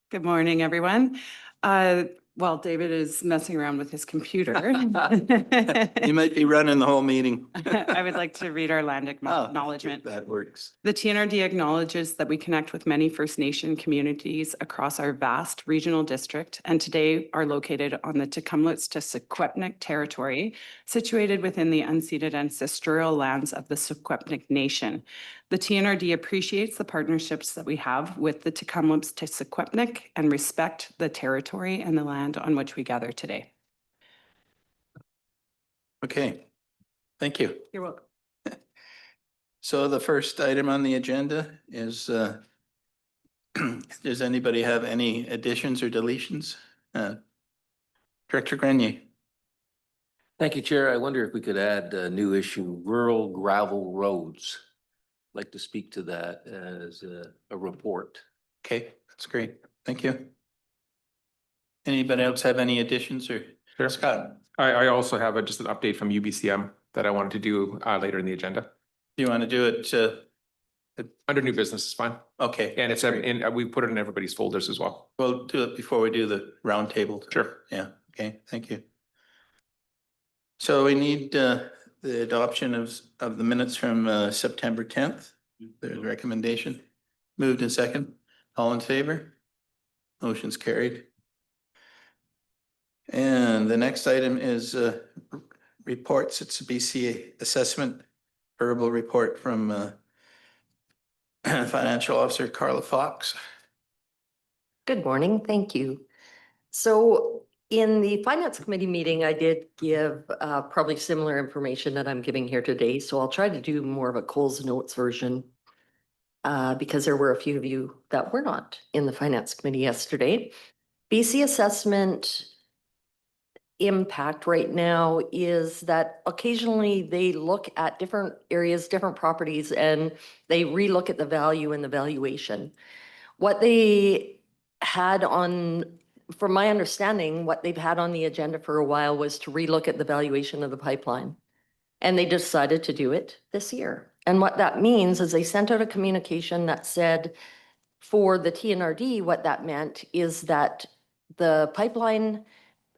Good morning, everyone. While David is messing around with his computer, You might be running the whole meeting. I would like to read our land acknowledgement. That works. The TNRD acknowledges that we connect with many First Nation communities across our vast regional district and today are located on the Tecumlets to Secwepemc territory, situated within the unceded ancestral lands of the Secwepemc Nation. The TNRD appreciates the partnerships that we have with the Tecumlets to Secwepemc and respect the territory and the land on which we gather today. Okay, thank you. You're welcome. So the first item on the agenda is, does anybody have any additions or deletions? Director Grenier. Thank you, Chair. I wonder if we could add a new issue, rural gravel roads. I'd like to speak to that as a report. Okay, that's great. Thank you. Anybody else have any additions or? Sure. Scott, I also have just an update from UBCM that I wanted to do later in the agenda. do you want to do it? Under new business is fine. Okay. And it's we put it in everybody's folders as well. We'll do it before we do the roundtable. Sure. Yeah, okay, thank you. So we need the adoption of the minutes from September 10th. There's a recommendation. Moved in second. All in favor? Motion's carried. And the next item is reports. It's a BC assessment verbal report from Financial Officer Carla Fox. Good morning, thank you. So in the Finance Committee meeting, I did give probably similar information that I'm giving here today. So I'll try to do more of a Coles Notes version because there were a few of you that were not in the Finance Committee yesterday. BC assessment impact right now is that occasionally they look at different areas, different properties, and they relook at the value and the valuation. What they had on, from my understanding, what they've had on the agenda for a while was to relook at the valuation of the pipeline. And they decided to do it this year. And what that means is they sent out a communication that said for the TNRD, what that meant is that the pipeline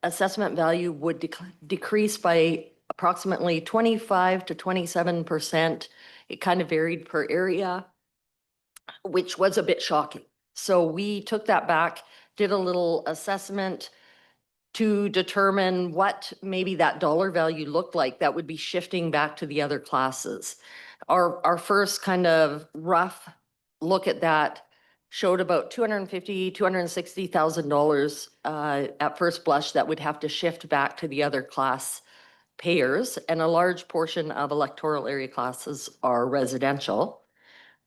assessment value would decrease by approximately 25 to 27%. It kind of varied per area, which was a bit shocking. So we took that back, did a little assessment to determine what maybe that dollar value looked like that would be shifting back to the other classes. Our first kind of rough look at that showed about $250,000, $260,000 at first blush that would have to shift back to the other class payers, and a large portion of electoral area classes are residential.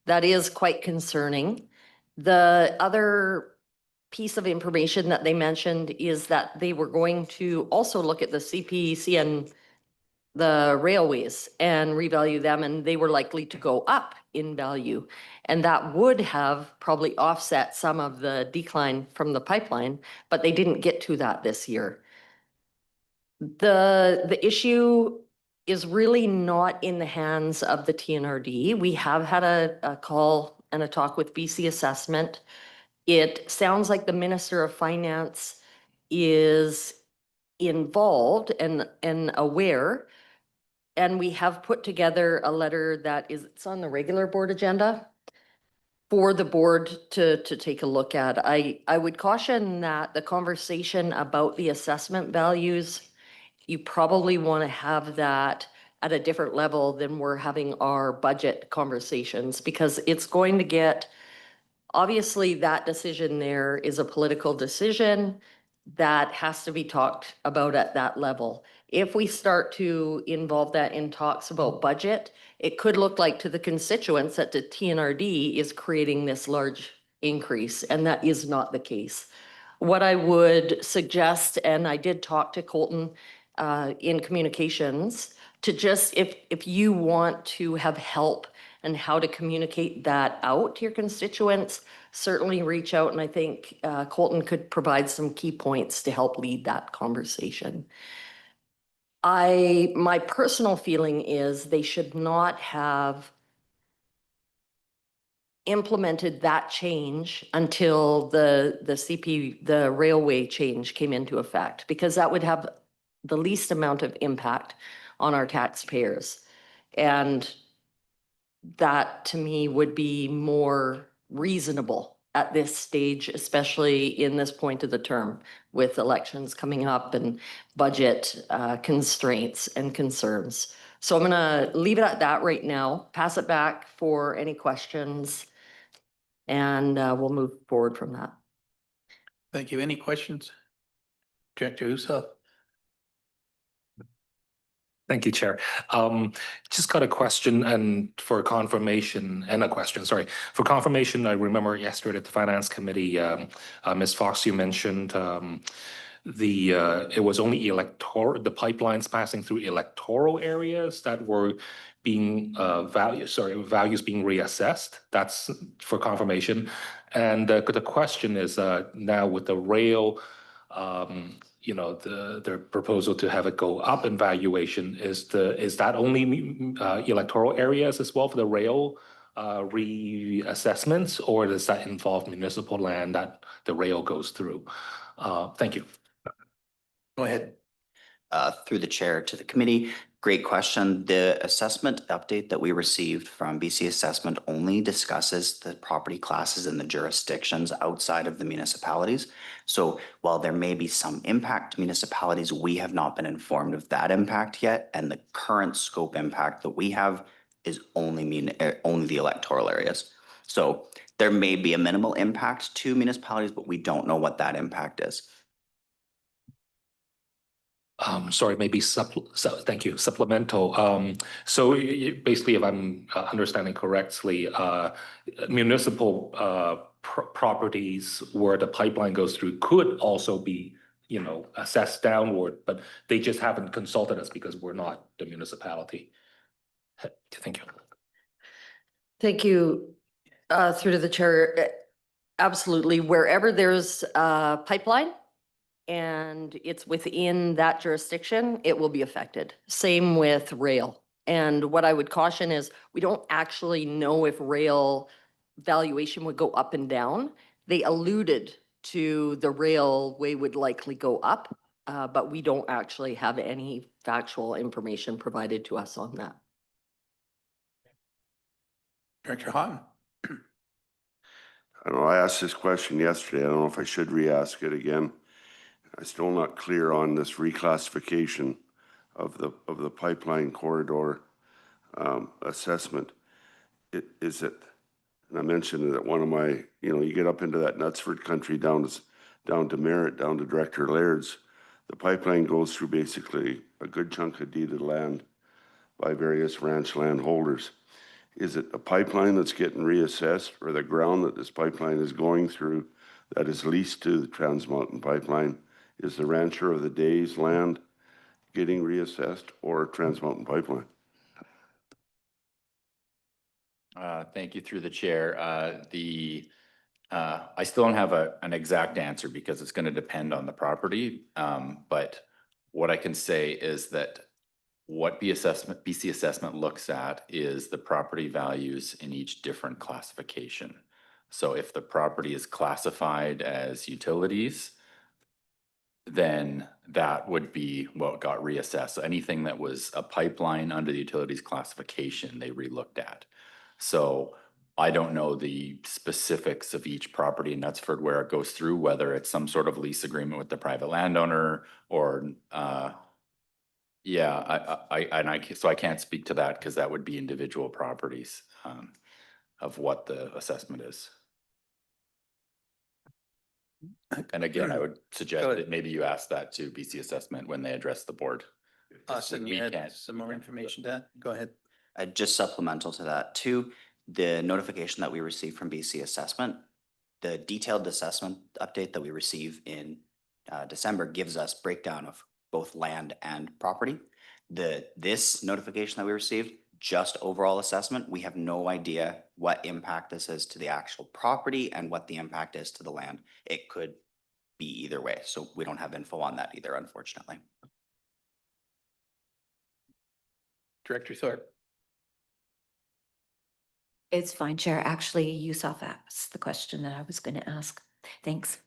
That is quite concerning. The other piece of information that they mentioned is that they were going to also look at the CPC and the railways and revalue them, and they were likely to go up in value. And that would have probably offset some of the decline from the pipeline, but they didn't get to that this year. The issue is really not in the hands of the TNRD. We have had a call and a talk with BC Assessment. It sounds like the Minister of Finance is involved and aware. And we have put together a letter that it's on the regular board agenda for the board to take a look at. I would caution that the conversation about the assessment values, you probably want to have that at a different level than we're having our budget conversations, because it's going to get, obviously that decision there is a political decision that has to be talked about at that level. If we start to involve that in talks about budget, it could look like to the constituents that the TNRD is creating this large increase, and that is not the case. What I would suggest, and I did talk to Colton in communications, to just, if you want to have help and how to communicate that out to your constituents, certainly reach out. And I think Colton could provide some key points to help lead that conversation. My personal feeling is they should not have implemented that change until the railway change came into effect, because that would have the least amount of impact on our taxpayers. And that to me would be more reasonable at this stage, especially in this point of the term with elections coming up and budget constraints and concerns. So I'm gonna leave it at that right now, pass it back for any questions, and we'll move forward from that. Thank you. Any questions? Director Husso? Thank you, Chair. Just got a question and for confirmation and a question, sorry. For confirmation, I remember yesterday at the Finance Committee, Ms. Fox, you mentioned it was only the pipelines passing through electoral areas that were being values being reassessed. That's for confirmation. And the question is now with the rail, the proposal to have it go up in valuation, is that only electoral areas as well for the rail reassessments, or does that involve municipal land that the rail goes through? Thank you. Go ahead. Through the chair to the committee. Great question. The assessment update that we received from BC Assessment only discusses the property classes and the jurisdictions outside of the municipalities. So while there may be some impact to municipalities, we have not been informed of that impact yet. And the current scope impact that we have is only the electoral areas. So there may be a minimal impact to municipalities, but we don't know what that impact is. Sorry, maybe thank you, supplemental. So basically, if I'm understanding correctly, municipal properties where the pipeline goes through could also be, assessed downward, but they just haven't consulted us because we're not the municipality. Thank you. Thank you. Through to the chair, absolutely. Wherever there's a pipeline and it's within that jurisdiction, it will be affected. Same with rail. And what I would caution is we don't actually know if rail valuation would go up and down. They alluded to the railway would likely go up, but we don't actually have any factual information provided to us on that. Director Houghton? I don't know, I asked this question yesterday. I don't know if I should re-ask it again. I'm still not clear on this reclassification of the pipeline corridor assessment. Is it, and I mentioned it at one of my, you get up into that Knutsford country down to Merritt, down to Director Laird's. The pipeline goes through basically a good chunk of deeded land by various ranch land holders. Is it a pipeline that's getting reassessed, or the ground that this pipeline is going through that is leased to the Trans Mountain Pipeline? Is the rancher of the day's land getting reassessed, or Trans Mountain Pipeline? Thank you through the chair. I still don't have an exact answer because it's going to depend on the property. But what I can say is that what BC Assessment looks at is the property values in each different classification. So if the property is classified as utilities, then that would be what got reassessed. So anything that was a pipeline under the utilities classification, they re-looked at. So I don't know the specifics of each property in Knutsford where it goes through, whether it's some sort of lease agreement with the private landowner or so I can't speak to that because that would be individual properties of what the assessment is. And again, I would suggest that maybe you ask that to BC Assessment when they address the board. Austin, you We had can't- some more information to that? Go ahead. Just supplemental to that too, the notification that we received from BC Assessment, the detailed assessment update that we receive in December gives us breakdown of both land and property. This notification that we received, just overall assessment, we have no idea what impact this is to the actual property and what the impact is to the land. It could be either way, so we don't have info on that either, unfortunately. Director Thorpe? It's fine, Chair. Actually, Yusuf asked the question that I was going to ask. Thanks.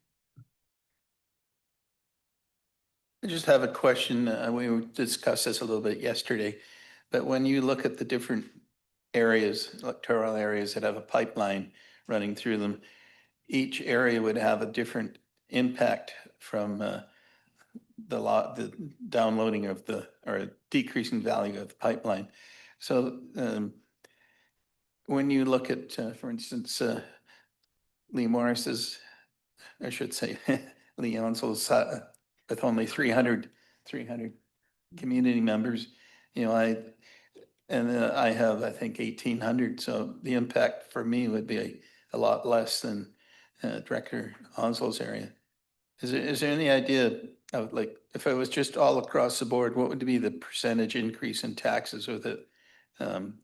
I just have a question. We discussed this a little bit yesterday, but when you look at the different areas, electoral areas that have a pipeline running through them, each area would have a different impact from the downloading of or decreasing value of the pipeline. So when you look at, for instance, Lee Morris's, I should say, Lee Onsel's, with only 300 community members, you know, I have, I think, 1,800. So the impact for me would be a lot less than Director Onsel's area. Is there any idea of, like, if it was just all across the board, what would be the percentage increase in taxes with it?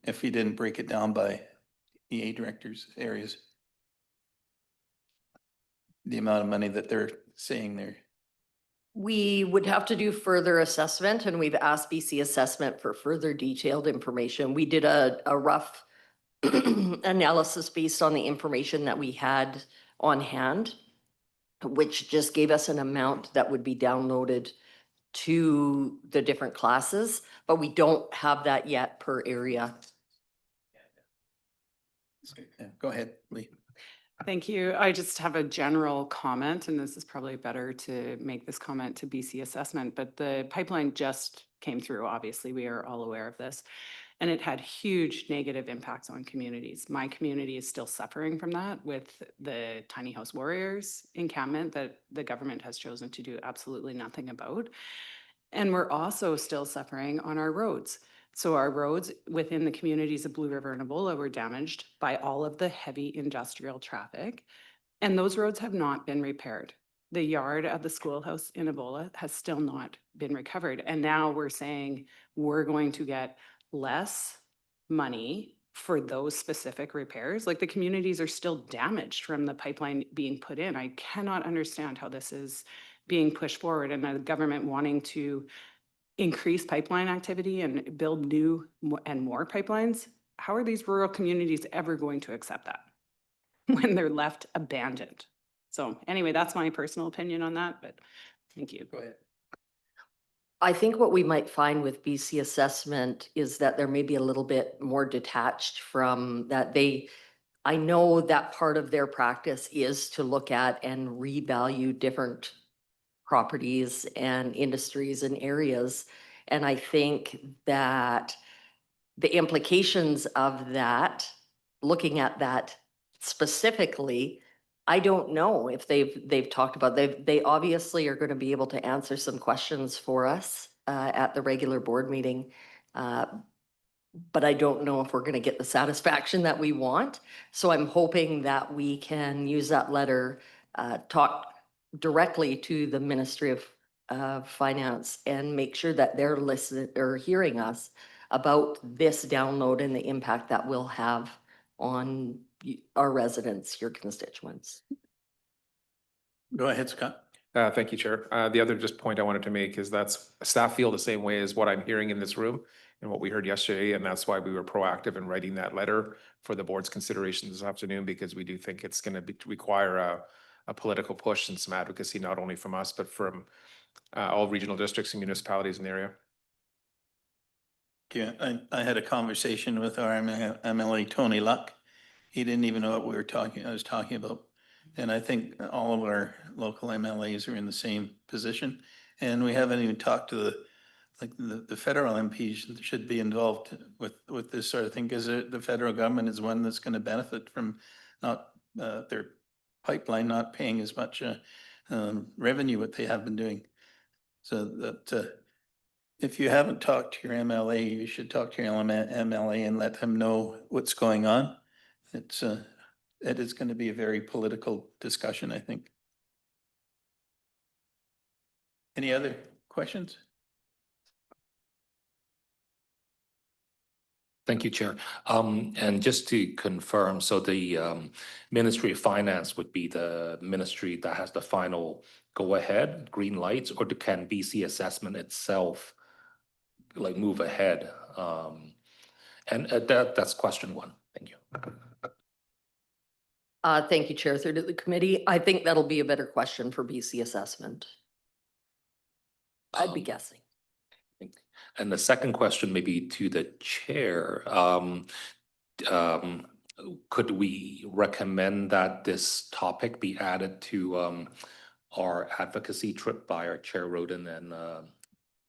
If we didn't break it down by EA directors' areas? The amount of money that they're saying there. We would have to do further assessment, and we've asked BC Assessment for further detailed information. We did a rough analysis based on the information that we had on hand, which just gave us an amount that would be downloaded to the different classes, but we don't have that yet per area. Yeah, go ahead, Lee. Thank you. I just have a general comment, and this is probably better to make this comment to BC Assessment, but the pipeline just came through. Obviously, we are all aware of this, and it had huge negative impacts on communities. My community is still suffering from that with the tiny house warriors encampment that the government has chosen to do absolutely nothing about. And we're also still suffering on our roads. So our roads within the communities of Blue River and Ebola were damaged by all of the heavy industrial traffic, and those roads have not been repaired. The yard of the schoolhouse in Ebola has still not been recovered. And now we're saying we're going to get less money for those specific repairs. Like, the communities are still damaged from the pipeline being put in. I cannot understand how this is being pushed forward, and the government wanting to increase pipeline activity and build new and more pipelines. How are these rural communities ever going to accept that when they're left abandoned? So anyway, that's my personal opinion on that, but thank you. Go ahead. I think what we might find with BC Assessment is that there may be a little bit more detached from that. I know that part of their practice is to look at and revalue different properties and industries and areas. And I think that the implications of that, looking at that specifically, I don't know if they've talked about, they obviously are going to be able to answer some questions for us at the regular board meeting. But I don't know if we're going to get the satisfaction that we want. So I'm hoping that we can use that letter, talk directly to the Ministry of Finance and make sure that they're listening or hearing us about this download and the impact that will have on our residents, your constituents. Go ahead, Scott. Thank you, Chair. The other just point I wanted to make is that's staff feel the same way as what I'm hearing in this room and what we heard yesterday. And that's why we were proactive in writing that letter for the board's consideration this afternoon, because we do think it's going to require a political push and some advocacy, not only from us, but from all regional districts and municipalities in the area. Yeah, I had a conversation with our MLA, Tony Luck. He didn't even know what I was talking about. And I think all of our local MLAs are in the same position. And we haven't even talked to the federal MPs should be involved with this sort of thing, because the federal government is one that's going to benefit from not their pipeline not paying as much revenue what they have been doing. So that if you haven't talked to your MLA, you should talk to your MLA and let them know what's going on. It is going to be a very political discussion, I think. Any other questions? Thank you, Chair. And just to confirm, so the Ministry of Finance would be the ministry that has the final go-ahead, green lights, or can BC Assessment itself like move ahead? And that's question one. Thank you. Thank you, Chair. Through to the committee. I think that'll be a better question for BC assessment. I'd be Um, guessing. And the second question maybe to the chair, could we recommend that this topic be added to our advocacy trip by our Chair Roden and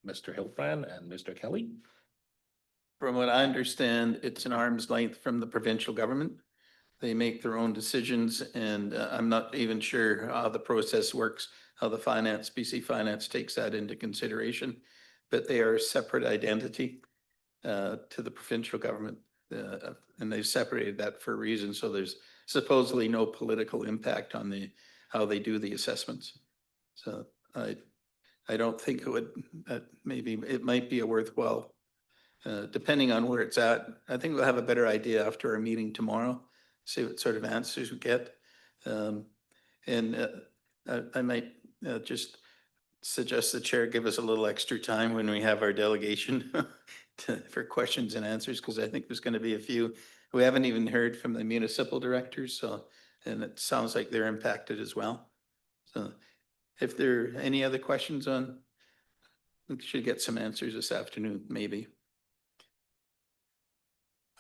Mr. Hilbrand and Mr. Kelly? From what I understand, it's an arm's length from the provincial government. They make their own decisions, and I'm not even sure how the process works, how the BC Finance takes that into consideration. But they are a separate identity to the provincial government. And they've separated that for a reason. So there's supposedly no political impact on how they do the assessments. So I don't think it would, maybe it might be a worthwhile, depending on where it's at. I think we'll have a better idea after our meeting tomorrow, see what sort of answers we get. And I might just suggest the chair give us a little extra time when we have our delegation for questions and answers, because I think there's going to be a few. We haven't even heard from the municipal directors, so, and it sounds like they're impacted as well. So if there are any other questions on, we should get some answers this afternoon, maybe.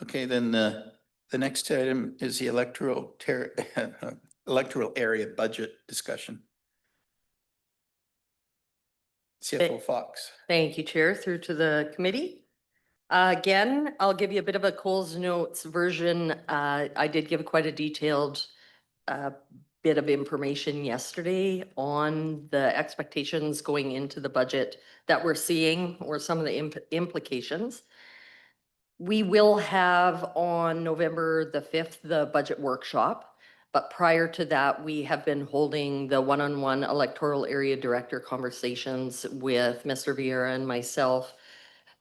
Okay, then the next item is the electoral area budget discussion. CFO Fox. Thank you, Chair. Through to the committee. Again, I'll give you a bit of a Coles Notes version. I did give quite a detailed bit of information yesterday on the expectations going into the budget that we're seeing, or some of the implications. We will have on November the 5th, the budget workshop. But prior to that, we have been holding the one-on-one electoral area director conversations with Mr. Vieira and myself.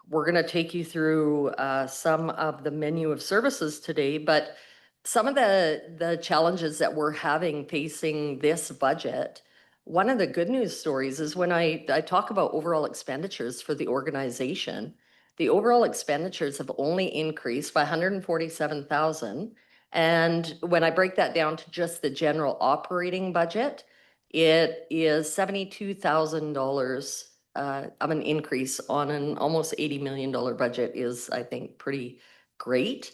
We're going to take you through some of the menu of services today, but some of the challenges that we're having facing this budget. One of the good news stories is when I talk about overall expenditures for the organization, the overall expenditures have only increased by 147,000. And when I break that down to just the general operating budget, it is $72,000 of an increase on an almost $80 million budget is, I think, pretty great.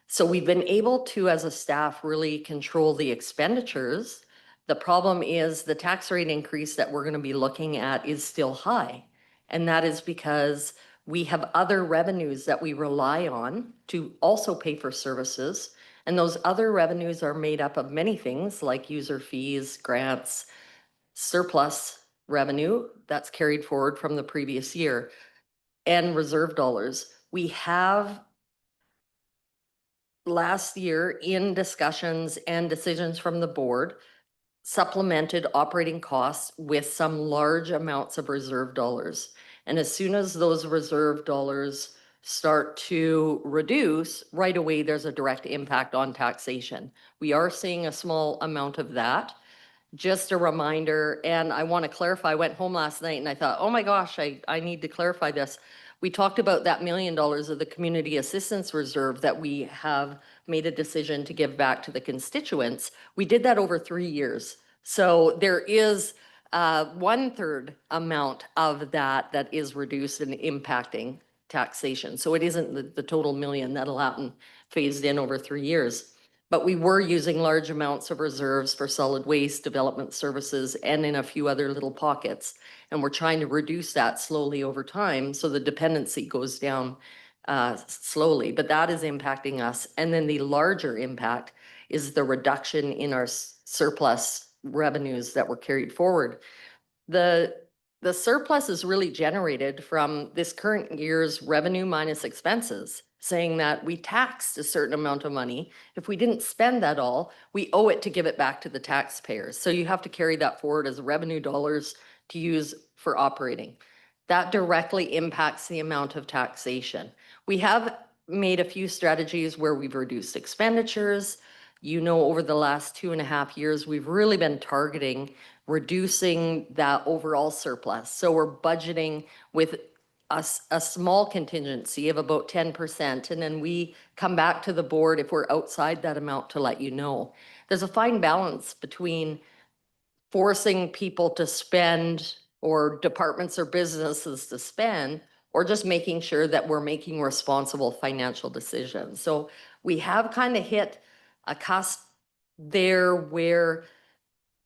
So we've been able to, as a staff, really control the expenditures. The problem is the tax rate increase that we're going to be looking at is still high. And that is because we have other revenues that we rely on to also pay for services. And those other revenues are made up of many things like user fees, grants, surplus revenue that's carried forward from the previous year, and reserve dollars. We have last year, in discussions and decisions from the board, supplemented operating costs with some large amounts of reserve dollars. And as soon as those reserve dollars start to reduce, right away, there's a direct impact on taxation. We are seeing a small amount of that. Just a reminder, and I want to clarify, I went home last night and I thought, oh my gosh, I need to clarify this. We talked about that $1 million of the community assistance reserve that we have made a decision to give back to the constituents. We did that over 3 years. So there is 1/3 amount of that is reduced and impacting taxation. So it isn't the total million that'll happen phased in over 3 years. But we were using large amounts of reserves for solid waste development services and in a few other little pockets. And we're trying to reduce that slowly over time so the dependency goes down slowly, but that is impacting us. And then the larger impact is the reduction in our surplus revenues that were carried forward. The surplus is really generated from this current year's revenue minus expenses, saying that we taxed a certain amount of money. If we didn't spend that all, we owe it to give it back to the taxpayers. So you have to carry that forward as revenue dollars to use for operating. That directly impacts the amount of taxation. We have made a few strategies where we've reduced expenditures. You know, over the last 2.5 years, we've really been targeting reducing that overall surplus. So we're budgeting with a small contingency of about 10%, and then we come back to the board if we're outside that amount to let you know. There's a fine balance between forcing people to spend or departments or businesses to spend, or just making sure that we're making responsible financial decisions. So we have kind of hit a cusp there where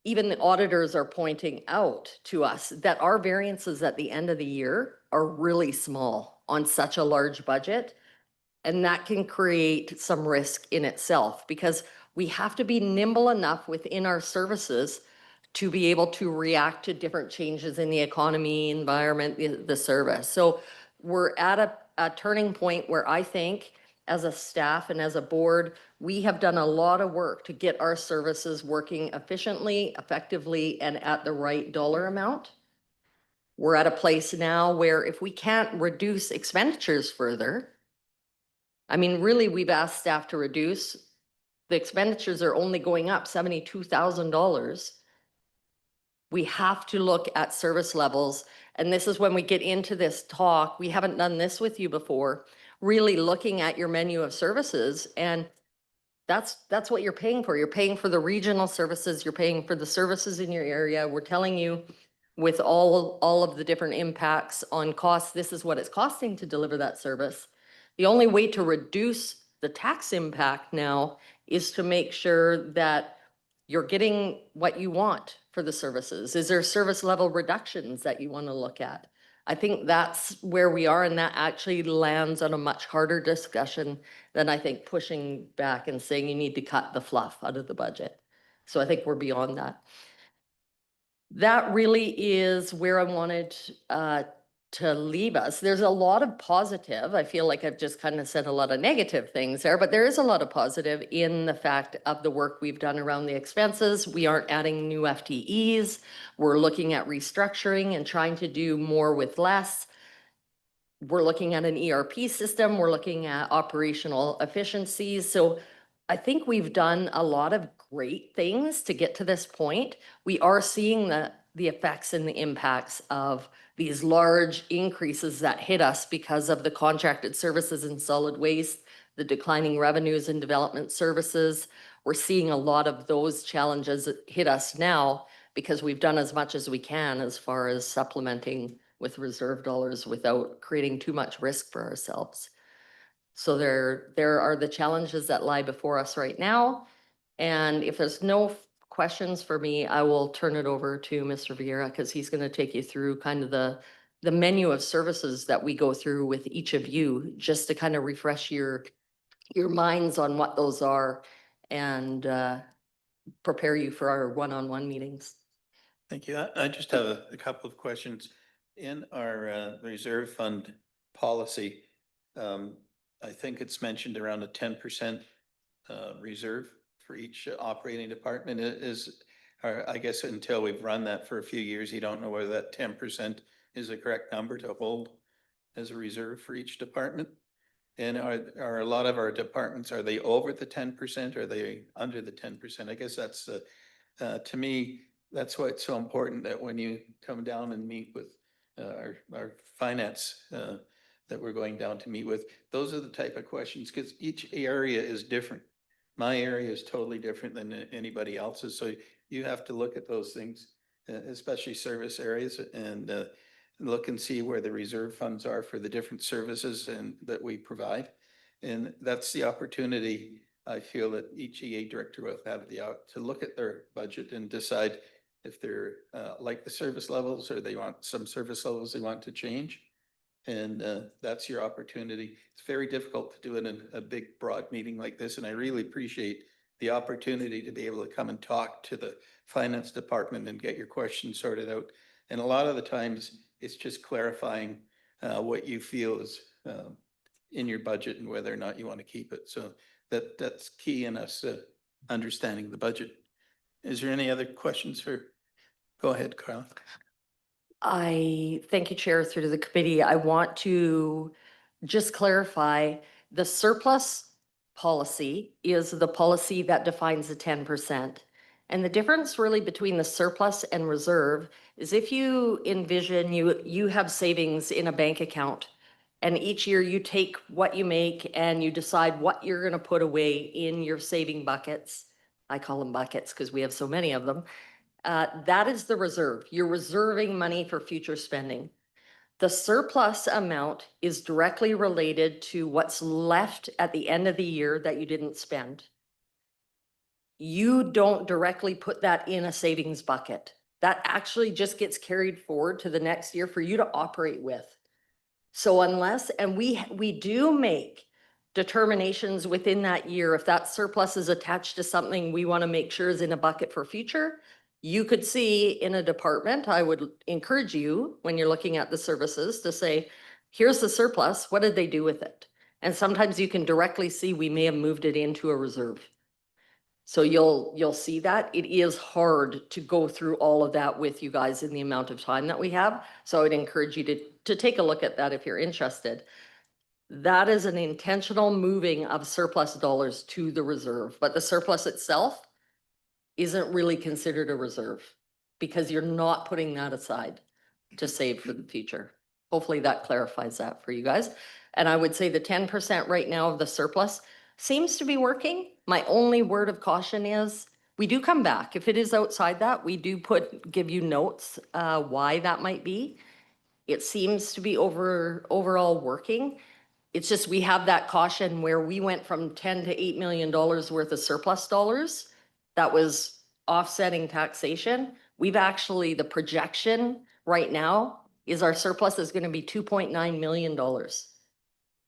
even the auditors are pointing out to us that our variances at the end of the year are really small on such a large budget. And that can create some risk in itself, because we have to be nimble enough within our services to be able to react to different changes in the economy, environment, the service. So we're at a turning point where I think as a staff and as a board, we have done a lot of work to get our services working efficiently, effectively, and at the right dollar amount. We're at a place now where if we can't reduce expenditures further, I mean, really, we've asked staff to reduce. The expenditures are only going up $72,000. We have to look at service levels. And this is when we get into this talk. We haven't done this with you before, really looking at your menu of services. And that's what you're paying for. You're paying for the regional services. You're paying for the services in your area. We're telling you with all of the different impacts on costs, this is what it's costing to deliver that service. The only way to reduce the tax impact now is to make sure that you're getting what you want for the services. Is there service level reductions that you want to look at? I think that's where we are, and that actually lands on a much harder discussion than I think pushing back and saying you need to cut the fluff out of the budget. So I think we're beyond that. That really is where I wanted to leave us. There's a lot of positive. I feel like I've just kind of said a lot of negative things there, but there is a lot of positive in the fact of the work we've done around the expenses. We aren't adding new FTEs. We're looking at restructuring and trying to do more with less. We're looking at an ERP system. We're looking at operational efficiencies. So I think we've done a lot of great things to get to this point. We are seeing the effects and the impacts of these large increases that hit us because of the contracted services in solid waste, the declining revenues in development services. We're seeing a lot of those challenges hit us now because we've done as much as we can as far as supplementing with reserve dollars without creating too much risk for ourselves. So there are the challenges that lie before us right now. And if there's no questions for me, I will turn it over to Mr. Vieira, because he's going to take you through kind of the menu of services that we go through with each of you, just to kind of refresh your minds on what those are and prepare you for our one-on-one meetings. Thank you. I just have a couple of questions. In our reserve fund policy, I think it's mentioned around a 10% reserve for each operating department. I guess until we've run that for a few years, you don't know whether that 10% is the correct number to hold as a reserve for each department. And are a lot of our departments, are they over the 10%? Or are they under the 10%? I guess that's to me, that's why it's so important that when you come down and meet with our finance that we're going down to meet with, those are the type of questions, because each area is different. My area is totally different than anybody else's. So you have to look at those things, especially service areas, and look and see where the reserve funds are for the different services and that we provide. And that's the opportunity I feel that each EA director will have to look at their budget and decide if they're like the service levels, or they want some service levels they want to change. And that's your opportunity. It's very difficult to do it in a big, broad meeting like this. And I really appreciate the opportunity to be able to come and talk to the finance department and get your questions sorted out. And a lot of the times it's just clarifying what you feel is in your budget and whether or not you want to keep it. So that's key in us understanding the budget. Is there any other questions for? Go ahead, Carla. I thank you, Chair, through to the committee. I want to just clarify, the surplus policy is the policy that defines the 10%. And the difference really between the surplus and reserve is if you envision you have savings in a bank account, and each year you take what you make and you decide what you're going to put away in your saving buckets. I call them buckets because we have so many of them. That is the reserve. You're reserving money for future spending. The surplus amount is directly related to what's left at the end of the year that you didn't spend. You don't directly put that in a savings bucket. That actually just gets carried forward to the next year for you to operate with. So unless, and we do make determinations within that year, if that surplus is attached to something we want to make sure is in a bucket for future, you could see in a department, I would encourage you when you're looking at the services to say, here's the surplus, what did they do with it? And sometimes you can directly see we may have moved it into a reserve. So you'll see that. It is hard to go through all of that with you guys in the amount of time that we have. So I would encourage you to take a look at that if you're interested. That is an intentional moving of surplus dollars to the reserve, but the surplus itself isn't really considered a reserve because you're not putting that aside to save for the future. Hopefully that clarifies that for you guys. And I would say the 10% right now of the surplus seems to be working. My only word of caution is we do come back. If it is outside that, we do give you notes why that might be. It seems to be overall working. It's just we have that caution where we went from 10 to $8 million worth of surplus dollars that was offsetting taxation. We've actually, the projection right now is our surplus is going to be $2.9 million.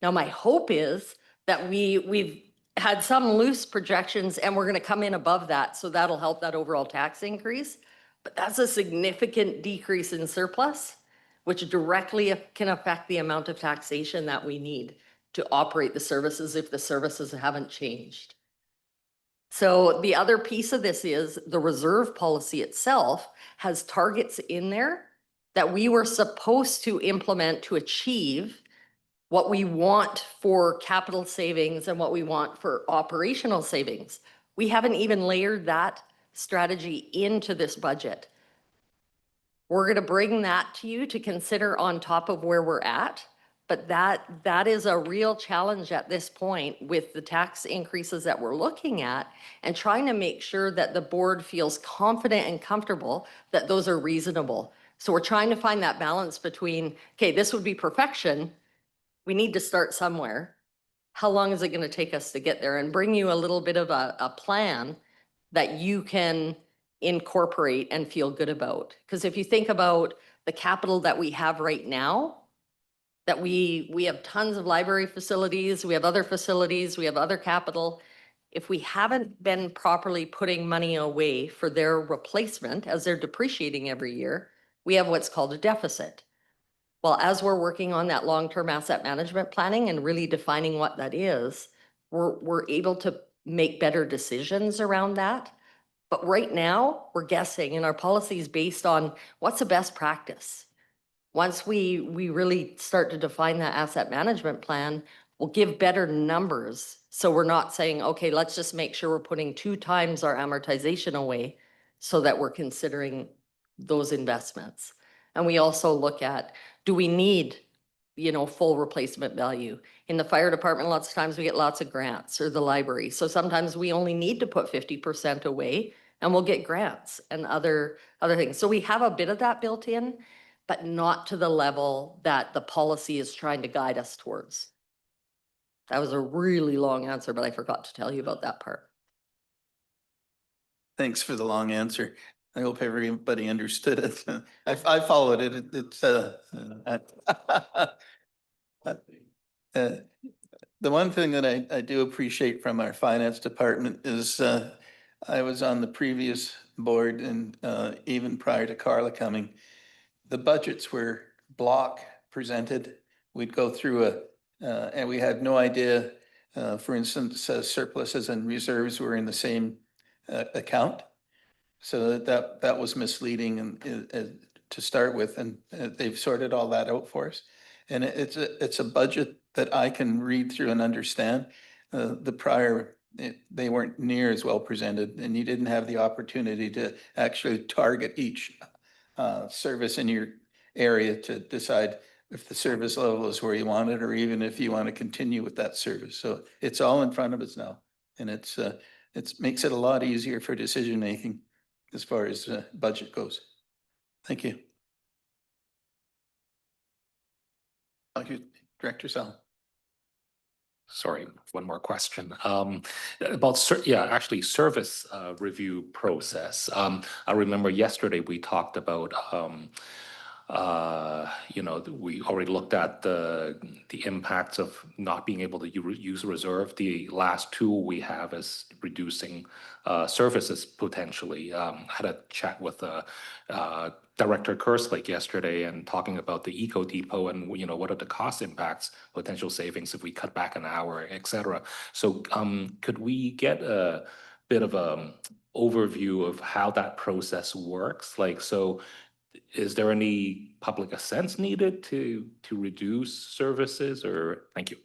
Now, my hope is that we've had some loose projections and we're going to come in above that. So that'll help that overall tax increase. But that's a significant decrease in surplus, which directly can affect the amount of taxation that we need to operate the services if the services haven't changed. So the other piece of this is the reserve policy itself has targets in there that we were supposed to implement to achieve what we want for capital savings and what we want for operational savings. We haven't even layered that strategy into this budget. We're going to bring that to you to consider on top of where we're at. But that is a real challenge at this point with the tax increases that we're looking at and trying to make sure that the board feels confident and comfortable that those are reasonable. So we're trying to find that balance between, okay, this would be perfection. We need to start somewhere. How long is it going to take us to get there? And bring you a little bit of a plan that you can incorporate and feel good about. Because if you think about the capital that we have right now, that we have tons of library facilities, we have other facilities, we have other capital. If we haven't been properly putting money away for their replacement as they're depreciating every year, we have what's called a deficit. Well, as we're working on that long-term asset management planning and really defining what that is, we're able to make better decisions around that. But right now, we're guessing, and our policy is based on what's the best practice. Once we really start to define that asset management plan, we'll give better numbers. So we're not saying, okay, let's just make sure we're putting 2 times our amortization away so that we're considering those investments. And we also look at, do we need, full replacement value? In the fire department, lots of times we get lots of grants, or the library. So sometimes we only need to put 50% away and we'll get grants and other things. So we have a bit of that built in, but not to the level that the policy is trying to guide us towards. That was a really long answer, but I forgot to tell you about that part. Thanks for the long answer. I hope everybody understood it. I followed it. The one thing that I do appreciate from our finance department is I was on the previous board, and even prior to Carla coming, the budgets were block presented. We'd go through and we had no idea, for instance, surpluses and reserves were in the same account. So that was misleading and to start with, and they've sorted all that out for us. And it's a budget that I can read through and understand. The prior they weren't near as well presented, and you didn't have the opportunity to actually target each service in your area to decide if the service level is where you want it, or even if you want to continue with that service. So it's all in front of us now, and it's makes it a lot easier for decision making as far as budget goes. Thank you. Thank you, Director Sal. Sorry, one more question. About, actually service review process. I remember yesterday we talked about, we already looked at the impacts of not being able to use reserve. The last tool we have is reducing services potentially. I had a chat with Director Kerslake yesterday and talking about the Eco Depot and, what are the cost impacts, potential savings if we cut back an hour, et cetera. So could we get a bit of a overview of how that process works? Like, so is there any public assent needed to reduce services, or, thank you.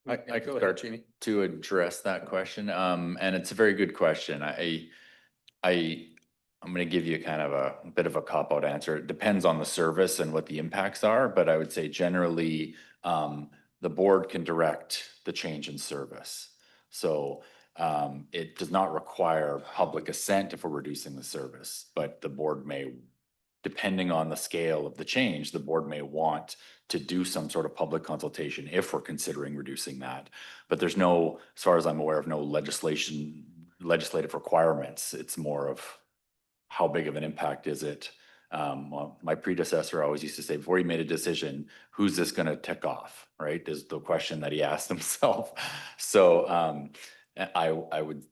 I Go ahead, could start Jamie. to address that question. And it's a very good question. I'm going to give you kind of a bit of a cop-out answer. It depends on the service and what the impacts are, but I would say generally, the board can direct the change in service. So it does not require public assent if we're reducing the service, but the board may, depending on the scale of the change, the board may want to do some sort of public consultation if we're considering reducing that. But there's no, as far as I'm aware of, no legislative requirements. It's more of how big of an impact is it? Well, my predecessor always used to say, before you made a decision, who's this going to tick off, right? Is the question that he asked himself. So I would,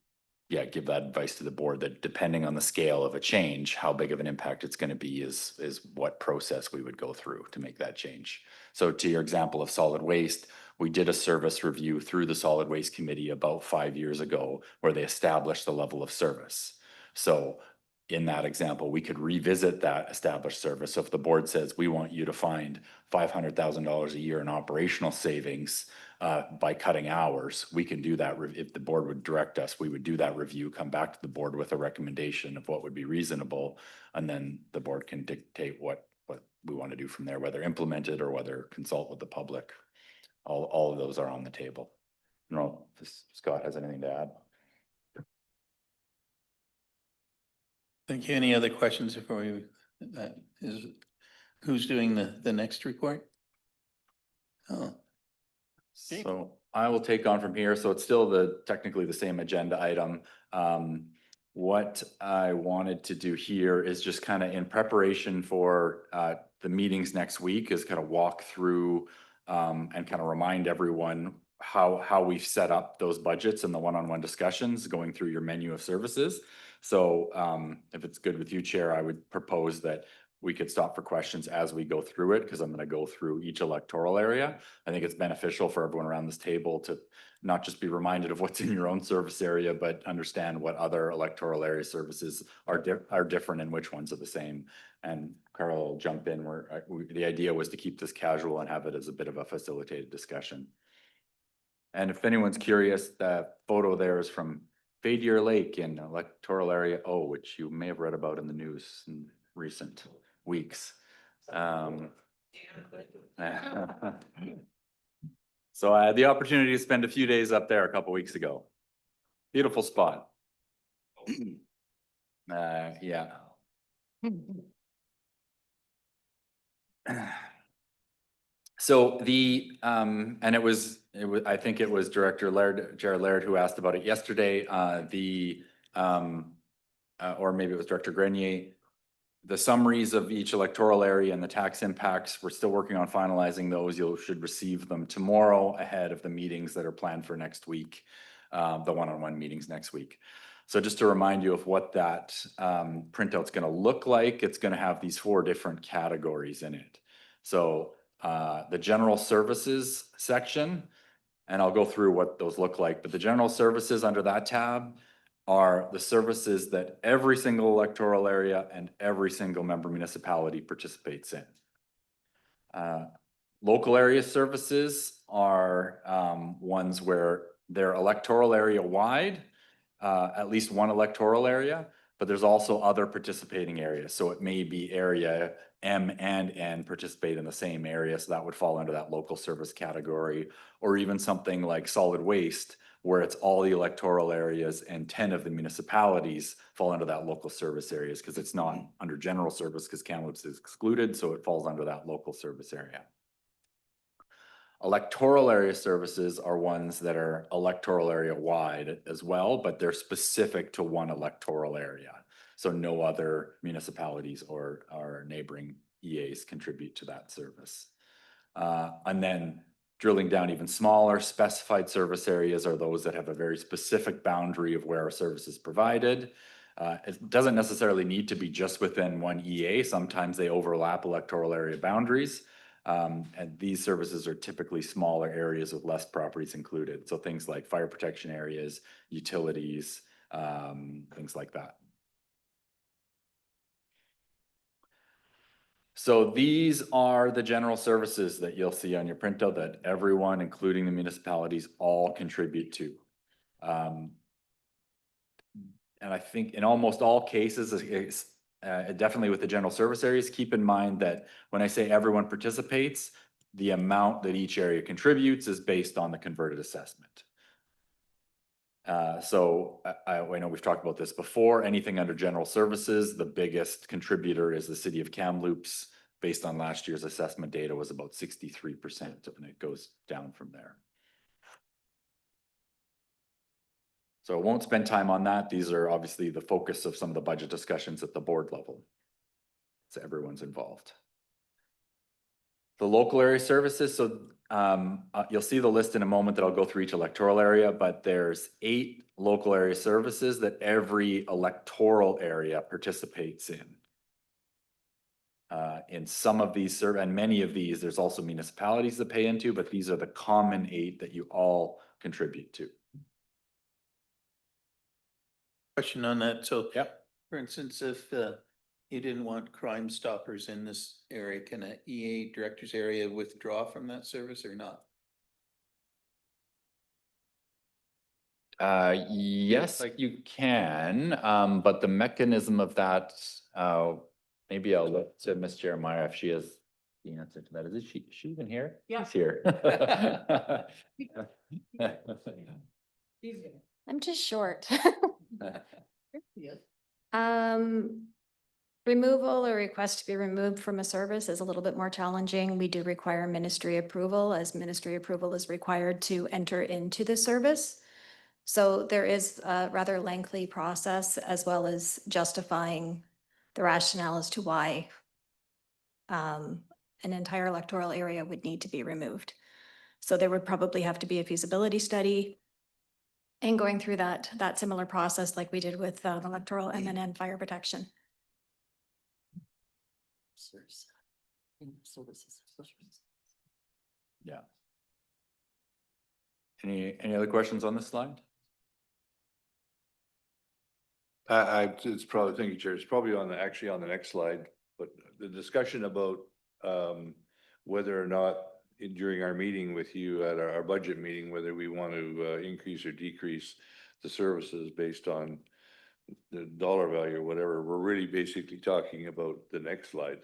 give that advice to the board, that depending on the scale of a change, how big of an impact it's going to be is what process we would go through to make that change. So to your example of solid waste, we did a service review through the Solid Waste Committee about 5 years ago, where they established the level of service. So in that example, we could revisit that established service. So if the board says, we want you to find $500,000 a year in operational savings by cutting hours, we can do that. If the board would direct us, we would do that review, come back to the board with a recommendation of what would be reasonable, and then the board can dictate what we want to do from there, whether implement it or whether consult with the public. All of those are on the table. I don't know if Scott has anything to add. Thank you. Any other questions before we, who's doing the next report? Oh. So I will take on from here. So it's still technically the same agenda item. What I wanted to do here is just kind of in preparation for the meetings next week, is kind of walk through and kind of remind everyone how we've set up those budgets and the one-on-one discussions going through your menu of services. So if it's good with you, Chair, I would propose that we could stop for questions as we go through it, because I'm going to go through each electoral area. I think it's beneficial for everyone around this table to not just be reminded of what's in your own service area, but understand what other electoral area services are different and which ones are the same. And Carl will jump in where the idea was to keep this casual and have it as a bit of a facilitated discussion. And if anyone's curious, the photo there is from Fade-Deer Lake in electoral area O, which you may have read about in the news in recent weeks. So I had the opportunity to spend a few days up there a couple weeks ago. Beautiful spot. Yeah. So and it was, I think it was Director Jared Laird who asked about it yesterday. Or maybe it was Director Grenier. The summaries of each electoral area and the tax impacts, we're still working on finalizing those. You should receive them tomorrow ahead of the meetings that are planned for next week, the one-on-one meetings next week. So just to remind you of what that printout's going to look like, it's going to have these 4 different categories in it. So the general services section, and I'll go through what those look like, but the general services under that tab are the services that every single electoral area and every single member municipality participates in. Local area services are ones where they're electoral area wide, at least one electoral area, but there's also other participating areas. So it may be area M and N participate in the same area, so that would fall under that local service category. Or even something like solid waste, where it's all the electoral areas and 10 of the municipalities fall under that local service areas, because it's not under general service, because Kamloops is excluded, so it falls under that local service area. Electoral area services are ones that are electoral area wide as well, but they're specific to one electoral area. So no other municipalities or neighboring EAs contribute to that service. And then drilling down even smaller, specified service areas are those that have a very specific boundary of where a service is provided. It doesn't necessarily need to be just within one EA. Sometimes they overlap electoral area boundaries. And these services are typically smaller areas with less properties included. So things like fire protection areas, utilities, things like that. So these are the general services that you'll see on your printout that everyone, including the municipalities, all contribute to. And I think in almost all cases, definitely with the general service areas, keep in mind that when I say everyone participates, the amount that each area contributes is based on the converted assessment. So I know we've talked about this before. Anything under general services, the biggest contributor is the city of Kamloops. Based on last year's assessment data, was about 63%, and it goes down from there. So I won't spend time on that. These are obviously the focus of some of the budget discussions at the board level. So everyone's involved. The local area services, so you'll see the list in a moment that I'll go through each electoral area, but there's 8 local area services that every electoral area participates in. In some of these, and many of these, there's also municipalities that pay into, but these are the common 8 that you all contribute to. Question on that. So, Yep. for instance, if you didn't want Crime Stoppers in this area, can a EA director's area withdraw from that service or not? Yes, you can, but the mechanism of that, maybe I'll look to Ms. Jeremiah if she has the answer to that. Is she even here? Yeah. She's here. I'm just short. Removal or request to be removed from a service is a little bit more challenging. We do require ministry approval, as ministry approval is required to enter into the service. So there is a rather lengthy process, as well as justifying the rationale as to why an entire electoral area would need to be removed. So there would probably have to be a feasibility study and going through that similar process like we did with electoral and then fire protection. Yeah. Any other questions on this slide? It's probably, thank you, Chair. It's probably actually on the next slide, but the discussion about whether or not during our meeting with you at our budget meeting, whether we want to increase or decrease the services based on the dollar value or whatever, we're really basically talking about the next slide.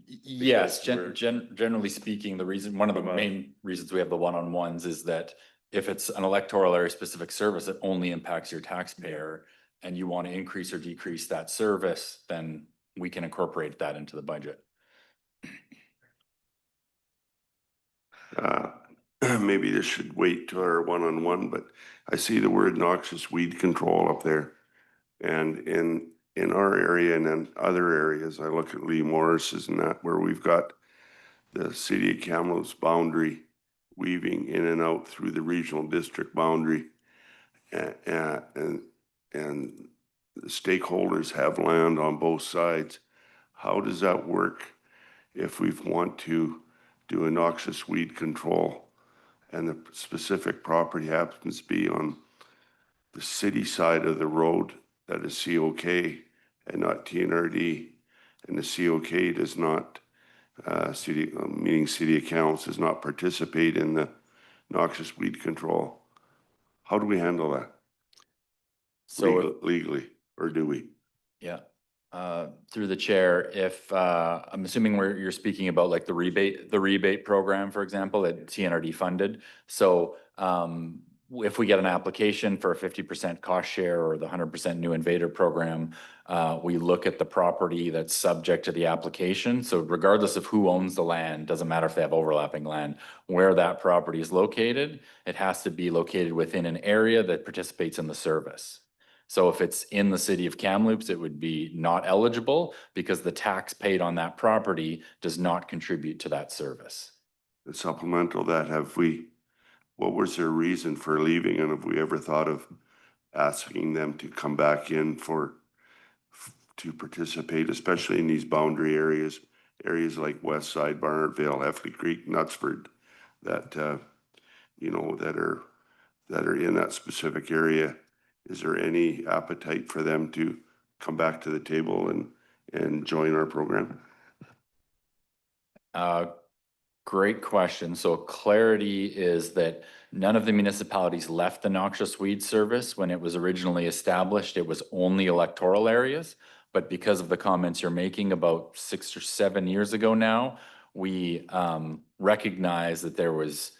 Yes, Because generally speaking, one of the main reasons we have the one-on-ones is that if it's an electoral area specific service, it only impacts your taxpayer, and you want to increase or decrease that service, then we can incorporate that into the budget. Maybe this should wait to our one-on-one, but I see the word noxious weed control up there. And in our area and in other areas, I look at Lee Morris's and that, where we've got the city of Kamloops boundary weaving in and out through the regional district boundary. And the stakeholders have land on both sides. How does that work if we want to do a noxious weed control and the specific property happens to be on the city side of the road that is COK and not TNRD, and the COK does not meaning city accounts does not participate in the noxious weed control. How do we handle that So legally, or do we? yeah, through the chair, if, I'm assuming you're speaking about like the rebate program, for example, that TNRD funded. So, if we get an application for a 50% cost share or the 100% new invader program, we look at the property that's subject to the application. So regardless of who owns the land, doesn't matter if they have overlapping land, where that property is located, it has to be located within an area that participates in the service. So if it's in the city of Kamloops, it would be not eligible because the tax paid on that property does not contribute to that service. The supplemental that what was their reason for leaving, and have we ever thought of asking them to come back in to participate, especially in these boundary areas like West Side, Barnartville, Heffley Creek, Knutsford, that that are in that specific area? Is there any appetite for them to come back to the table and join our program? Great question. So clarity is that none of the municipalities left the noxious weed service. When it was originally established, it was only electoral areas. But because of the comments you're making about 6 or 7 years ago now, we recognized that there was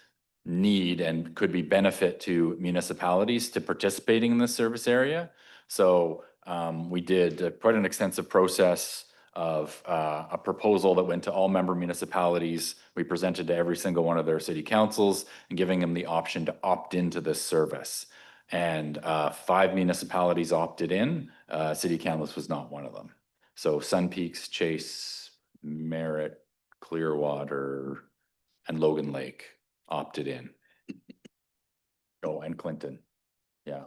need and could be benefit to municipalities to participating in this service area. So we did quite an extensive process of a proposal that went to all member municipalities. We presented to every single one of their city councils and giving them the option to opt into this service. And 5 municipalities opted in. City of Kamloops was not one of them. So Sun Peaks, Chase, Merritt, Clearwater, and Logan Lake opted in. Oh, and Clinton. Yeah.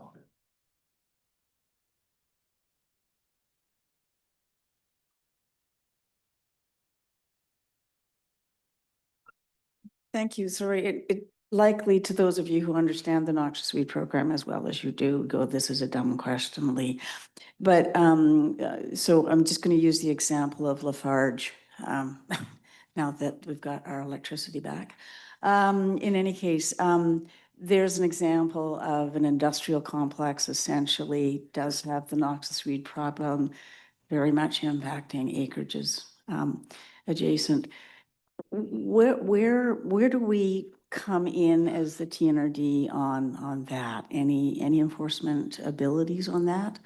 Thank you. Sorry, it likely to those of you who understand the noxious weed program as well as you do go, this is a dumb question, Lee. But so I'm just going to use the example of Lafarge now that we've got our electricity back. In any case, there's an example of an industrial complex essentially does have the noxious weed problem very much impacting acreages adjacent. Where do we come in as the TNRD on that? Any enforcement abilities on that?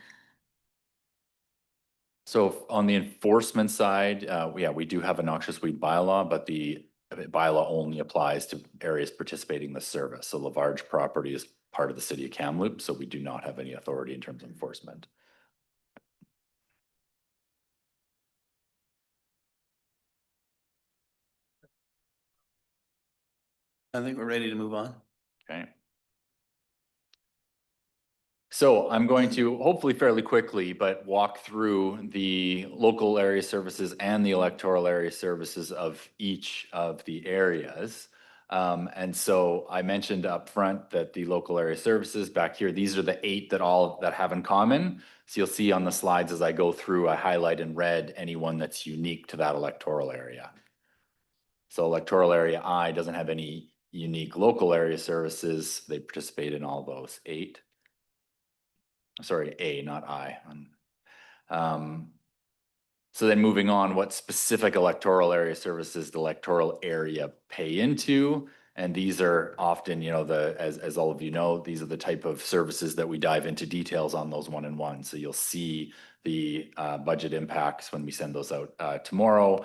So on the enforcement side, yeah, we do have a noxious weed bylaw, but the bylaw only applies to areas participating in the service. So Lafarge property is part of the city of Kamloops, so we do not have any authority in terms of enforcement. I think we're ready to move on. Okay. So I'm going to hopefully fairly quickly, but walk through the local area services and the electoral area services of each of the areas. And so I mentioned up front that the local area services back here, these are the 8 that have in common. So you'll see on the slides as I go through, I highlight in red any one that's unique to that electoral area. So electoral area I doesn't have any unique local area services. They participate in all those 8. Sorry, A, not I. So then moving on, what specific electoral area services the electoral area pay into? And these are often, as all of you know, these are the type of services that we dive into details on those 1-in-1. So you'll see the budget impacts when we send those out tomorrow,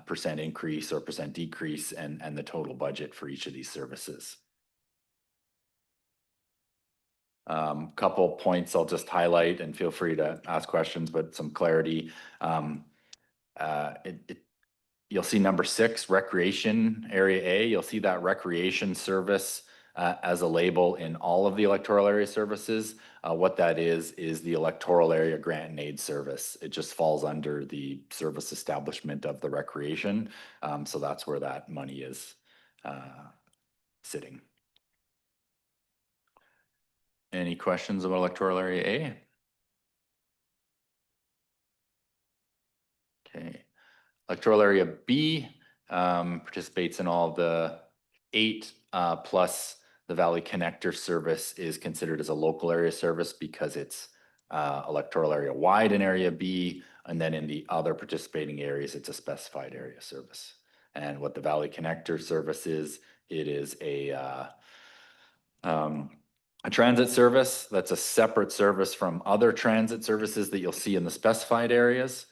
percent increase or percent decrease, and the total budget for each of these services. Couple points I'll just highlight and feel free to ask questions, but some clarity. You'll see number 6, recreation area A. You'll see that recreation service as a label in all of the electoral area services. What that is the electoral area grant and aid service. It just falls under the service establishment of the recreation. So that's where that money is sitting. Any questions about electoral area A? Okay. Electoral area B, participates in all the 8, plus the Valley Connector service is considered as a local area service because it's electoral area wide in area B, and then in the other participating areas, it's a specified area service. And what the Valley Connector service is, it is a transit service that's a separate service from other transit services that you'll see in the specified areas,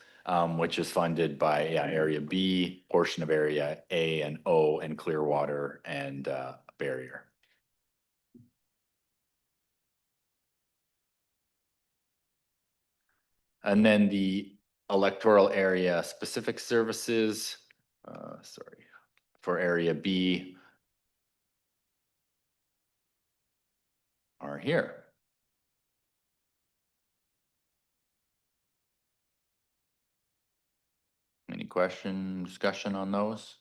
which is funded by Area B, portion of Area A and O, and Clearwater and Barrier. And then the electoral area specific services, for Area B are here. Any discussion on those?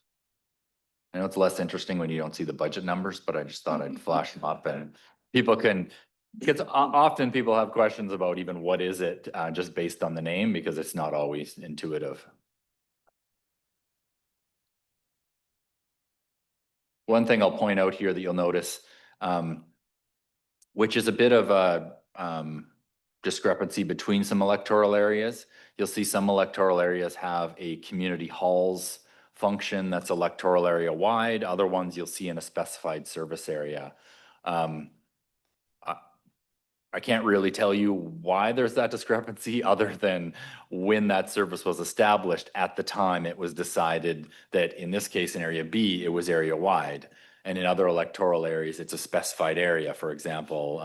I know it's less interesting when you don't see the budget numbers, but I just thought I'd flash them up and people can, because often people have questions about even what is it, just based on the name, because it's not always intuitive. One thing I'll point out here that you'll notice, which is a bit of a discrepancy between some electoral areas. You'll see some electoral areas have a community halls function that's electoral area wide. Other ones you'll see in a specified service area. I can't really tell you why there's that discrepancy other than when that service was established. At the time, it was decided that in this case, in Area B, it was area wide. And in other electoral areas, it's a specified area. For example,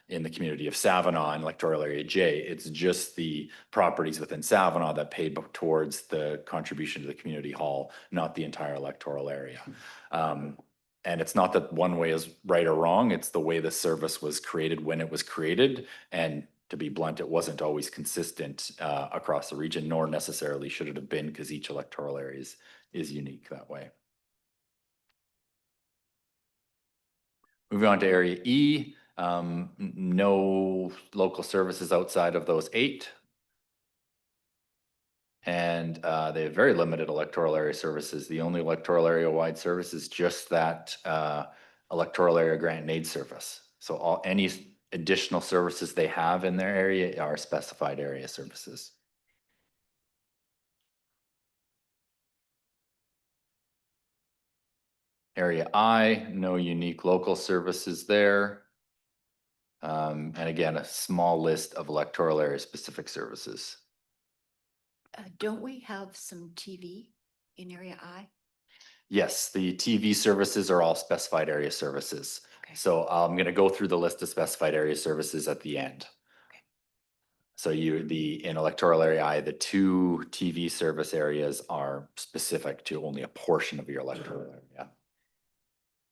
in the community of Savinaw in electoral area J, it's just the properties within Savinaw that pay towards the contribution to the community hall, not the entire electoral area. And it's not that one way is right or wrong, it's the way the service was created when it was created. And to be blunt, it wasn't always consistent across the region, nor necessarily should it have been, because each electoral area is unique that way. Moving on to Area E, no local services outside of those 8. And they have very limited electoral area services. The only electoral area wide service is just that electoral area grant and aid service. So any additional services they have in their area are specified area services. Area I, no unique local services there. And again, a small list of electoral area specific services. Don't we have some TV in area I? Yes, the TV services are all specified area services. Okay. So I'm going to go through the list of specified area services at the end. Okay. So in electoral area I, the 2 TV service areas are specific to only a portion of your electoral area.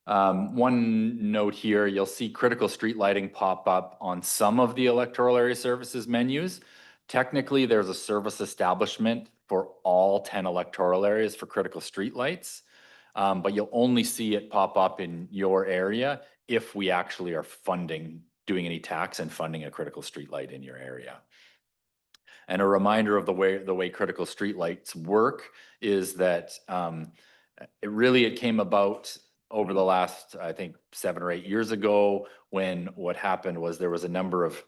One note here, you'll see critical street lighting pop up on some of the electoral area services menus. Technically, there's a service establishment for all 10 electoral areas for critical street lights. But you'll only see it pop up in your area if we actually are doing any tax and funding a critical street light in your area. And a reminder of the way critical street lights work is that it came about over the last, I think, 7 or 8 years ago, when what happened was there was a number of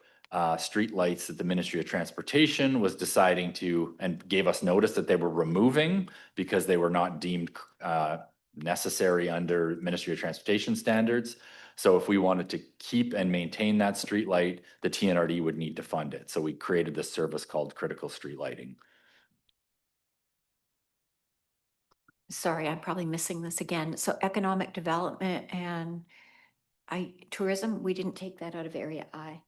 street lights that the Ministry of Transportation was deciding to, and gave us notice that they were removing because they were not deemed necessary under Ministry of Transportation standards. So if we wanted to keep and maintain that street light, the TNRD would need to fund it. So we created this service called critical street lighting. Sorry, I'm probably missing this again. So economic development and tourism, we didn't take that out of area I.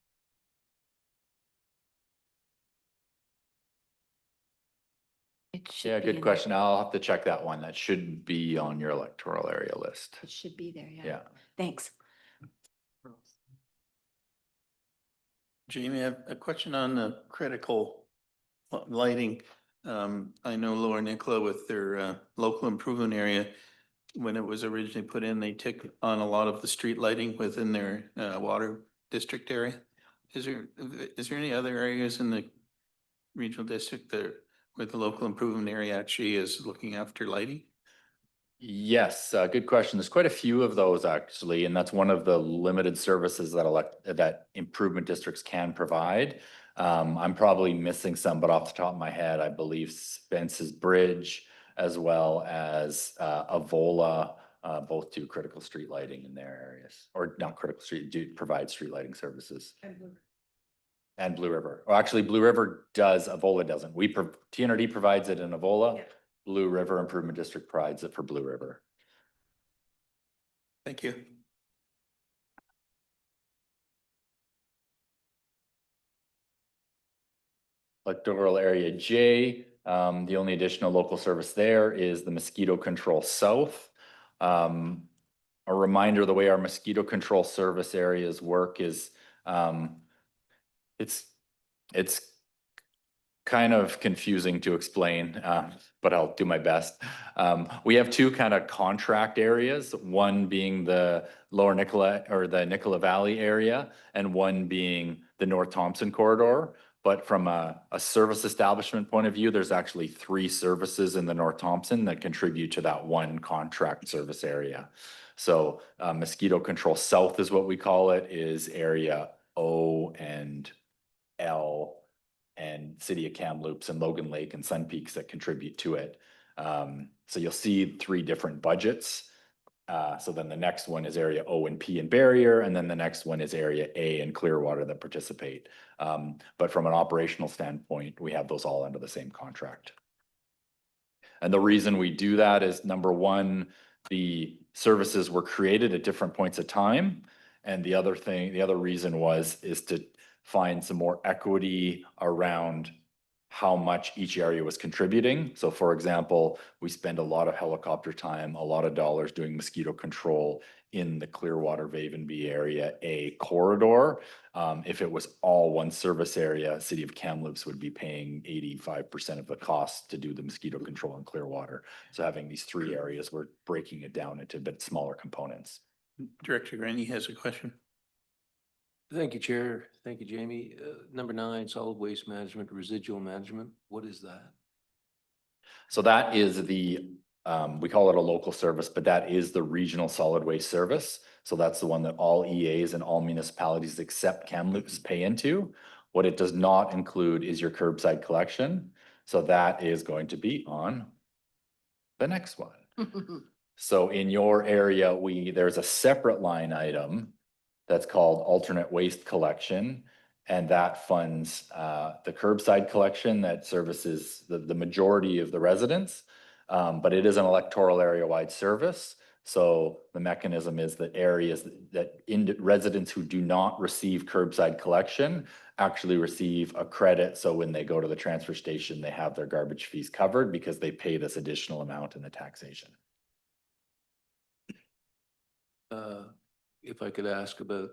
It should Yeah, be good in question. there. I'll have to check that one. That should be on your electoral area list. It should be there, yeah. Yeah. Thanks. Jamie, I have a question on the critical lighting. I know Thompson-Nicola with their local improvement area, when it was originally put in, they took on a lot of the street lighting within their water district area. Is there any other areas in the regional district where the local improvement area actually is looking after lighting? Yes, good question. There's quite a few of those actually, and that's one of the limited services that improvement districts can provide. I'm probably missing some, but off the top of my head, I believe Spence's Bridge as well as Avola both do critical street lighting in their areas, or not critical street, do provide street lighting services. And Blue River. Well, actually, Blue River does, Avola doesn't. TNRD provides it in Avola. Yeah. Blue River Improvement District provides it for Blue River. Thank you. Electoral Area J, the only additional local service there is the Mosquito Control South. A reminder, the way our mosquito control service areas work is it's kind of confusing to explain, but I'll do my best. We have two kind of contract areas, one being the Lower Nicola or the Nicola Valley area, and one being the North Thompson corridor. But from a service establishment point of view, there's actually 3 services in the North Thompson that contribute to that one contract service area. So mosquito control south is what we call it, is area O and L and City of Kamloops and Logan Lake and Sun Peaks that contribute to it. So you'll see 3 different budgets. So then the next one is area O and P and Barrier, and then the next one is area A and Clearwater that participate. But from an operational standpoint, we have those all under the same contract. And the reason we do that is, number one, the services were created at different points of time. And the other reason is to find some more equity around how much each area was contributing. So for example, we spend a lot of helicopter time, a lot of dollars doing mosquito control in the Clearwater Vavenby area A corridor. If it was all one service area, City of Kamloops would be paying 85% of the cost to do the mosquito control in Clearwater. So having these 3 areas, we're breaking it down into a bit smaller components. Director Graney has a question. Thank you, Chair. Thank you, Jamie. Number 9, solid waste management, residual management. What is that? So that is we call it a local service, but that is the regional solid waste service. So that's the one that all EAs and all municipalities except Kamloops pay into. What it does not include is your curbside collection. So that is going to be on the next one. So in your area, there's a separate line item that's called alternate waste collection. And that funds the curbside collection that services the majority of the residents. But it is an electoral area-wide service. So the mechanism is that residents who do not receive curbside collection actually receive a credit. So when they go to the transfer station, they have their garbage fees covered because they pay this additional amount in the taxation. If I could ask about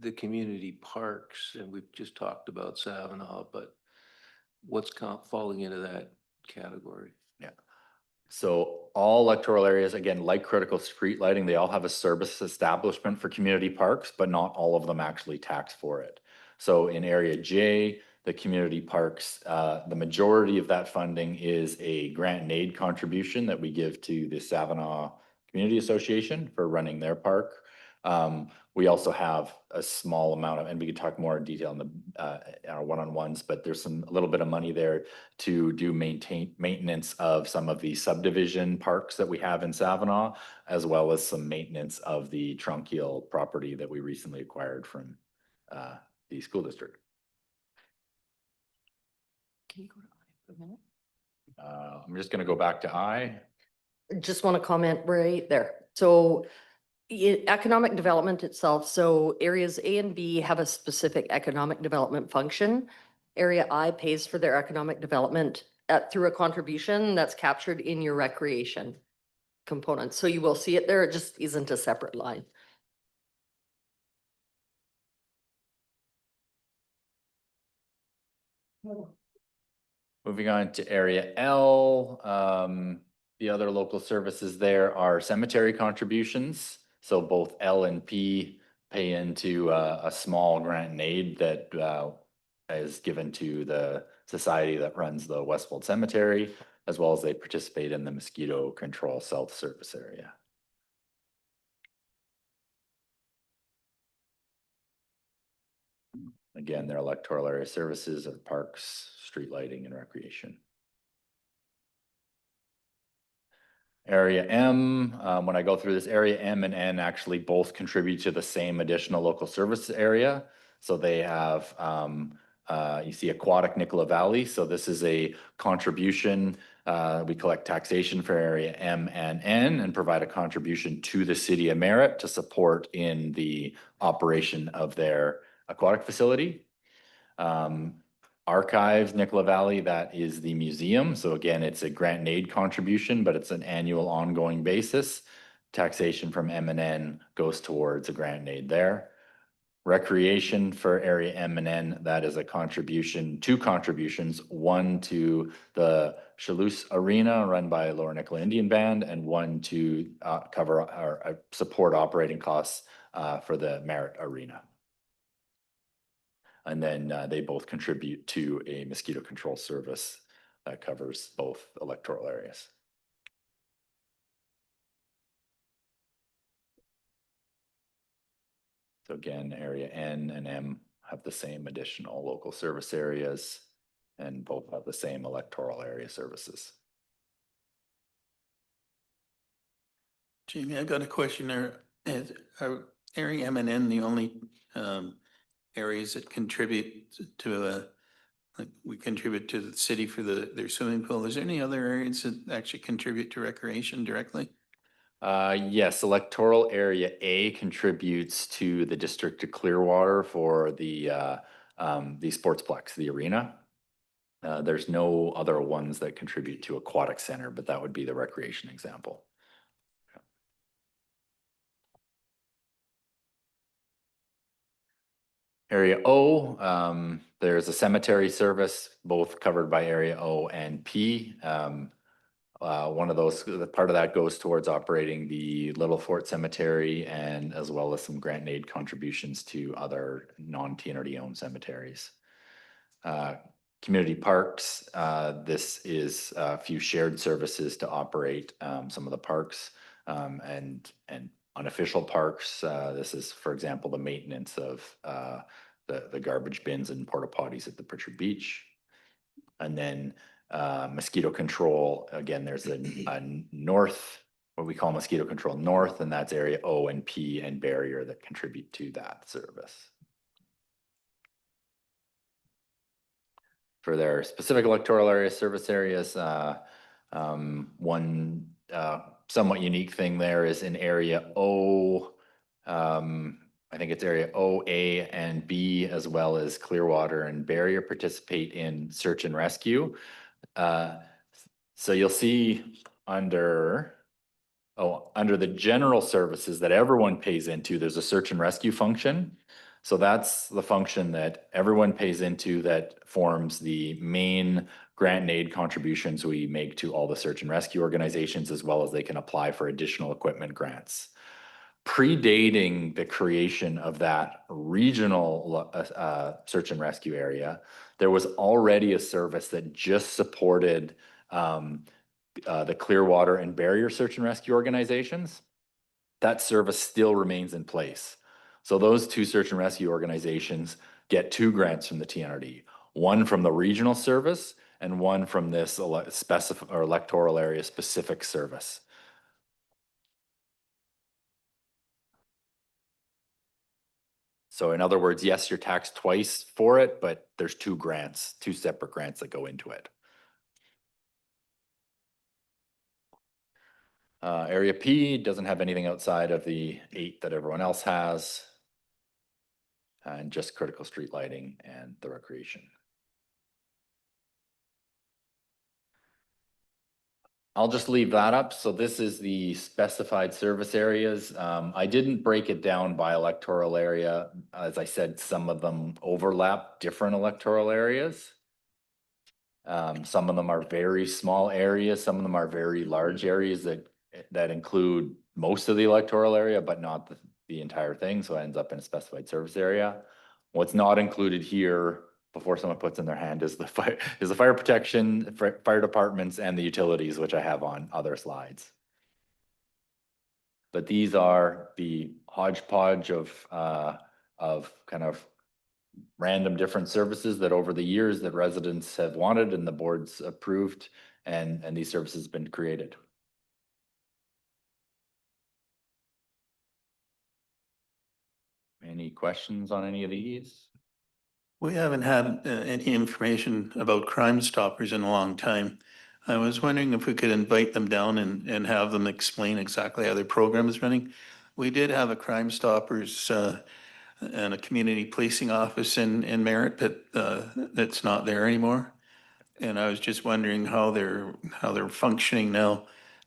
the community parks, and we've just talked about Savinaw, but what's falling into that category? Yeah. So all electoral areas, again, like critical street lighting, they all have a service establishment for community parks, but not all of them actually tax for it. So in area J, the community parks, the majority of that funding is a grant and aid contribution that we give to the Savinaw Community Association for running their park. We also have a small amount of, and we could talk more in detail in our one-on-ones, but there's a little bit of money there to do maintenance of some of the subdivision parks that we have in Savinaw, as well as some maintenance of the Trunkiel property that we recently acquired from the school district. Can you go to I for a minute? I'm just going to go back to I. Just want to comment right there. So economic development itself, so areas A and B have a specific economic development function. Area I pays for their economic development through a contribution that's captured in your recreation component. So you will see it there. It just isn't a separate line. Moving on to area L, the other local services there are cemetery contributions. So both L and P pay into a small grant and aid that is given to the society that runs the Westwold Cemetery, as well as they participate in the Mosquito Control South Service Area. Again, their electoral area services are parks, street lighting, and recreation. Area M, when I go through this, area M and N actually both contribute to the same additional local service area. So they have, you see aquatic Nicola Valley. So this is a contribution. We collect taxation for area M and N and provide a contribution to the city of Merritt to support in the operation of their aquatic facility. Archives, Nicola Valley, that is the museum. So again, it's a grant and aid contribution, but it's an annual ongoing basis. Taxation from M&N goes towards a grant and aid there. Recreation for area M&N, that is a contribution, two contributions, one to the Chalouse Arena run by Lower Nicola Indian Band, and one to cover or support operating costs for the Merritt Arena. And then they both contribute to a mosquito control service that covers both electoral areas. So again, area N and M have the same additional local service areas and both have the same electoral area services. Jamie, I've got a question there. Are area M and N the only areas that contribute to like we contribute to the city for their swimming pool? Is there any other areas that actually contribute to recreation directly? Yes, electoral area A contributes to the district of Clearwater for the sportsplex, the arena. There's no other ones that contribute to aquatic center, but that would be the recreation example. Area O, there's a cemetery service, both covered by Area O and P. One of those, part of that goes towards operating the Little Fort Cemetery and as well as some grant and aid contributions to other non-TNRD owned cemeteries. Community parks, this is a few shared services to operate some of the parks and unofficial parks. This is, for example, the maintenance of the garbage bins and porta potties at the Pritchard Beach. And then mosquito control, again, there's a north, what we call mosquito control north, and that's area O and P and barrier that contribute to that service. For their specific electoral area service areas, one somewhat unique thing there is in area O, I think it's area O, A, and B, as well as Clearwater and Barrier participate in search and rescue. So you'll see under the general services that everyone pays into, there's a search and rescue function. So that's the function that everyone pays into that forms the main grant and aid contributions we make to all the search and rescue organizations, as well as they can apply for additional equipment grants. Predating the creation of that regional search and rescue area, there was already a service that just supported the Clearwater and Barrier search and rescue organizations. That service still remains in place. So those two search and rescue organizations get two grants from the TNRD, one from the regional service and one from this electoral area specific service. So in other words, yes, you're taxed twice for it, but there's two grants, two separate grants that go into it. Area P doesn't have anything outside of the 8 that everyone else has, and just critical street lighting and the recreation. I'll just leave that up. So this is the specified service areas. I didn't break it down by electoral area. As I said, some of them overlap different electoral areas. Some of them are very small areas. Some of them are very large areas that include most of the electoral area, but not the entire thing. So it ends up in a specified service area. What's not included here before someone puts in their hand is the fire protection, fire departments and the utilities, which I have on other slides. But these are the hodgepodge of kind of random different services that over the years that residents have wanted and the board's approved, and these services have been created. Any questions on any of these? We haven't had any information about Crime Stoppers in a long time. I was wondering if we could invite them down and have them explain exactly how their program is running. We did have a Crime Stoppers and a community policing office in Merritt, but that's not there anymore. And I was just wondering how they're functioning now.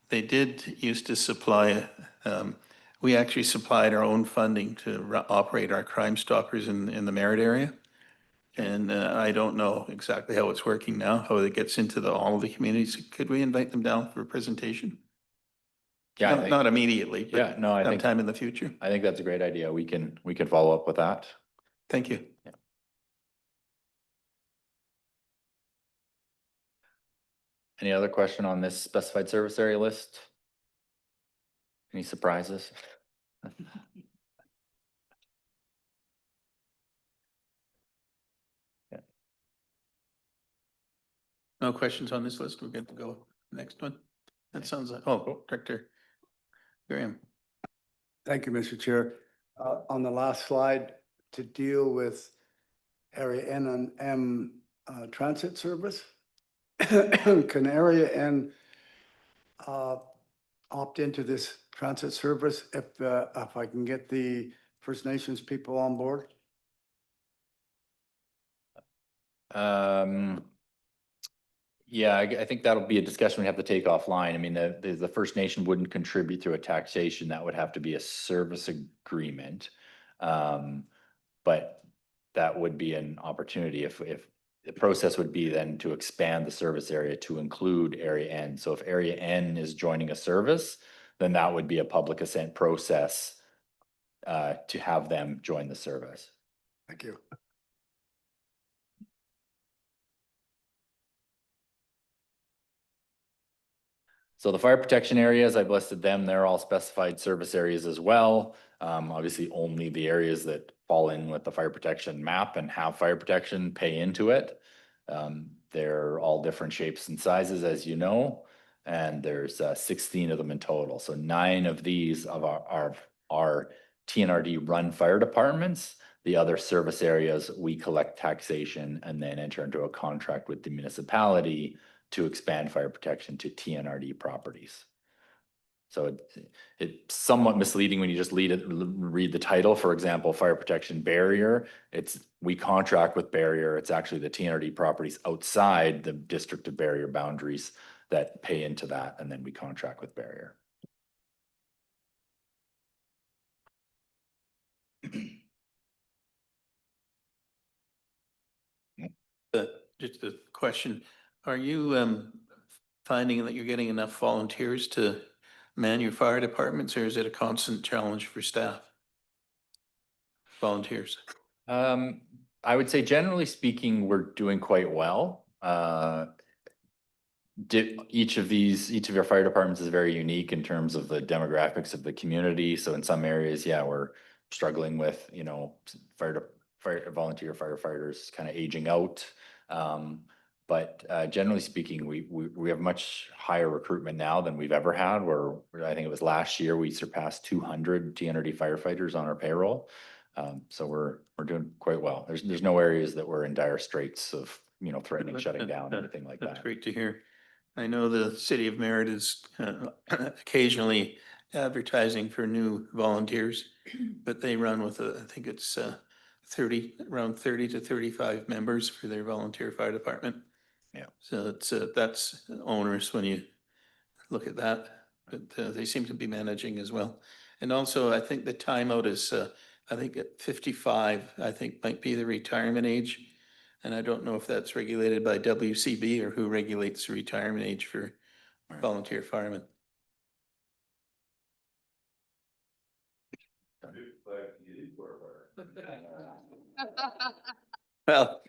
They did used to supply, we actually supplied our own funding to operate our Crime Stoppers in the Merritt area. And I don't know exactly how it's working now, how it gets into all of the communities. Could we invite them down for a presentation? Yeah, Not immediately, yeah, but no, I think sometime in the future. I think that's a great idea. We can follow up with that. Thank you. Any other question on this specified service area list? Any surprises? No questions on this list. We're good to go. Next one. That sounds like, oh, Director Graham. Thank you, Mr. Chair. On the last slide, to deal with Area N and M transit service, can Area N opt into this transit service if I can get the First Nations people on board? Yeah, I think that'll be a discussion we have to take offline. I mean, the First Nation wouldn't contribute through a taxation. That would have to be a service agreement. But that would be an opportunity if the process would be then to expand the service area to include Area N. So if Area N is joining a service, then that would be a public assent process to have them join the service. Thank you. So the fire protection areas, I've listed them, they're all specified service areas as well. Obviously only the areas that fall in with the fire protection map and have fire protection pay into it. They're all different shapes and sizes, as you know, and there's 16 of them in total. So 9 of these are TNRD run fire departments. The other service areas, we collect taxation and then enter into a contract with the municipality to expand fire protection to TNRD properties. So it's somewhat misleading when you just read the title. For example, fire protection barrier, we contract with barrier. It's actually the TNRD properties outside the district of barrier boundaries that pay into that, and then we contract with barrier. Just a question. Are you finding that you're getting enough volunteers to man your fire departments, or is it a constant challenge for staff? Volunteers. I would say generally speaking, we're doing quite well. Each of your fire departments is very unique in terms of the demographics of the community. So in some areas, yeah, we're struggling with, volunteer firefighters kind of aging out. But generally speaking, we have much higher recruitment now than we've ever had. I think it was last year, we surpassed 200 TNRD firefighters on our payroll. So we're doing quite well. There's no areas that we're in dire straits of, threatening shutting down, anything like that. That's great to hear. I know the city of Merritt is occasionally advertising for new volunteers, but they run with I think it's around 30 to 35 members for their volunteer fire department. Yeah. So that's onerous when you look at that, but they seem to be managing as well. And also, I think the timeout is, I think at 55, I think might be the retirement age. And I don't know if that's regulated by WCB or who regulates the retirement age for volunteer firemen. Well,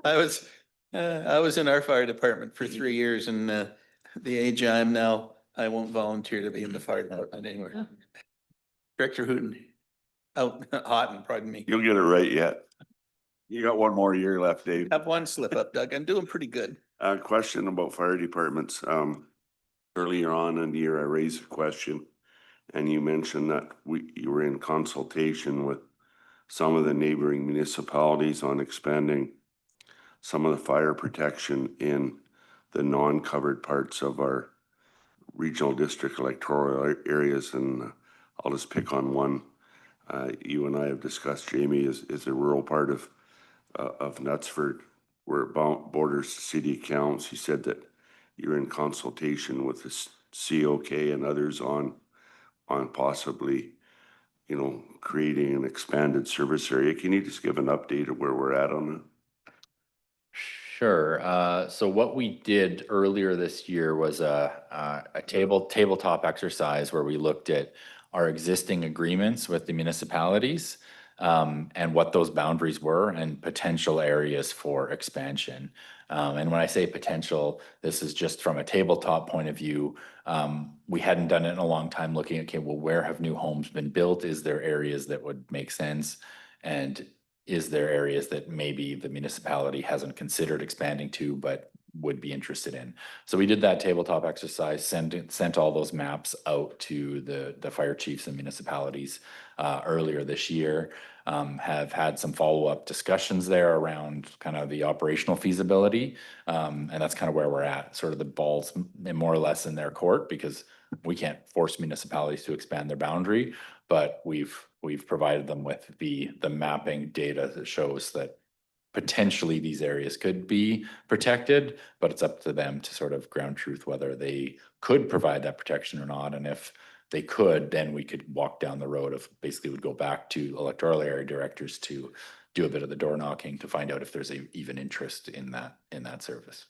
I was in our fire department for 3 years, and the age I am now, I won't volunteer to be in the fire department anywhere. Director Hooton, Houghton, pardon me. You'll get it right yet. You got one more year left, Dave. Have one slip up, Doug. I'm doing pretty good. Question about fire departments. Earlier on in the year, I raised a question and you mentioned that you were in consultation with some of the neighboring municipalities on expanding some of the fire protection in the non-covered parts of our regional district electoral areas. And I'll just pick on one. You and I have discussed, Jamie, is a rural part of Knutsford where it borders city accounts. You said that you're in consultation with the COK and others on possibly, creating an expanded service area. Can you just give an update of where we're at on it? Sure. So what we did earlier this year was a tabletop exercise where we looked at our existing agreements with the municipalities and what those boundaries were and potential areas for expansion. And when I say potential, this is just from a tabletop point of view. We hadn't done it in a long time, looking at, okay, well, where have new homes been built? Is there areas that would make sense? And is there areas that maybe the municipality hasn't considered expanding to, but would be interested in? So we did that tabletop exercise, sent all those maps out to the fire chiefs and municipalities earlier this year. Have had some follow-up discussions there around kind of the operational feasibility. And that's kind of where we're at, sort of the ball's more or less in their court, because we can't force municipalities to expand their boundary, but we've provided them with the mapping data that shows that potentially these areas could be protected, but it's up to them to sort of ground truth whether they could provide that protection or not. And if they could, then we could walk down the road of basically would go back to electoral area directors to do a bit of the door knocking to find out if there's even interest in that service.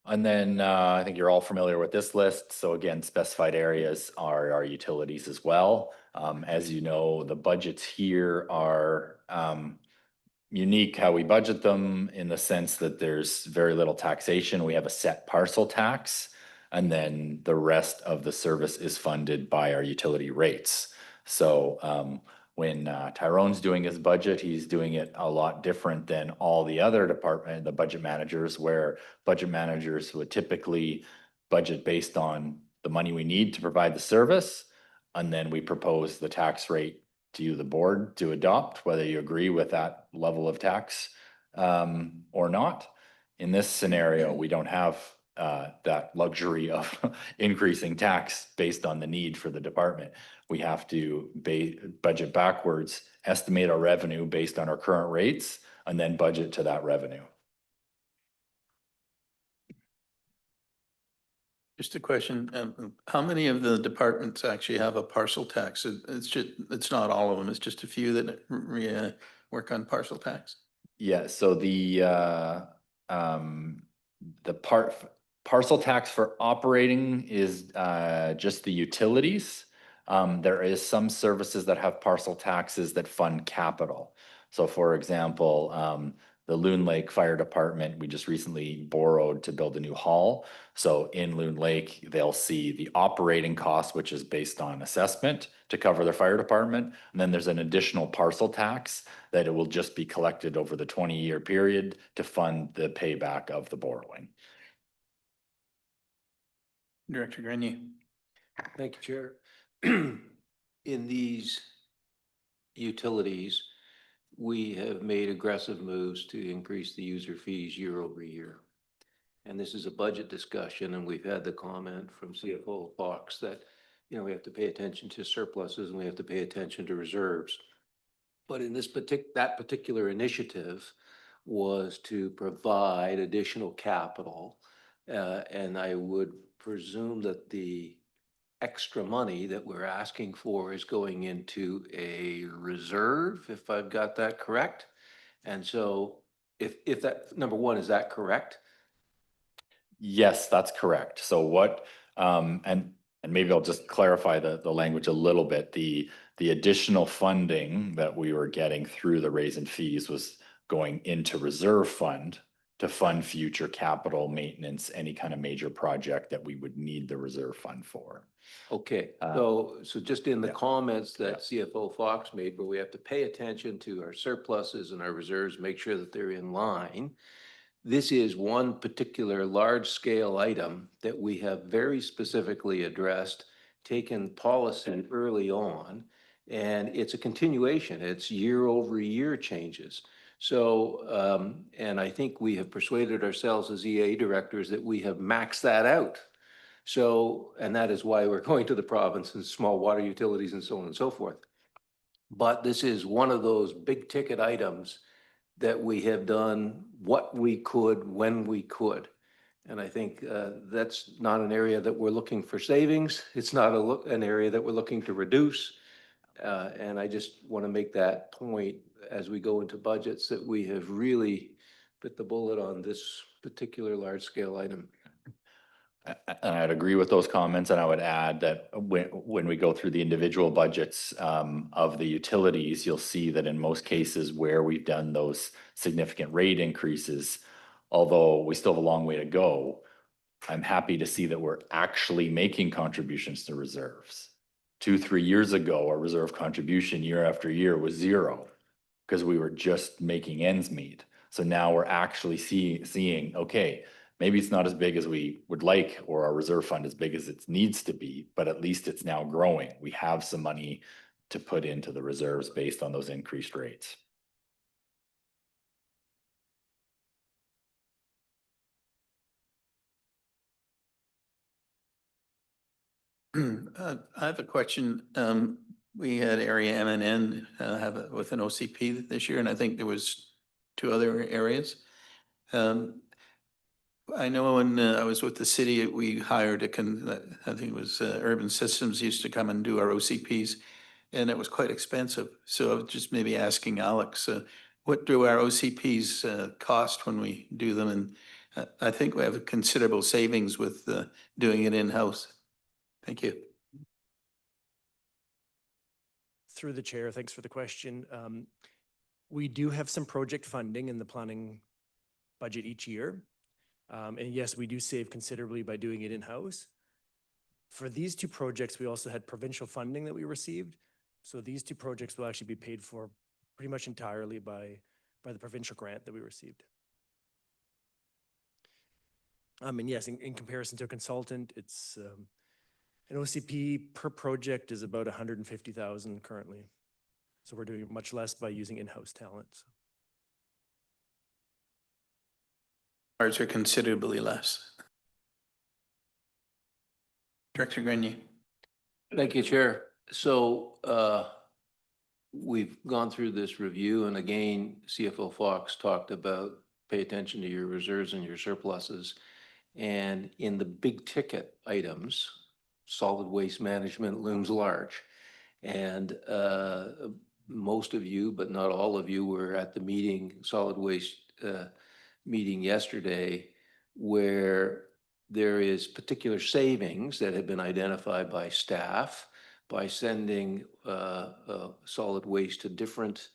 And then I think you're all familiar with this list. So again, specified areas are our utilities as well. As you know, the budgets here are unique how we budget them, in the sense that there's very little taxation. We have a set parcel tax, and then the rest of the service is funded by our utility rates. So when Tyrone's doing his budget, he's doing it a lot different than all the other the budget managers, where budget managers would typically budget based on the money we need to provide the service. And then we propose the tax rate to you, the board, to adopt, whether you agree with that level of tax or not. In this scenario, we don't have that luxury of increasing tax based on the need for the department. We have to budget backwards, estimate our revenue based on our current rates, and then budget to that revenue. Just a question, how many of the departments actually have a parcel tax? It's not all of them, it's just a few that work on parcel tax? Yeah, so the parcel tax for operating is just the utilities. There is some services that have parcel taxes that fund capital. So for example, the Loon Lake Fire Department, we just recently borrowed to build a new hall. So in Loon Lake, they'll see the operating cost, which is based on assessment to cover their fire department. And then there's an additional parcel tax that it will just be collected over the 20-year period to fund the payback of the borrowing. Director Grenier. Thank you, Chair. In these utilities, we have made aggressive moves to increase the user fees year over year. And this is a budget discussion, and we've had the comment from CFO Fox that, we have to pay attention to surpluses and we have to pay attention to reserves. But in that particular initiative was to provide additional capital. And I would presume that the extra money that we're asking for is going into a reserve, if I've got that correct. And so if that, number one, is that correct? Yes, that's correct. So what And maybe I'll just clarify the language a little bit. The additional funding that we were getting through the raise in fees was going into reserve fund to fund future capital maintenance, any kind of major project that we would need the reserve fund for. Okay, so just in the comments that CFO Fox made, where we have to pay attention to our surpluses and our reserves, make sure that they're in line. This is one particular large-scale item that we have very specifically addressed, taken policy early on, and it's a continuation. It's year-over-year changes. So, and I think we have persuaded ourselves as EA directors that we have maxed that out. So, and that is why we're going to the province and small water utilities and so on and so forth. But this is one of those big ticket items that we have done what we could when we could. And I think that's not an area that we're looking for savings. It's not an area that we're looking to reduce. And I just want to make that point as we go into budgets that we have really bit the bullet on this particular large scale item. And I'd agree with those comments, and I would add that when we go through the individual budgets of the utilities, you'll see that in most cases where we've done those significant rate increases, although we still have a long way to go, I'm happy to see that we're actually making contributions to reserves. 2-3 years ago, our reserve contribution year after year was zero because we were just making ends meet. So now we're actually seeing, okay, maybe it's not as big as we would like, or our reserve fund as big as it needs to be, but at least it's now growing. We have some money to put into the reserves based on those increased rates. I have a question. We had area M and N with an OCP this year, and I think there was 2 other areas. I know when I was with the city, we hired I think it was Urban Systems used to come and do our OCPs, and it was quite expensive. So I was just maybe asking Alex, what do our OCPs cost when we do them? And I think we have considerable savings with doing it in-house. Thank you. Through the chair, thanks for the question. We do have some project funding in the planning budget each year. And yes, we do save considerably by doing it in-house. For these 2 projects, we also had provincial funding that we received. So these 2 projects will actually be paid for pretty much entirely by the provincial grant that we received. And yes, in comparison to a consultant, it's an OCP per project is about 150,000 currently. So we're doing much less by using in-house talent. So. Ours are considerably less. Director Grenier. Thank you, Chair. So we've gone through this review, and again, CFO Fox talked about pay attention to your reserves and your surpluses. And in the big ticket items, solid waste management looms large. And most of you, but not all of you, were at the meeting, solid waste meeting yesterday, where there is particular savings that have been identified by staff by sending solid waste to different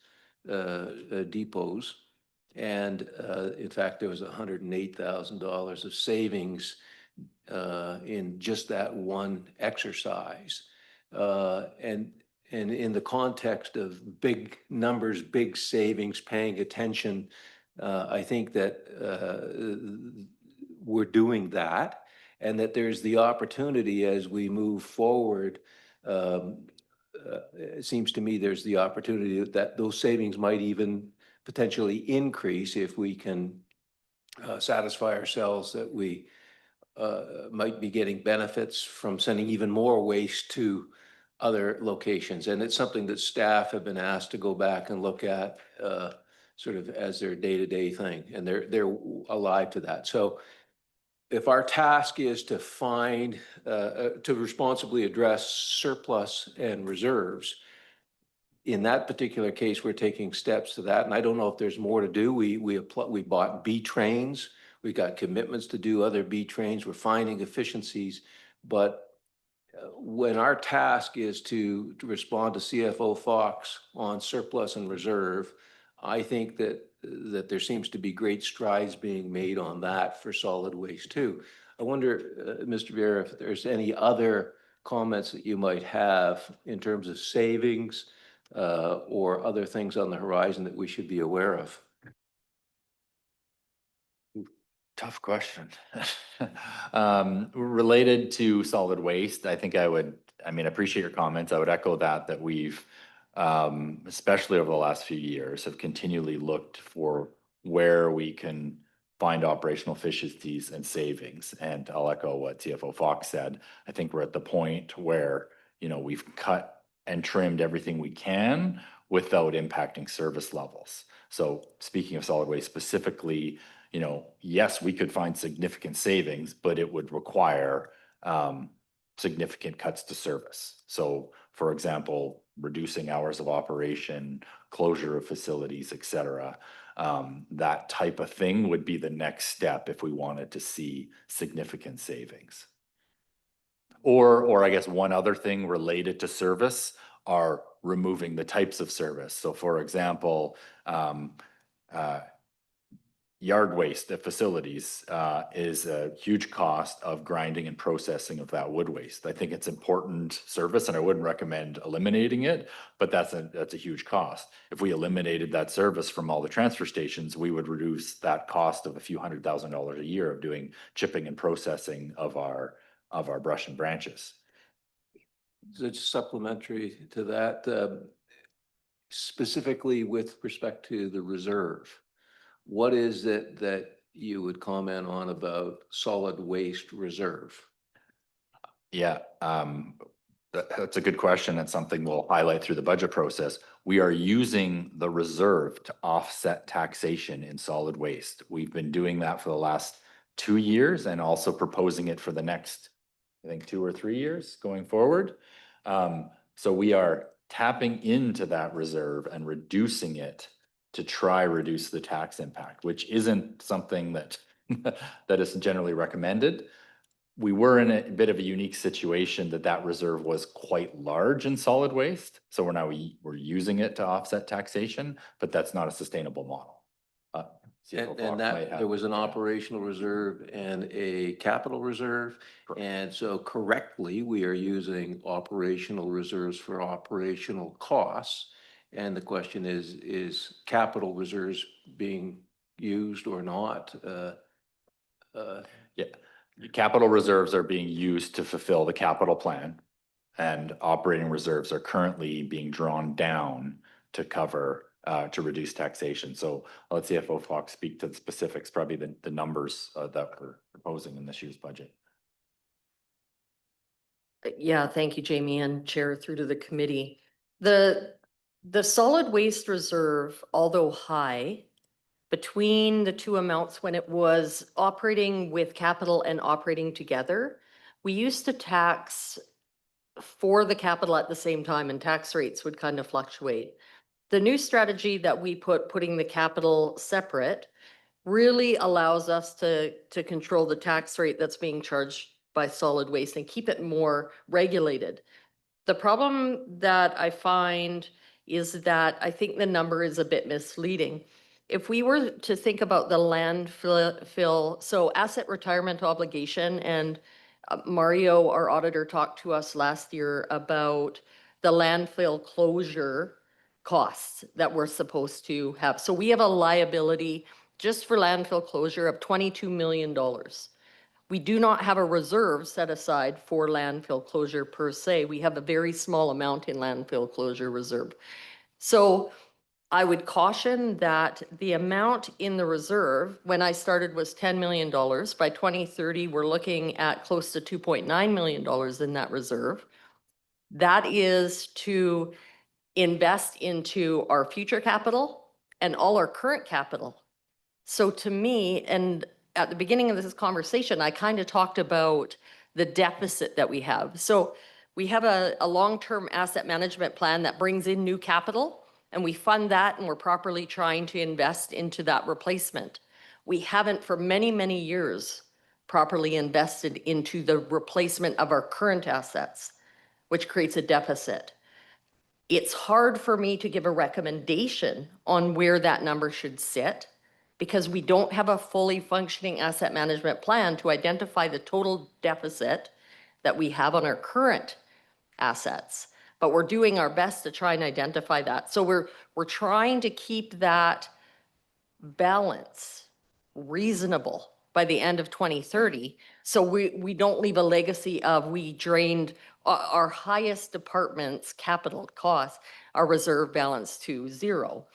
depots. And in fact, there was $108,000 of savings in just that one exercise. And in the context of big numbers, big savings, paying attention, I think that we're doing that, and that there's the opportunity as we move forward. It seems to me there's the opportunity that those savings might even potentially increase if we can satisfy ourselves that we might be getting benefits from sending even more waste to other locations. And it's something that staff have been asked to go back and look at sort of as their day-to-day thing, and they're alive to that. So if our task is to find, to responsibly address surplus and reserves, in that particular case, we're taking steps to that. And I don't know if there's more to do. We bought B trains. We got commitments to do other B trains. We're finding efficiencies. But when our task is to respond to CFO Fox on surplus and reserve, I think that there seems to be great strides being made on that for solid waste too. I wonder, Mr. Vieira, if there's any other comments that you might have in terms of savings or other things on the horizon that we should be aware of. Tough question. Related to solid waste, I think I mean, I appreciate your comments. I would echo that we've, especially over the last few years, have continually looked for where we can find operational efficiencies and savings. And I'll echo what CFO Fox said. I think we're at the point where, we've cut and trimmed everything we can without impacting service levels. So speaking of solid waste specifically, yes, we could find significant savings, but it would require significant cuts to service. So, for example, reducing hours of operation, closure of facilities, et cetera. That type of thing would be the next step if we wanted to see significant savings. Or I guess one other thing related to service are removing the types of service. So, for example, yard waste at facilities is a huge cost of grinding and processing of that wood waste. I think it's important service, and I wouldn't recommend eliminating it, but that's a huge cost. If we eliminated that service from all the transfer stations, we would reduce that cost of a few $100,000 a year of doing chipping and processing of our brush and branches. Just supplementary to that, specifically with respect to the reserve. What is it that you would comment on about solid waste reserve? Yeah, that's a good question. It's something we'll highlight through the budget process. We are using the reserve to offset taxation in solid waste. We've been doing that for the last 2 years and also proposing it for the next, I think, 2 or 3 years going forward. So we are tapping into that reserve and reducing it to try reduce the tax impact, which isn't something that that is generally recommended. We were in a bit of a unique situation that reserve was quite large in solid waste. So we're using it to offset taxation, but that's not a sustainable model. And that there was an operational reserve and a capital reserve. Correct. And so correctly, we are using operational reserves for operational costs. And the question is capital reserves being used or not? Yeah, capital reserves are being used to fulfill the capital plan, and operating reserves are currently being drawn down to cover, to reduce taxation. So I'll let CFO Fox speak to the specifics, probably the numbers that we're proposing in this year's budget. Yeah, thank you, Jamie, and Chair through to the committee. The solid waste reserve, although high, between the two amounts when it was operating with capital and operating together, we used to tax for the capital at the same time, and tax rates would kind of fluctuate. The new strategy that we putting the capital separate, really allows us to control the tax rate that's being charged by solid waste and keep it more regulated. The problem that I find is that I think the number is a bit misleading. If we were to think about the landfill, so asset retirement obligation, and Mario, our auditor, talked to us last year about the landfill closure costs that we're supposed to have. So we have a liability just for landfill closure of $22 million. We do not have a reserve set aside for landfill closure per se. We have a very small amount in landfill closure reserve. So I would caution that the amount in the reserve when I started was $10 million. By 2030, we're looking at close to $2.9 million in that reserve. That is to invest into our future capital and all our current capital. So to me, and at the beginning of this conversation, I kind of talked about the deficit that we have. So we have a long-term asset management plan that brings in new capital, and we fund that, and we're properly trying to invest into that replacement. We haven't for many, many years properly invested into the replacement of our current assets, which creates a deficit. It's hard for me to give a recommendation on where that number should sit because we don't have a fully functioning asset management plan to identify the total deficit that we have on our current assets. But we're doing our best to try and identify that. So we're trying to keep that balance reasonable by the end of 2030. So we don't leave a legacy of we drained our highest department's capital costs, our reserve balance to zero.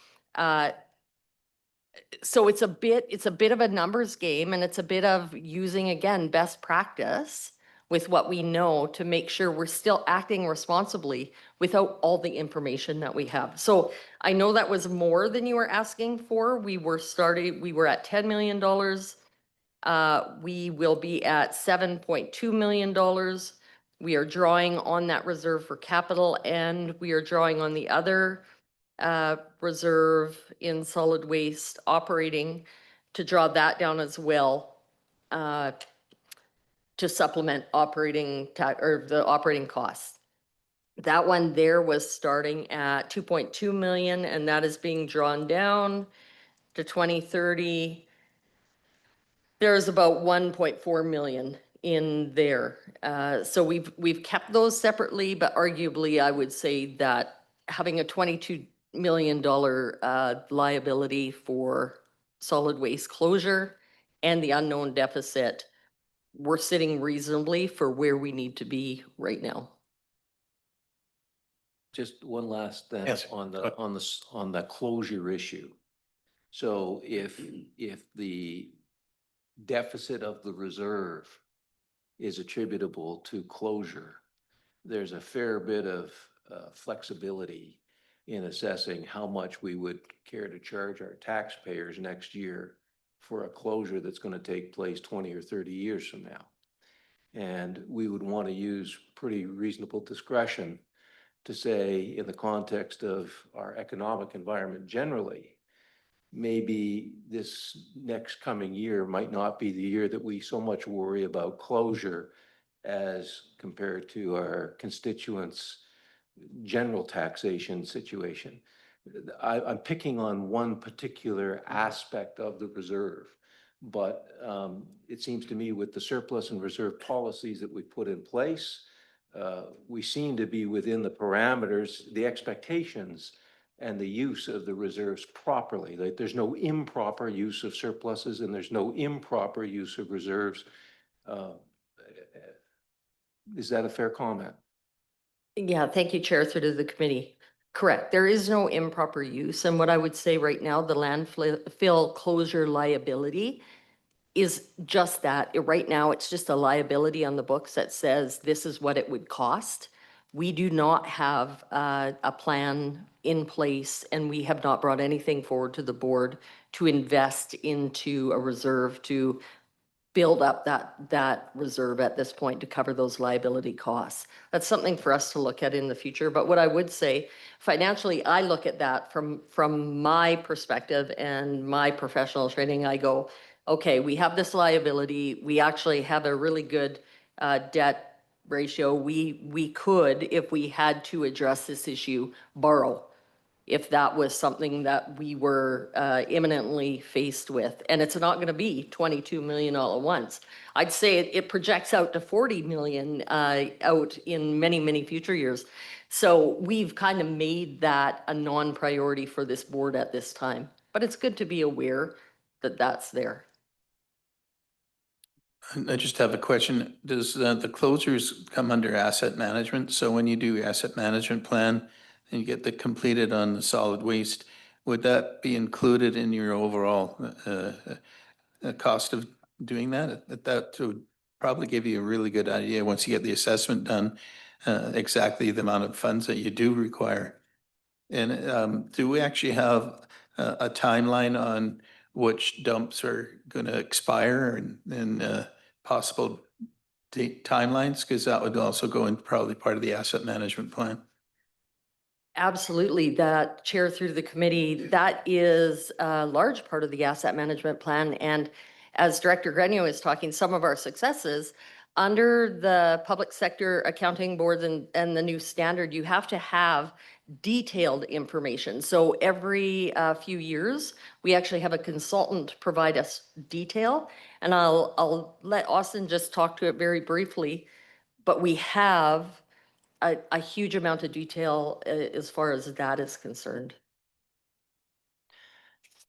So it's a bit of a numbers game, and it's a bit of using, again, best practice with what we know to make sure we're still acting responsibly without all the information that we have. So I know that was more than you were asking for. We were at $10 million. We will be at $7.2 million. We are drawing on that reserve for capital, and we are drawing on the other reserve in solid waste operating to draw that down as well, to supplement the operating costs. That one there was starting at 2.2 million, and that is being drawn down to 2030. There's about 1.4 million in there. So we've kept those separately, but arguably I would say that having a $22 million liability for solid waste closure and the unknown deficit, we're sitting reasonably for where we need to be right now. Just one last thing Yes. on the closure issue. So if the deficit of the reserve is attributable to closure, there's a fair bit of flexibility in assessing how much we would care to charge our taxpayers next year for a closure that's going to take place 20 or 30 years from now. And we would want to use pretty reasonable discretion to say, in the context of our economic environment generally, maybe this next coming year might not be the year that we so much worry about closure as compared to our constituents' general taxation situation. I'm picking on one particular aspect of the reserve, but it seems to me with the surplus and reserve policies that we've put in place, we seem to be within the parameters, the expectations, and the use of the reserves properly. Like there's no improper use of surpluses and there's no improper use of reserves. Is that a fair comment? Yeah, thank you, Chair, through to the committee. Correct. There is no improper use. And what I would say right now, the landfill closure liability is just that. Right now, it's just a liability on the books that says this is what it would cost. We do not have a plan in place, and we have not brought anything forward to the board to invest into a reserve to build up that reserve at this point to cover those liability costs. That's something for us to look at in the future. But what I would say, financially, I look at that from my perspective and my professional training. I go, okay, we have this liability. We actually have a really good debt ratio. We could, if we had to address this issue, borrow, if that was something that we were imminently faced with. And it's not going to be 22 million all at once. I'd say it projects out to 40 million out in many, many future years. So we've kind of made that a non-priority for this board at this time. But it's good to be aware that that's there. I just have a question. Does the closures come under asset management? So when you do your asset management plan and you get the completed on the solid waste, would that be included in your overall cost of doing that? That would probably give you a really good idea once you get the assessment done, exactly the amount of funds that you do require. And do we actually have a timeline on which dumps are going to expire and possible timelines? Because that would also go in probably part of the asset management plan. Absolutely. That, Chair, through the committee, that is a large part of the asset management plan. And as Director Grenier was talking, some of our successes, under the public sector accounting boards and the new standard, you have to have detailed information. So every few years, we actually have a consultant provide us detail. And I'll let Austin just talk to it very briefly, but we have a huge amount of detail as far as that is concerned.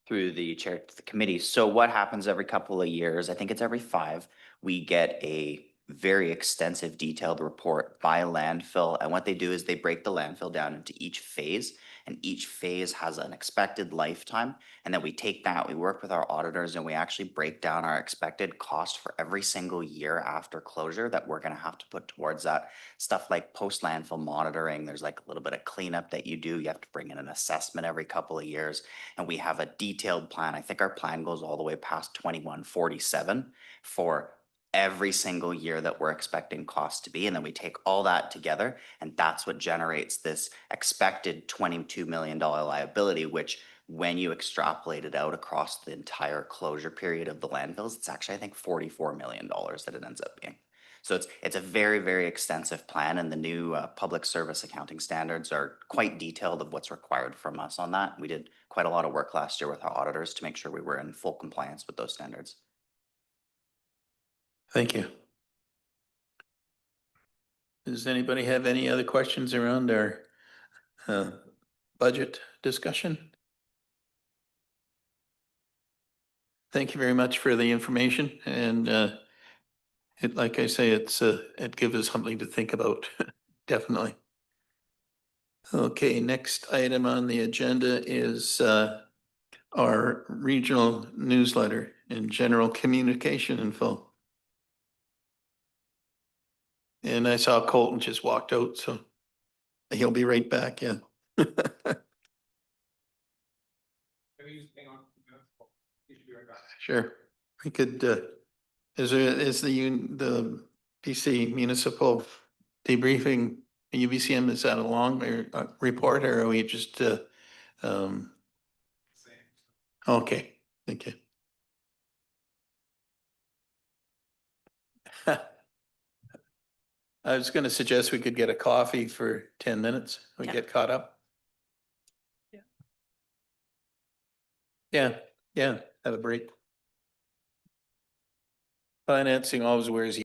Through the chair to the committee. So what happens every couple of years, I think it's every 5, we get a very extensive detailed report by landfill. And what they do is they break the landfill down into each phase, and each phase has an expected lifetime. And then we take that, we work with our auditors, and we actually break down our expected cost for every single year after closure that we're gonna have to put towards that. Stuff like post landfill monitoring, there's like a little bit of cleanup that you do. You have to bring in an assessment every couple of years. And we have a detailed plan. I think our plan goes all the way past 2147 for every single year that we're expecting costs to be. And then we take all that together, and that's what generates this expected $22 million liability, which when you extrapolate it out across the entire closure period of the landfills, it's actually, I think, $44 million that it ends up being. So it's a very, very extensive plan, and the new public service accounting standards are quite detailed of what's required from us on that. We did quite a lot of work last year with our auditors to make sure we were in full compliance with those standards. Thank you. Does anybody have any other questions around our budget discussion? Thank you very much for the information, and it, like I say, it gives us something to think about, definitely. Okay, next item on the agenda is our regional newsletter and general communication info. And I saw Colton just walked out, so he'll be right back, yeah. Sure, we could, is the PC municipal debriefing, UBCM, is that a long report, or are we just, okay, thank you. I was gonna suggest we could get a coffee for 10 minutes, we Yeah. get caught up. Yeah, have a break. Financing always wears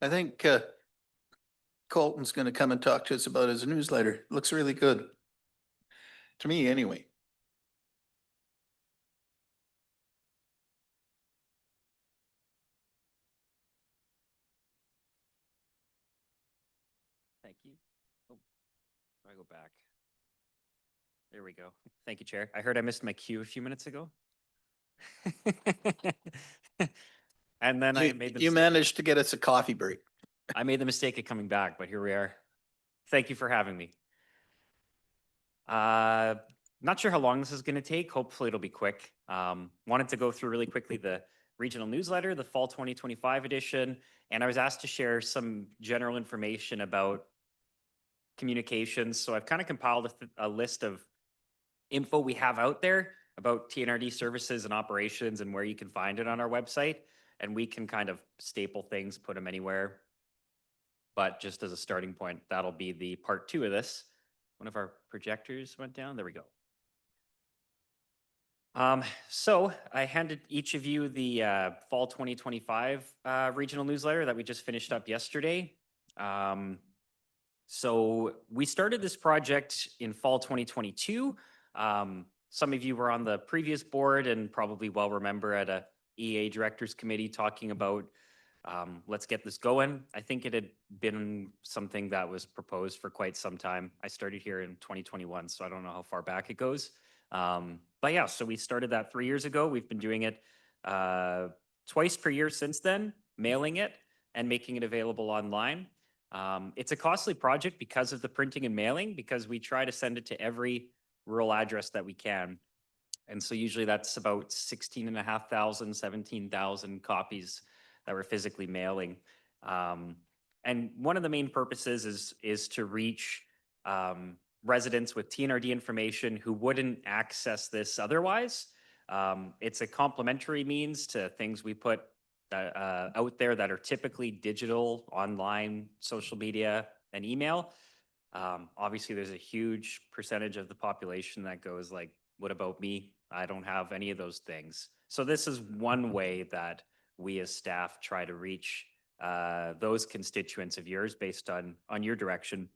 I think Colton's gonna come and talk to us about his newsletter. Looks really good. To me, anyway. Thank you. Oh, I go back. There we go. Thank you, Chair. I heard I missed my cue a few minutes ago. And then I made the You mistake. managed to get us a coffee break. I made the mistake of coming back, but here we are. Thank you for having me. Not sure how long this is going to take. Hopefully it'll be quick. Wanted to go through really quickly the regional newsletter, the fall 2025 edition, and I was asked to share some general information about communications. So I've kind of compiled a list of info we have out there about TNRD services and operations and where you can find it on our website. And we can kind of staple things, put them anywhere. But just as a starting point, that'll be the part 2 of this. One of our projectors went down. There we go. So I handed each of you the fall 2025 regional newsletter that we just finished up yesterday. So we started this project in fall 2022. Some of you were on the previous board and probably well remember at a EA Directors Committee talking about let's get this going. I think it had been something that was proposed for quite some time. I started here in 2021, so I don't know how far back it goes. But yeah, so we started that 3 years ago. We've been doing it twice per year since then, mailing it and making it available online. It's a costly project because of the printing and mailing, because we try to send it to every rural address that we can. And so usually that's about 16,500, 17,000 copies that we're physically mailing. And one of the main purposes is to reach residents with TNRD information who wouldn't access this otherwise. It's a complementary means to things we put out there that are typically digital, online, social media, and email. Obviously, there's a huge percentage of the population that goes like, what about me? I don't have any of those things. So this is one way that we as staff try to reach those constituents of yours based on your direction.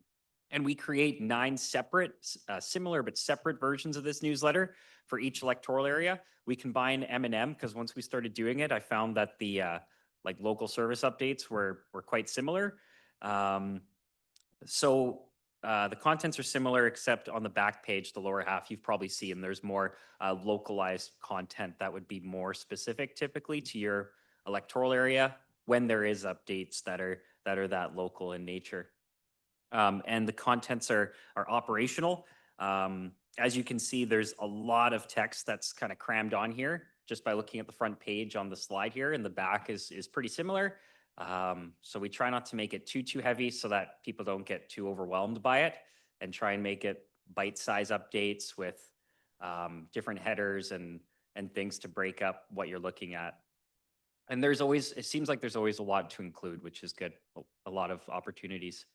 And we create 9 separate, similar but separate versions of this newsletter for each electoral area. We combine M&M because once we started doing it, I found that the like local service updates were quite similar. So the contents are similar, except on the back page, the lower half, you've probably seen there's more localized content that would be more specific typically to your electoral area when there is updates that are that local in nature. And the contents are operational. As you can see, there's a lot of text that's kind of crammed on here just by looking at the front page on the slide here, and the back is pretty similar. So we try not to make it too heavy so that people don't get too overwhelmed by it, and try and make it bite-size updates with different headers and things to break up what you're looking at. And it seems like there's always a lot to include, which is good, a lot of opportunities.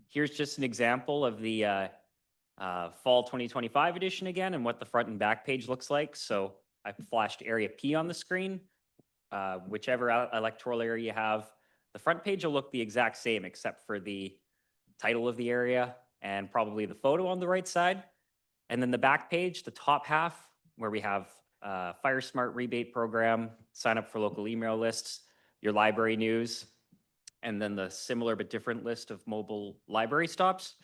Here's just an example of the fall 2025 edition again and what the front and back page looks like. So I flashed area P on the screen. Whichever electoral area you have, the front page will look the exact same except for the title of the area and probably the photo on the right side. And then the back page, the top half, where we have Fire Smart rebate program, sign up for local email lists, your library news, and then the similar but different list of mobile library stops.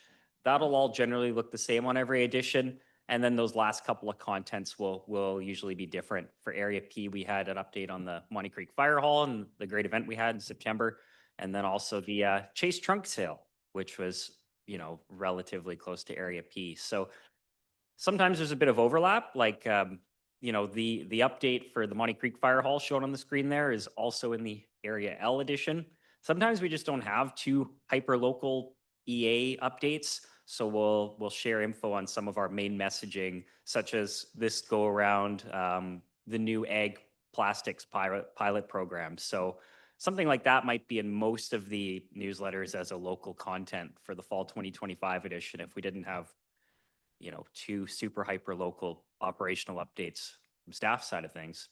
That'll all generally look the same on every edition. And then those last couple of contents will usually be different. For Area P, we had an update on the Monty Creek Fire Hall and the great event we had in September. And then also the Chase trunk sale, which was, relatively close to Area P. So sometimes there's a bit of overlap, like, the update for the Monty Creek Fire Hall shown on the screen there is also in the Area L edition. Sometimes we just don't have 2 hyper-local EA updates. So we'll share info on some of our main messaging, such as this go around the new ag plastics pilot program. So something like that might be in most of the newsletters as a local content for the fall 2025 edition if we didn't have 2 super hyper local operational updates from staff side of things.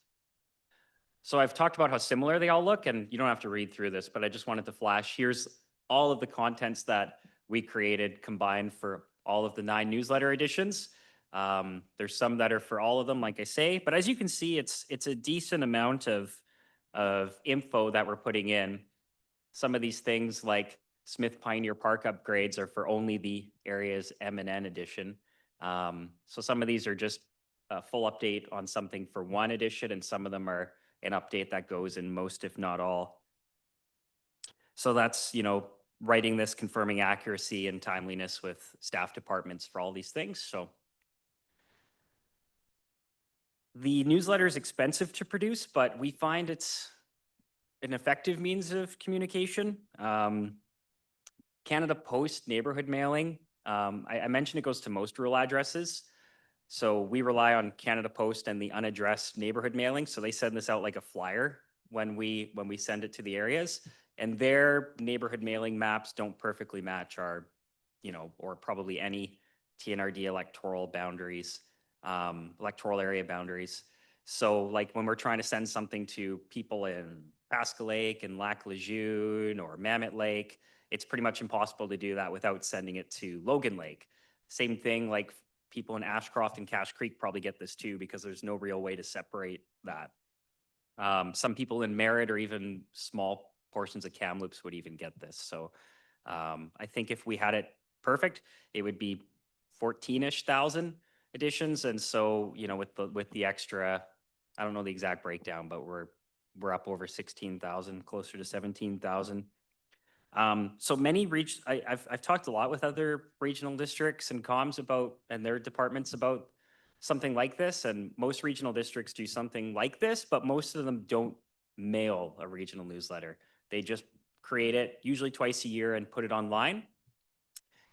So I've talked about how similar they all look, and you don't have to read through this, but I just wanted to flash. Here's all of the contents that we created combined for all of the 9 newsletter editions. There's some that are for all of them, like I say, but as you can see, it's a decent amount of info that we're putting in. Some of these things like Smith Pioneer Park upgrades are for only the area's M and N edition. So some of these are just a full update on something for one edition, and some of them are an update that goes in most, if not all. So that's, writing this, confirming accuracy and timeliness with staff departments for all these things. So the newsletter is expensive to produce, but we find it's an effective means of communication. Canada Post neighborhood mailing, I mentioned it goes to most rural addresses. So we rely on Canada Post and the unaddressed neighborhood mailing. So they send this out like a flyer when we send it to the areas, and their neighborhood mailing maps don't perfectly match our, or probably any TNRD electoral boundaries, electoral area boundaries. So like when we're trying to send something to people in Pasca Lake and Lac Lejeune or Mammoth Lake, it's pretty much impossible to do that without sending it to Logan Lake. Same thing, like people in Ashcroft and Cache Creek probably get this too, because there's no real way to separate that. Some people in Merritt or even small portions of Kamloops would even get this. So I think if we had it perfect, it would be 14-ish thousand editions. And so, with the extra, I don't know the exact breakdown, but we're up over 16,000, closer to 17,000. So many I've talked a lot with other regional districts and comms and their departments about something like this, and most regional districts do something like this, but most of them don't mail a regional newsletter. They just create it usually twice a year and put it online.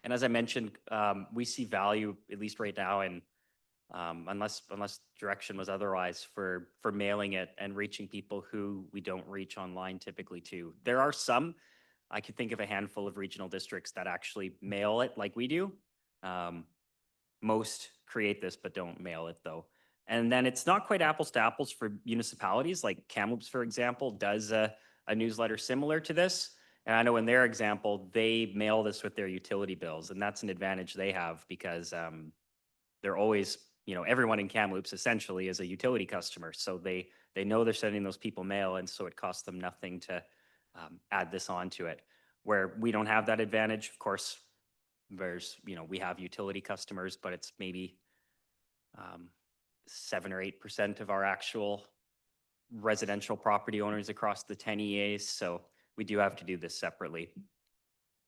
And as I mentioned, we see value, at least right now, in unless direction was otherwise, for mailing it and reaching people who we don't reach online typically too. There are some, I could think of a handful of regional districts that actually mail it like we do. Most create this but don't mail it though. And then it's not quite apples to apples for municipalities. Like Kamloops, for example, does a newsletter similar to this. And I know in their example, they mail this with their utility bills, and that's an advantage they have because they're always, everyone in Kamloops essentially is a utility customer. So they know they're sending those people mail, and so it costs them nothing to add this on to it. Where we don't have that advantage, of course, there's, we have utility customers, but it's maybe 7 or 8% of our actual residential property owners across the 10 EAs. So we do have to do this separately.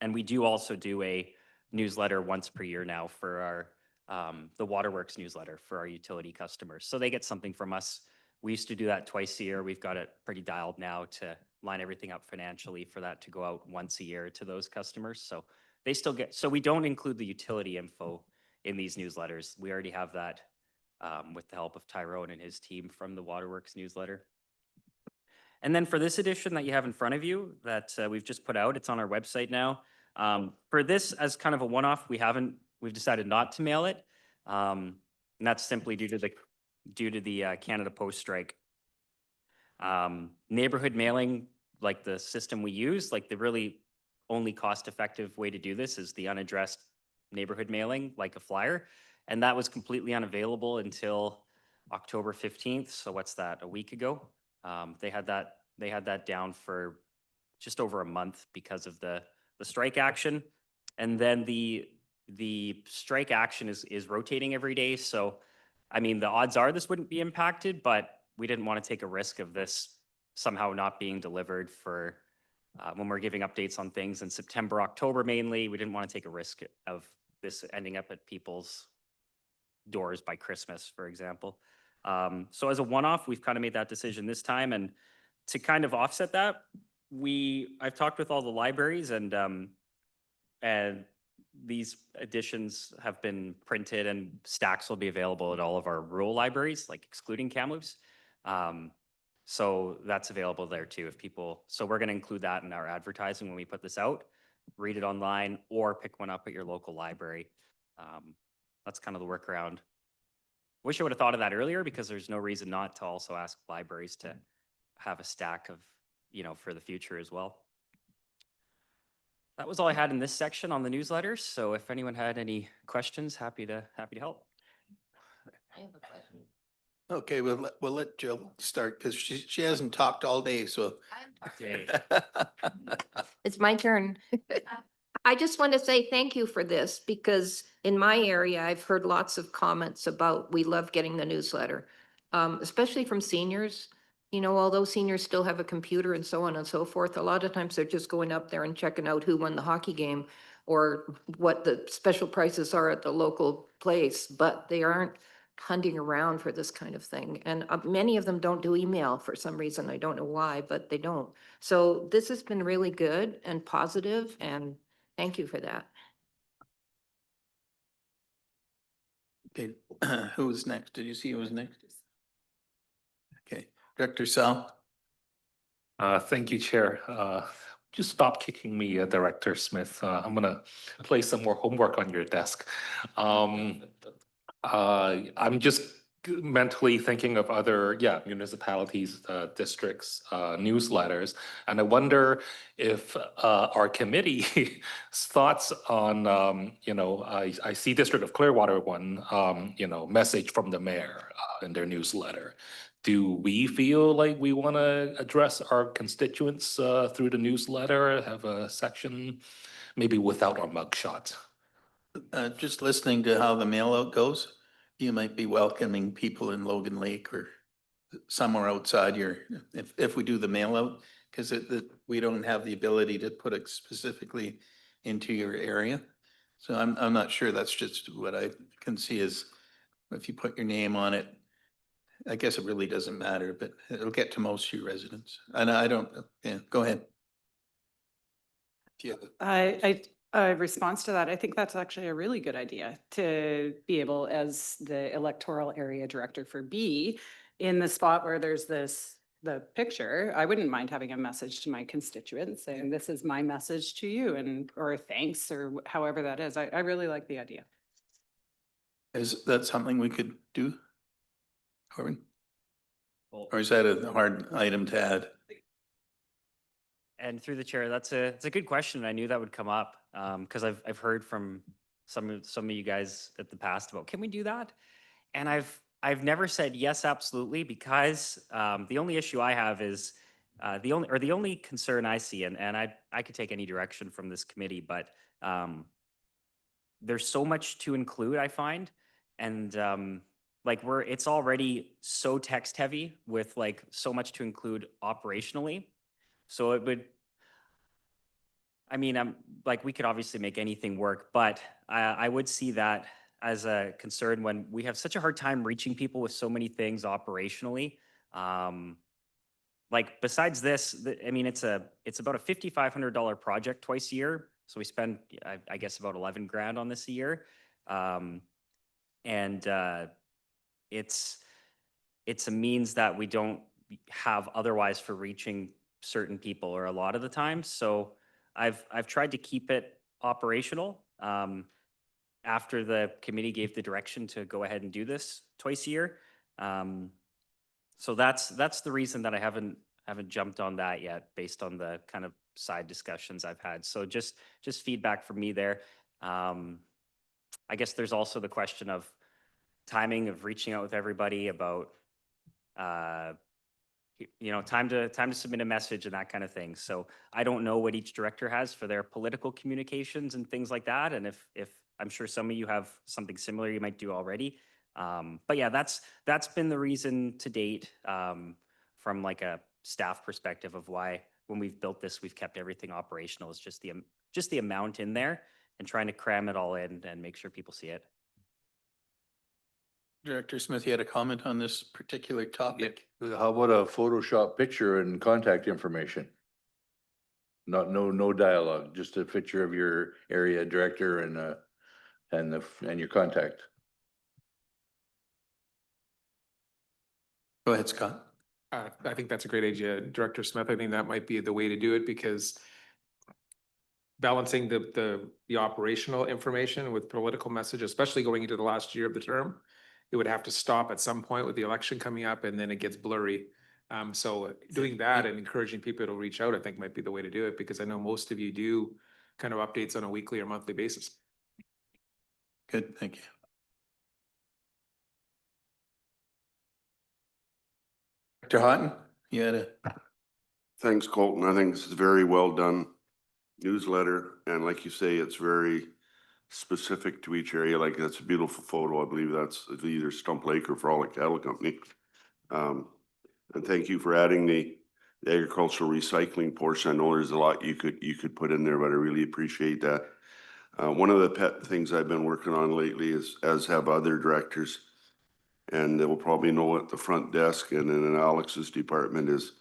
And we do also do a newsletter once per year now for our the Waterworks newsletter for our utility customers. So they get something from us. We used to do that twice a year. We've got it pretty dialed now to line everything up financially for that to go out once a year to those customers. So they still get, so we don't include the utility info in these newsletters. We already have that with the help of Tyrone and his team from the Waterworks newsletter. And then for this edition that you have in front of you that we've just put out, it's on our website now. For this as kind of a one-off, we've decided not to mail it. And that's simply due to the Canada Post strike. Neighborhood mailing, like the system we use, like the really only cost-effective way to do this is the unaddressed neighborhood mailing, like a flyer. And that was completely unavailable until October 15th. So what's that, a week ago? They had that down for just over a month because of the strike action. And then the strike action is rotating every day. So, I mean, the odds are this wouldn't be impacted, but we didn't want to take a risk of this somehow not being delivered for when we're giving updates on things in September, October mainly. We didn't want to take a risk of this ending up at people's doors by Christmas, for example. So as a one-off, we've kind of made that decision this time. And to kind of offset that, I've talked with all the libraries, and these editions have been printed, and stacks will be available at all of our rural libraries, like excluding Kamloops. So that's available there too if people, so we're going to include that in our advertising when we put this out. Read it online or pick one up at your local library. That's kind of the workaround. Wish I would have thought of that earlier, because there's no reason not to also ask libraries to have a stack of, for the future as well. That was all I had in this section on the newsletters. So if anyone had any questions, happy to help. I have a question. Okay, we'll let Jill start because she hasn't talked all day, so. Okay. It's my turn. I just want to say thank you for this because in my area, I've heard lots of comments about, we love getting the newsletter. Especially from seniors, although seniors still have a computer and so on and so forth, a lot of times they're just going up there and checking out who won the hockey game or what the special prices are at the local place, but they aren't hunting around for this kind of thing. And many of them don't do email for some reason. I don't know why, but they don't. So this has been really good and positive, and thank you for that. Okay, who was next? Did you see who was next? Okay, Director Sal. Thank you, Chair. Just stop kicking me, Director Smith. I'm gonna place some more homework on your desk. I'm just mentally thinking of other, municipalities, districts, newsletters. And I wonder if our committee's thoughts on, I see District of Clearwater one, message from the mayor in their newsletter. Do we feel like we want to address our constituents through the newsletter, have a section, maybe without our mugshot? Just listening to how the mail out goes, you might be welcoming people in Logan Lake or somewhere outside your, if we do the mail out, because we don't have the ability to put it specifically into your area. So I'm not sure. That's just what I can see is if you put your name on it, I guess it really doesn't matter, but it'll get to most of your residents. And I don't, yeah, go ahead. If you have response to that, I think that's actually a really good idea to be able, as the electoral area director for B, in the spot where there's the picture, I wouldn't mind having a message to my constituents saying, this is my message to you, and, or thanks, or however that is. I really like the idea. Is that something we could do, Corbin? Or is that a hard item to add? And through the chair, it's a good question. I knew that would come up because I've heard from some of you guys at the past about, can we do that? And I've never said yes, absolutely, because the only issue I have is the only concern I see, and I could take any direction from this committee, but there's so much to include, I find, and it's already so text heavy with like so much to include operationally. So it would, we could obviously make anything work, but I would see that as a concern when we have such a hard time reaching people with so many things operationally. Besides this, it's about a $5,500 project twice a year. So we spend, I guess, about 11 grand on this a year. It's a means that we don't have otherwise for reaching certain people, or a lot of the time. So I've tried to keep it operational after the committee gave the direction to go ahead and do this twice a year. So that's the reason that I haven't jumped on that yet, based on the kind of side discussions I've had. So just feedback from me there. I guess there's also the question of timing of reaching out with everybody about time to submit a message and that kind of thing. So I don't know what each director has for their political communications and things like that. And if I'm sure some of you have something similar you might do already. But yeah, that's been the reason to date, from like a staff perspective, of why when we've built this, we've kept everything operational. Is just the amount in there and trying to cram it all in and make sure people see it. Director Smith, you had a comment on this particular topic? How about a Photoshop picture and contact information? No dialogue, just a picture of your area director and your contact. Go ahead, Scott. I think that's a great idea, Director Smith. I think that might be the way to do it, because balancing the operational information with political message, especially going into the last year of the term, it would have to stop at some point with the election coming up, and then it gets blurry. So doing that and encouraging people to reach out, I think might be the way to do it, because I know most of you do kind of updates on a weekly or monthly basis. Good, thank you. Dr. Houghton, you had a, Thanks, Colton. I think this is very well done newsletter. And like you say, it's very specific to each area. Like that's a beautiful photo. I believe that's either Stump Lake or Frolic Cattle Company. And thank you for adding the agricultural recycling portion. I know there's a lot you could put in there, but I really appreciate that. One of the pet things I've been working on lately is, as have other directors, and they will probably know at the front desk and in Alex's department, is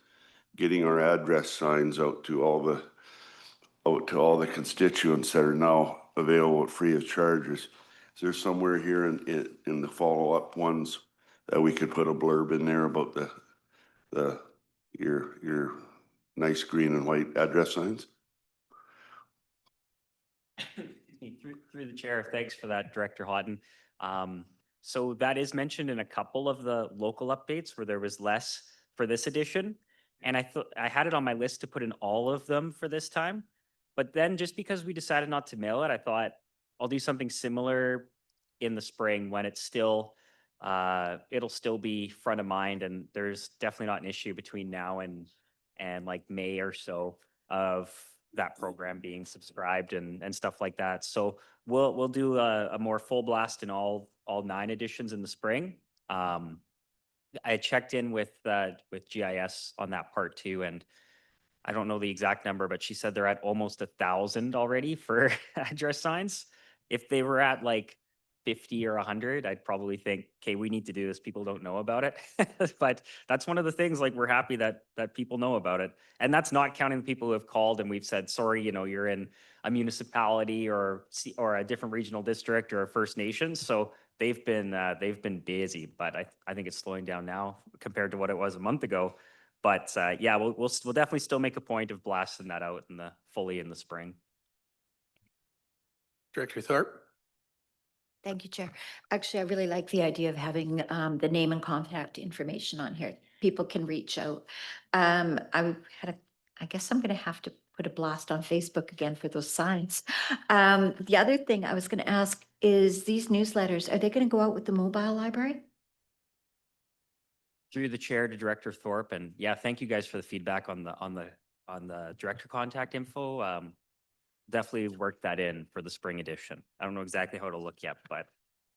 getting our address signs out to all the constituents that are now available free of charge. Is there somewhere here in the follow-up ones that we could put a blurb in there about your nice green and white address signs? Through the chair, thanks for that, Director Hodden. So that is mentioned in a couple of the local updates where there was less for this edition. And I thought I had it on my list to put in all of them for this time. But then just because we decided not to mail it, I thought I'll do something similar in the spring when it's still, it'll still be front of mind. And there's definitely not an issue between now and like May or so of that program being subscribed and stuff like that. So we'll do a more full blast in all 9 editions in the spring. I checked in with GIS on that part too, and I don't know the exact number, but she said they're at almost 1,000 already for address signs. If they were at like 50 or 100, I'd probably think, okay, we need to do this. People don't know about it. But that's one of the things, like, we're happy that people know about it. And that's not counting the people who have called and we've said, sorry, you're in a municipality or a different regional district or a First Nations. So they've been busy, but I think it's slowing down now compared to what it was a month ago. But yeah, we'll definitely still make a point of blasting that out fully in the spring. Director Thorpe? Thank you, Chair. Actually, I really like the idea of having the name and contact information on here. People can reach out. I guess I'm going to have to put a blast on Facebook again for those signs. The other thing I was going to ask is, these newsletters, are they going to go out with the mobile library? Through the chair to Director Thorpe, and yeah, thank you guys for the feedback on the director contact info. Definitely work that in for the spring edition. I don't know exactly how it'll look yet, but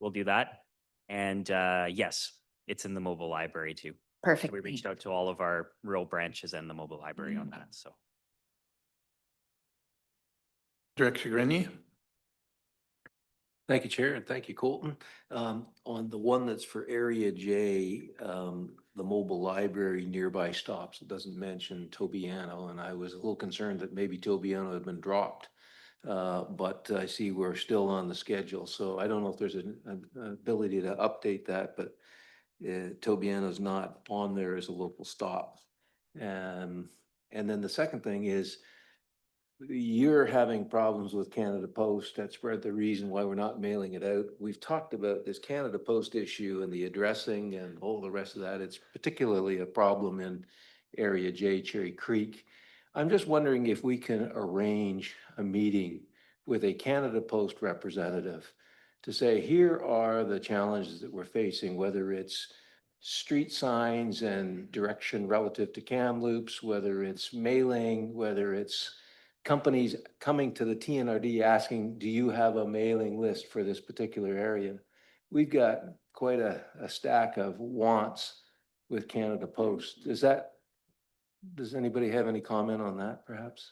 we'll do that. And yes, it's in the mobile library too. Perfect. So we reached out to all of our rural branches and the mobile library on that. So Director Grenier? Thank you, Chair, and thank you, Colton. On the one that's for Area J, the mobile library nearby stops, it doesn't mention Tobiano, and I was a little concerned that maybe Tobiano had been dropped. But I see we're still on the schedule, so I don't know if there's an ability to update that, but Tobiano's not on there as a local stop. And then the second thing is, you're having problems with Canada Post. That's part of the reason why we're not mailing it out. We've talked about this Canada Post issue and the addressing and all the rest of that. It's particularly a problem in Area J, Cherry Creek. I'm just wondering if we can arrange a meeting with a Canada Post representative to say, here are the challenges that we're facing, whether it's street signs and direction relative to Kamloops, whether it's mailing, whether it's companies coming to the TNRD asking, do you have a mailing list for this particular area? We've got quite a stack of wants with Canada Post. Does anybody have any comment on that, perhaps?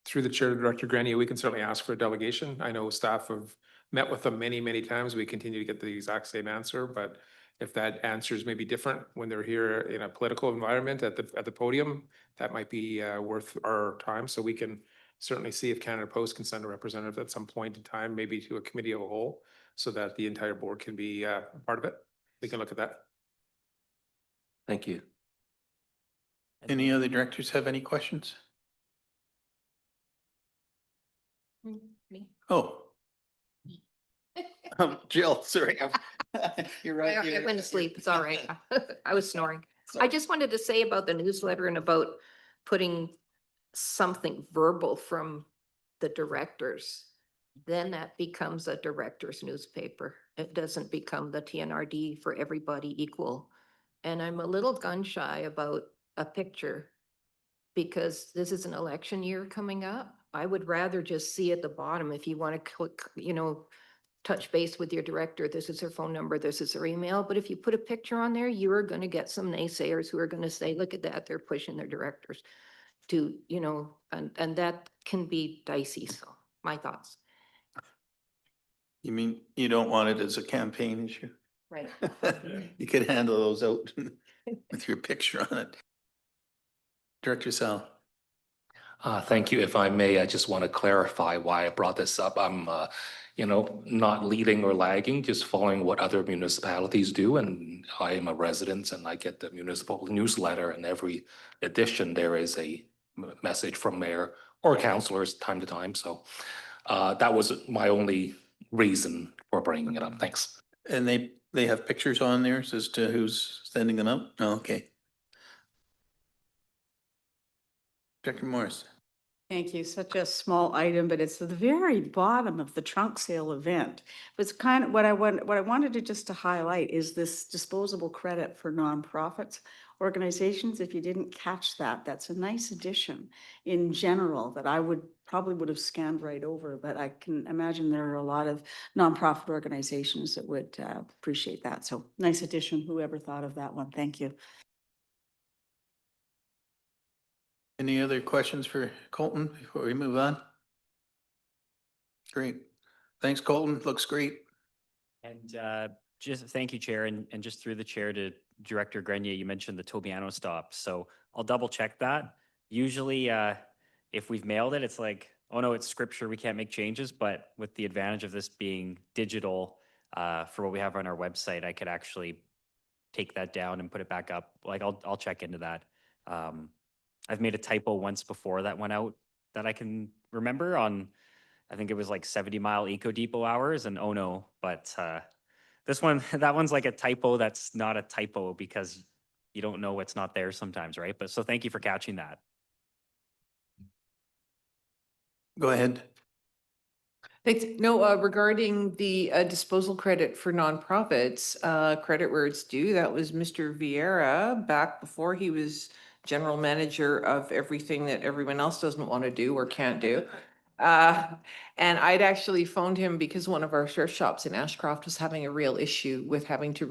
Through the chair to Director Grenier, we can certainly ask for a delegation. I know staff have met with them many, many times. We continue to get the exact same answer, but if that answer is maybe different when they're here in a political environment at the podium, that might be worth our time. So we can certainly see if Canada Post can send a representative at some point in time, maybe to a committee of a whole, so that the entire board can be part of it. We can look at that. Thank you. Any other directors have any questions? Me. Oh, Jill, sorry. You're right. I went to sleep. It's all right. I was snoring. I Sorry. just wanted to say about the newsletter and about putting something verbal from the directors. Then that becomes a director's newspaper. It doesn't become the TNRD for everybody equal. And I'm a little gun shy about a picture because this is an election year coming up. I would rather just see at the bottom, if you want to click, touch base with your director, this is their phone number, this is their email. But if you put a picture on there, you are going to get some naysayers who are going to say, look at that, they're pushing their directors to, and that can be dicey. So my thoughts. You mean you don't want it as a campaign issue? Right. You could handle those out with your picture on it. Director Sal. Thank you. If I may, I just want to clarify why I brought this up. I'm, not leading or lagging, just following what other municipalities do. And I am a resident and I get the municipal newsletter, and every edition there is a message from mayor or councilors time to time. So that was my only reason for bringing it up. Thanks. And they have pictures on there as to who's sending them out? Oh, okay. Director Morris. Thank you. Such a small item, but it's at the very bottom of the trunk sale event. But it's kind of what I wanted to just to highlight is this disposable credit for nonprofits organizations. If you didn't catch that, that's a nice addition in general that I probably would have scanned right over, but I can imagine there are a lot of nonprofit organizations that would appreciate that. So nice addition, whoever thought of that one. Thank you. Any other questions for Colton before we move on? Great. Thanks, Colton. Looks great. And just thank you, Chair, and just through the chair to Director Grenier, you mentioned the Tobiano stop. So I'll double check that. Usually, if we've mailed it, it's like, oh no, it's scripture, we can't make changes. But with the advantage of this being digital for what we have on our website, I could actually take that down and put it back up. Like I'll check into that. I've made a typo once before that went out that I can remember on, I think it was like 70-mile Eco Depot hours, and oh no, but this one, that one's like a typo that's not a typo because you don't know what's not there sometimes, right? But so thank you for catching that. Go ahead. Thanks. No, regarding the disposal credit for nonprofits, credit where it's due, that was Mr. Vieira back before he was general manager of everything that everyone else doesn't want to do or can't do. And I'd actually phoned him because one of our thrift shops in Ashcroft was having a real issue with having to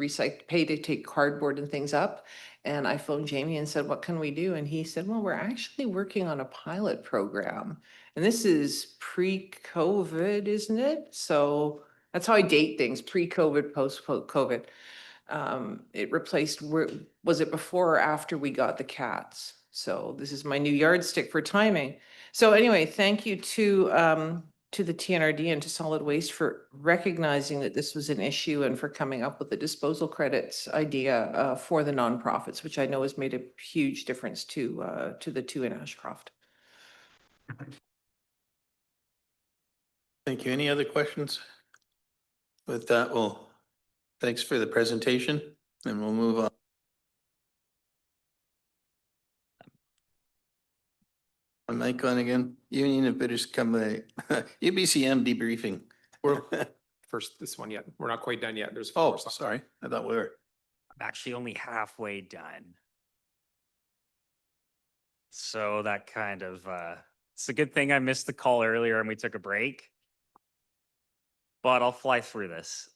pay to take cardboard and things up. And I phoned Jamie and said, what can we do? And he said, well, we're actually working on a pilot program. And this is pre-COVID, isn't it? So that's how I date things, pre-COVID, post-COVID. It replaced, was it before or after we got the cats? So this is my new yardstick for timing. So anyway, thank you to the TNRD and to Solid Waste for recognizing that this was an issue and for coming up with the disposal credits idea for the nonprofits, which I know has made a huge difference to the two in Ashcroft. Thank you. Any other questions? With that, thanks for the presentation and we'll move on. Mic on again. Union of Bidders come UBCM debriefing. We're first this one yet. We're not quite done yet. There's Oh, four slides. sorry. I thought we were. I'm actually only halfway done. So that kind of, it's a good thing I missed the call earlier and we took a break. But I'll fly through this.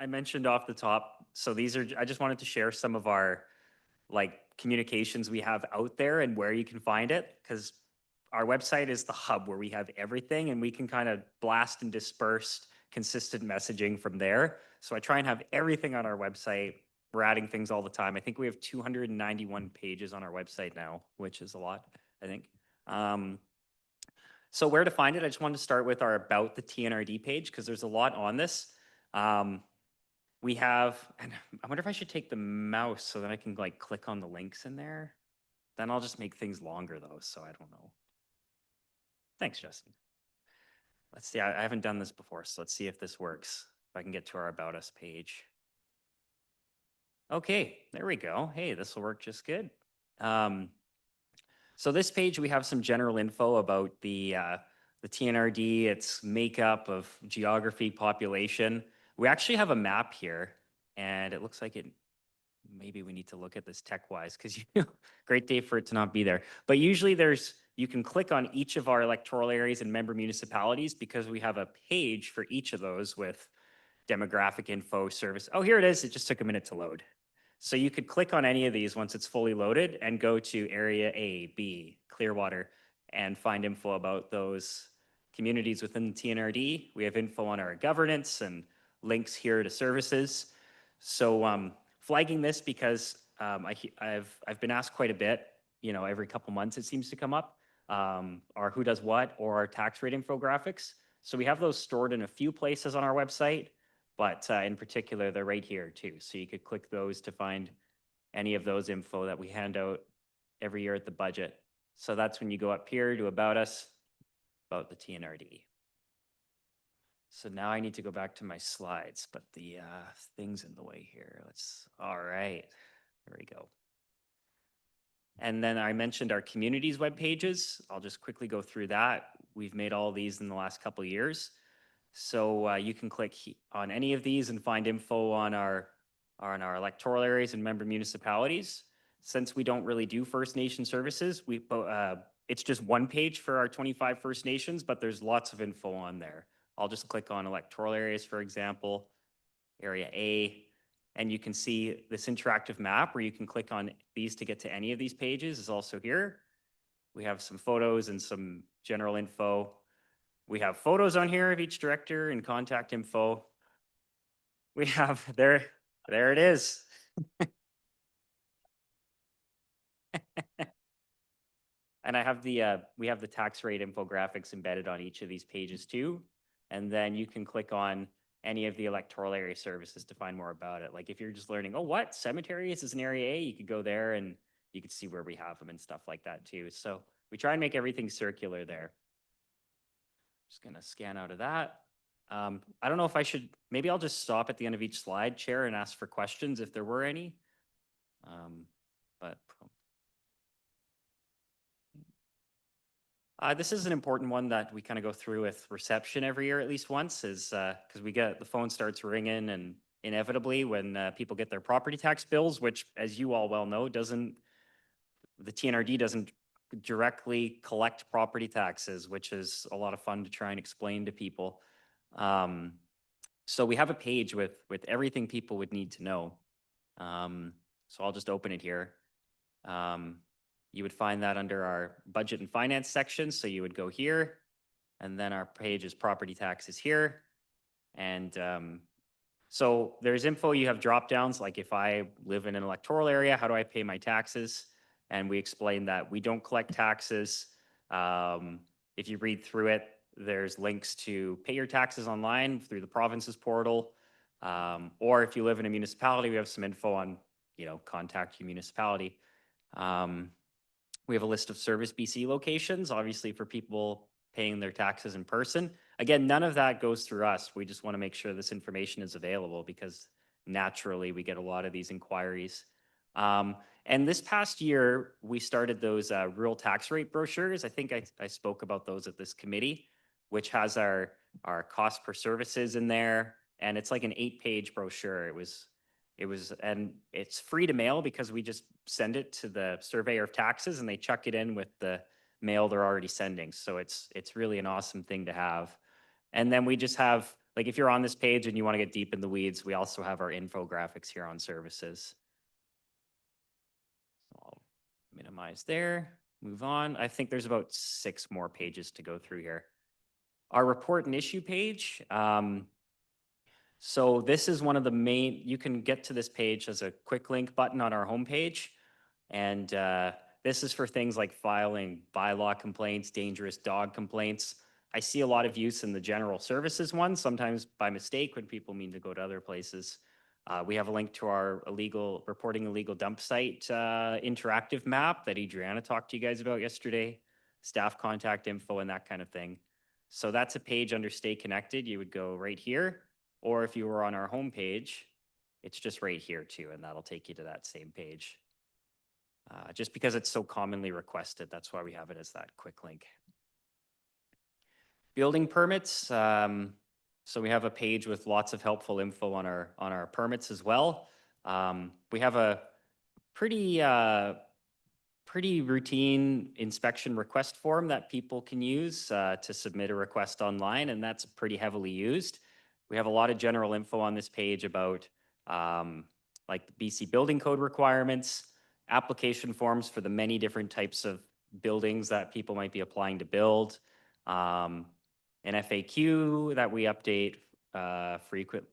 I mentioned off the top, so these are, I just wanted to share some of our communications we have out there and where you can find it, because our website is the hub where we have everything and we can kind of blast and disperse consistent messaging from there. So I try and have everything on our website. We're adding things all the time. I think we have 291 pages on our website now, which is a lot, I think. So where to find it, I just wanted to start with our About the TNRD page, because there's a lot on this. We have, and I wonder if I should take the mouse so that I can click on the links in there. Then I'll just make things longer though, so I don't know. Thanks, Justin. Let's see, I haven't done this before, so let's see if this works. If I can get to our About Us page. Okay, there we go. Hey, this will work just good. So this page, we have some general info about the TNRD, its makeup of geography, population. We actually have a map here, and it looks like maybe we need to look at this tech-wise, because great day for it to not be there. But usually you can click on each of our electoral areas and member municipalities, because we have a page for each of those with demographic info, service. Oh, here it is. It just took a minute to load. So you could click on any of these once it's fully loaded and go to area A, B, Clearwater, and find info about those communities within the TNRD. We have info on our governance and links here to services. So flagging this because I've been asked quite a bit, every couple months it seems to come up, our who does what or our tax rate infographics. So we have those stored in a few places on our website, but in particular, they're right here too. So you could click those to find any of those info that we hand out every year at the budget. So that's when you go up here to About Us, about the TNRD. So now I need to go back to my slides, but the thing's in the way here. All right, there we go. And then I mentioned our communities web pages. I'll just quickly go through that. We've made all these in the last couple of years. So you can click on any of these and find info on our electoral areas and member municipalities. Since we don't really do First Nation services, it's just one page for our 25 First Nations, but there's lots of info on there. I'll just click on electoral areas, for example, area A, and you can see this interactive map where you can click on these to get to any of these pages is also here. We have some photos and some general info. We have photos on here of each director and contact info. We have, there it is. And we have the tax rate infographics embedded on each of these pages too. And then you can click on any of the electoral area services to find more about it. Like if you're just learning, oh, what cemeteries is an area A, you could go there and you could see where we have them and stuff like that too. So we try and make everything circular there. Just gonna scan out of that. I don't know if maybe I'll just stop at the end of each slide, Chair, and ask for questions if there were any. This is an important one that we kind of go through with reception every year at least once, is because the phone starts ringing, and inevitably when people get their property tax bills, which, as you all well know, the TNRD doesn't directly collect property taxes, which is a lot of fun to try and explain to people. So we have a page with everything people would need to know. So I'll just open it here. You would find that under our budget and finance section. So you would go here, and then our page is property taxes here. And so there's info, you have drop downs, like if I live in an electoral area, how do I pay my taxes? And we explain that we don't collect taxes. If you read through it, there's links to pay your taxes online through the province's portal. Or if you live in a municipality, we have some info on, contact your municipality. We have a list of Service BC locations, obviously for people paying their taxes in person. Again, none of that goes through us. We just want to make sure this information is available because naturally we get a lot of these inquiries. And this past year, we started those rural tax rate brochures. I think I spoke about those at this committee, which has our cost per services in there. And it's like an 8-page brochure. And it's free to mail because we just send it to the surveyor of taxes and they chuck it in with the mail they're already sending. So it's really an awesome thing to have. And then we just have, like, if you're on this page and you want to get deep in the weeds, we also have our infographics here on services. So I'll minimize there, move on. I think there's about 6 more pages to go through here. Our report and issue page. So this is one of the main, you can get to this page as a quick link button on our homepage. And this is for things like filing bylaw complaints, dangerous dog complaints. I see a lot of use in the general services one, sometimes by mistake when people mean to go to other places. We have a link to our reporting illegal dump site interactive map that Adriana talked to you guys about yesterday, staff contact info and that kind of thing. So that's a page under Stay Connected. You would go right here, or if you were on our homepage, it's just right here too, and that'll take you to that same page. Just because it's so commonly requested, that's why we have it as that quick link. Building permits. So we have a page with lots of helpful info on our permits as well. We have a pretty routine inspection request form that people can use to submit a request online, and that's pretty heavily used. We have a lot of general info on this page about like the BC building code requirements, application forms for the many different types of buildings that people might be applying to build, an FAQ that we update frequent,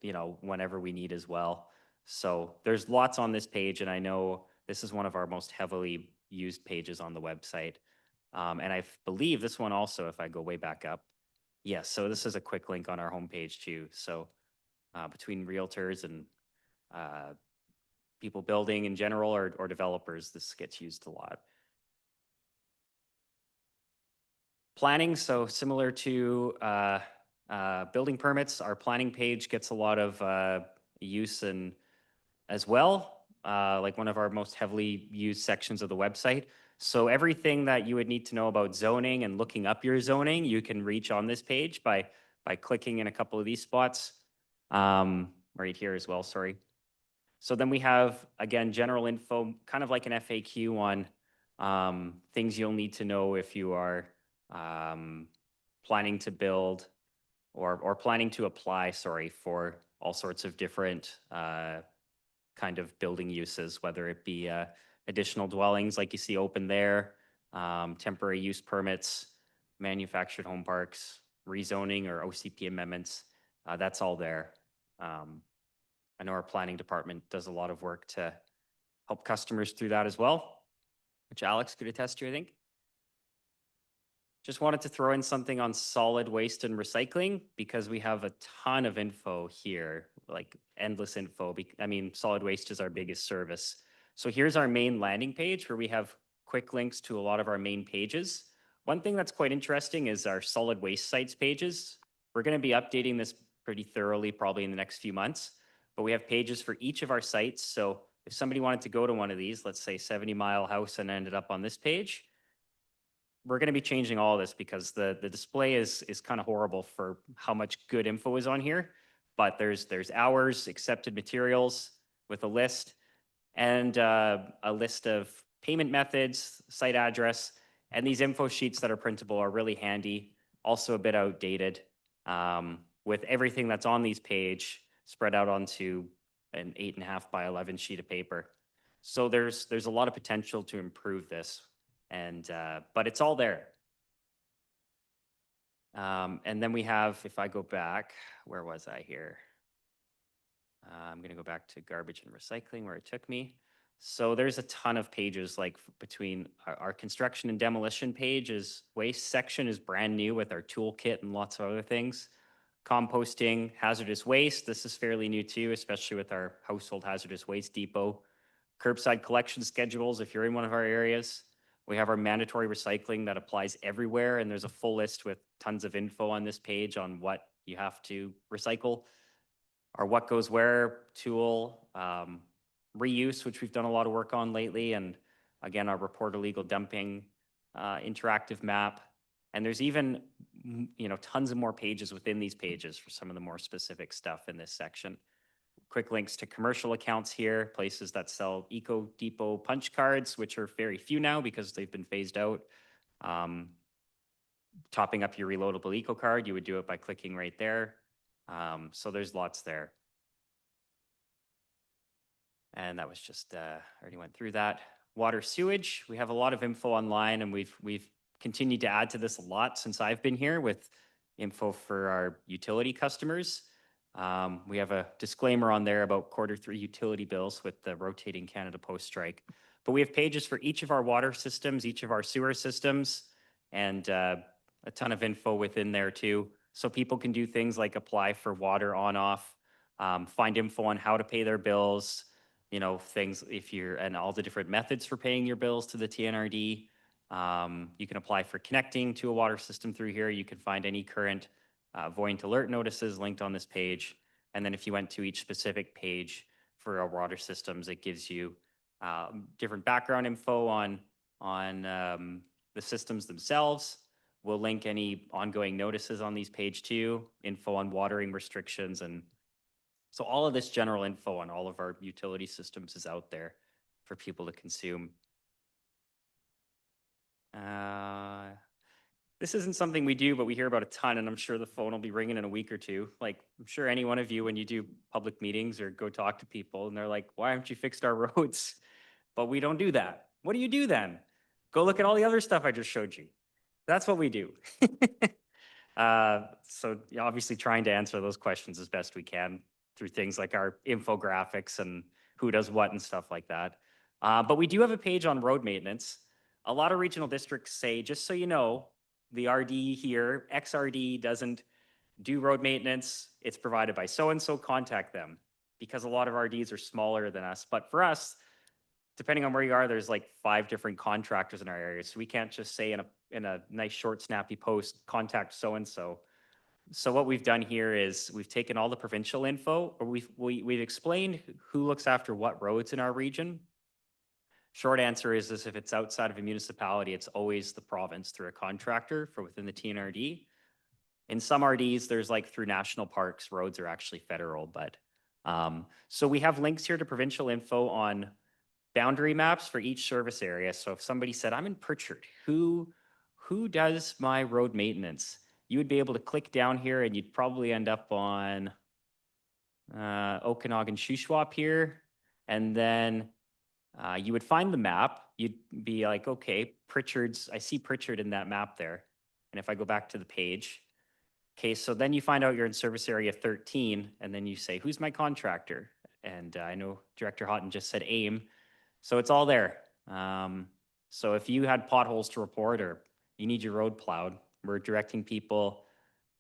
whenever we need as well. So there's lots on this page, and I know this is one of our most heavily used pages on the website. And I believe this one also, if I go way back up, yes, so this is a quick link on our homepage too. So between realtors and people building in general or developers, this gets used a lot. Planning, so similar to building permits, our planning page gets a lot of use and as well, like one of our most heavily used sections of the website. So everything that you would need to know about zoning and looking up your zoning, you can reach on this page by clicking in a couple of these spots, right here as well, sorry. So then we have, again, general info, kind of like an FAQ on things you'll need to know if you are planning to build or planning to apply, sorry, for all sorts of different kind of building uses, whether it be additional dwellings like you see open there, temporary use permits, manufactured home parks, rezoning or OCP amendments. That's all there. I know our planning department does a lot of work to help customers through that as well, which Alex could attest to, I think. Just wanted to throw in something on solid waste and recycling because we have a ton of info here, like endless info. I mean, solid waste is our biggest service. So here's our main landing page where we have quick links to a lot of our main pages. One thing that's quite interesting is our solid waste sites pages. We're going to be updating this pretty thoroughly probably in the next few months, but we have pages for each of our sites. So if somebody wanted to go to one of these, let's say 70 Mile House and ended up on this page, we're going to be changing all this because the display is kind of horrible for how much good info is on here. But there's hours, accepted materials with a list, and a list of payment methods, site address, and these info sheets that are printable are really handy. Also a bit outdated, with everything that's on these page spread out onto an 8.5 by 11 sheet of paper. So there's a lot of potential to improve this. And but it's all there. And then we have, if I go back, where was I here? I'm going to go back to garbage and recycling where it took me. So there's a ton of pages, like between our construction and demolition pages. Waste section is brand new with our toolkit and lots of other things. Composting, hazardous waste, this is fairly new too, especially with our household hazardous waste depot. Curbside collection schedules if you're in one of our areas. We have our mandatory recycling that applies everywhere, and there's a full list with tons of info on this page on what you have to recycle. Our what goes where tool, reuse, which we've done a lot of work on lately, and again, our report illegal dumping, interactive map. And there's even, tons of more pages within these pages for some of the more specific stuff in this section. Quick links to commercial accounts here, places that sell Eco Depot punch cards, which are very few now because they've been phased out. Topping up your reloadable Eco card, you would do it by clicking right there. So there's lots there. And that was just, already went through that. Water sewage, we have a lot of info online, and we've continued to add to this a lot since I've been here with info for our utility customers. We have a disclaimer on there about Q3 utility bills with the rotating Canada Post strike. But we have pages for each of our water systems, each of our sewer systems, and a ton of info within there too. So people can do things like apply for water on off, find info on how to pay their bills, things and all the different methods for paying your bills to the TNRD. You can apply for connecting to a water system through here. You can find any current void alert notices linked on this page. And then if you went to each specific page for our water systems, it gives you different background info on the systems themselves. We'll link any ongoing notices on these page too, info on watering restrictions. And so all of this general info on all of our utility systems is out there for people to consume. This isn't something we do, but we hear about a ton, and I'm sure the phone will be ringing in a week or two. Like, I'm sure any one of you, when you do public meetings or go talk to people, and they're like, why haven't you fixed our roads? But we don't do that. What do you do then? Go look at all the other stuff I just showed you. That's what we do. So obviously trying to answer those questions as best we can through things like our infographics and who does what and stuff like that. But we do have a page on road maintenance. A lot of regional districts say, just so you know, the RD here, XRD doesn't do road maintenance. It's provided by so-and-so, contact them, because a lot of RDs are smaller than us. But for us, depending on where you are, there's like 5 different contractors in our area. So we can't just say in a nice short snappy post, contact so-and-so. So what we've done here is we've taken all the provincial info, or we've explained who looks after what roads in our region. Short answer is if it's outside of a municipality, it's always the province through a contractor for within the TNRD. In some RDs, there's like through national parks, roads are actually federal, but so we have links here to provincial info on boundary maps for each service area. So if somebody said, I'm in Pritchard, who does my road maintenance? You would be able to click down here and you'd probably end up on Okanagan Shuswap here. And then you would find the map. You'd be like, okay, I see Pritchard in that map there. And if I go back to the page, okay, so then you find out you're in service area 13, and then you say, who's my contractor? And I know Director Houghton just said AIM. So it's all there. So if you had potholes to report or you need your road plowed, we're directing people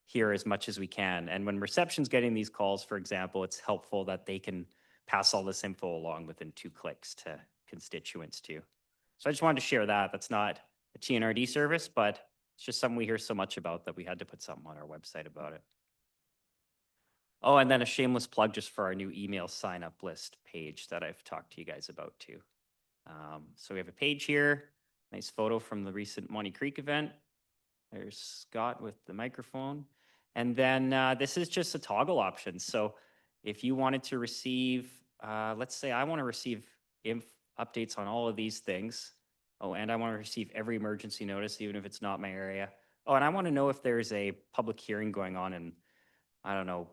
here as much as we can. And when reception's getting these calls, for example, it's helpful that they can pass all this info along within 2 clicks to constituents too. So I just wanted to share that. That's not a TNRD service, but it's just something we hear so much about that we had to put something on our website about it. Oh, and then a shameless plug just for our new email sign up list page that I've talked to you guys about too. So we have a page here, nice photo from the recent Monty Creek event. There's Scott with the microphone. And then this is just a toggle option. So if you wanted to receive, let's say I want to receive updates on all of these things. Oh, and I want to receive every emergency notice, even if it's not my area. Oh, and I want to know if there's a public hearing going on in, I don't know,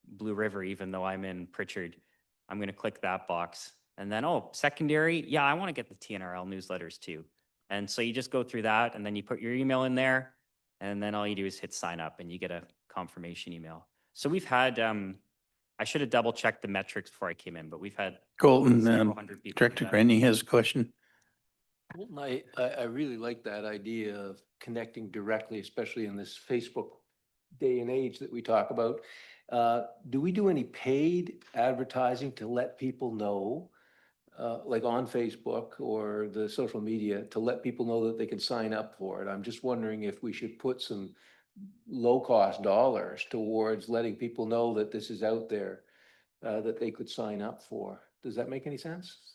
Blue River, even though I'm in Pritchard. I'm going to click that box. And then, oh, secondary, yeah, I want to get the TNRL newsletters too. And so you just go through that and then you put your email in there and then all you do is hit sign up and you get a confirmation email. So we've had, I should have double checked the metrics before I came in, but we've had Colton, several hundred people. Director Graney has a question. Well, I really like that idea of connecting directly, especially in this Facebook day and age that we talk about. Do we do any paid advertising to let people know, like on Facebook or the social media, to let people know that they can sign up for it? I'm just wondering if we should put some low-cost dollars towards letting people know that this is out there, that they could sign up for. Does that make any sense?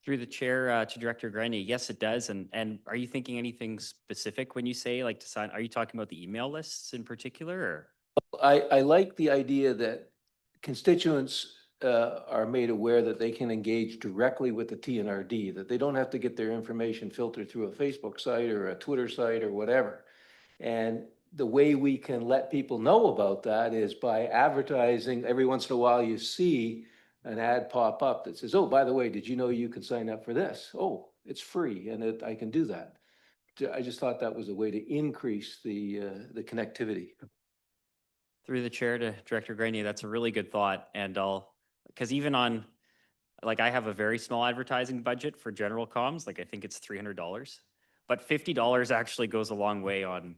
Through the chair to Director Graney, yes, it does. And are you thinking anything specific when you say like to sign? Are you talking about the email lists in particular? Or? I like the idea that constituents are made aware that they can engage directly with the TNRD, that they don't have to get their information filtered through a Facebook site or a Twitter site or whatever. And the way we can let people know about that is by advertising. Every once in a while you see an ad pop up that says, oh, by the way, did you know you can sign up for this? Oh, it's free and I can do that. I just thought that was a way to increase the connectivity. Through the chair to Director Graney, that's a really good thought. And because even on, like I have a very small advertising budget for general comms, like I think it's $300, but $50 actually goes a long way on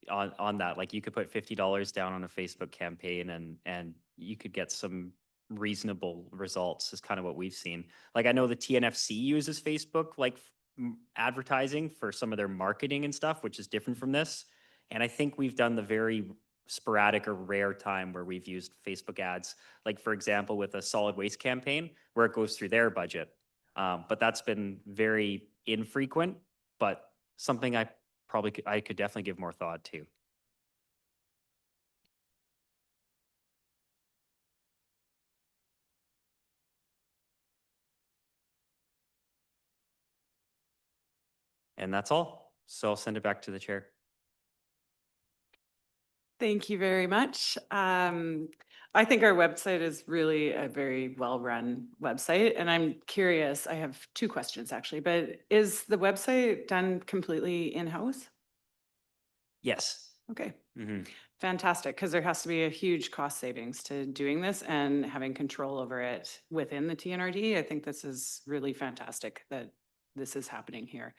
that. Like you could put $50 down on a Facebook campaign and you could get some reasonable results is kind of what we've seen. Like I know the TNFC uses Facebook like advertising for some of their marketing and stuff, which is different from this. And I think we've done the very sporadic or rare time where we've used Facebook ads, like for example, with a solid waste campaign where it goes through their budget. But that's been very infrequent, but something I could definitely give more thought to. And that's all. So I'll send it back to the chair. Thank you very much. I think our website is really a very well-run website, and I'm curious, I have two questions actually, but is the website done completely in-house? Yes. Okay, Mhm. fantastic, because there has to be a huge cost savings to doing this and having control over it within the TNRD. I think this is really fantastic that this is happening here.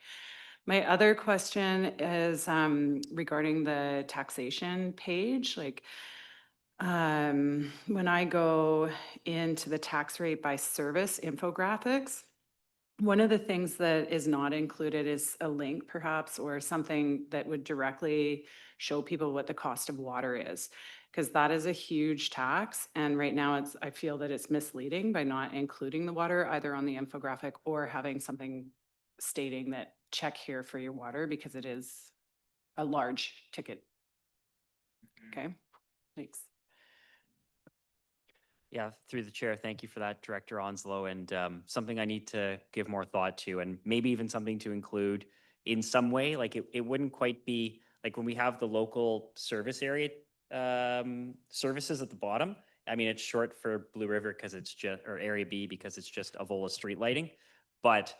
My other question is regarding the taxation page, like when I go into the tax rate by service infographics, one of the things that is not included is a link perhaps, or something that would directly show people what the cost of water is. Because that is a huge tax. And right now I feel that it's misleading by not including the water either on the infographic or having something stating that check here for your water, because it is a large ticket. Okay, thanks. Yeah, through the chair, thank you for that, Director Onslow, and something I need to give more thought to, and maybe even something to include in some way. Like it wouldn't quite be like when we have the local service area services at the bottom. I mean, it's short for Blue River because it's just, or Area B because it's just Avola street lighting, but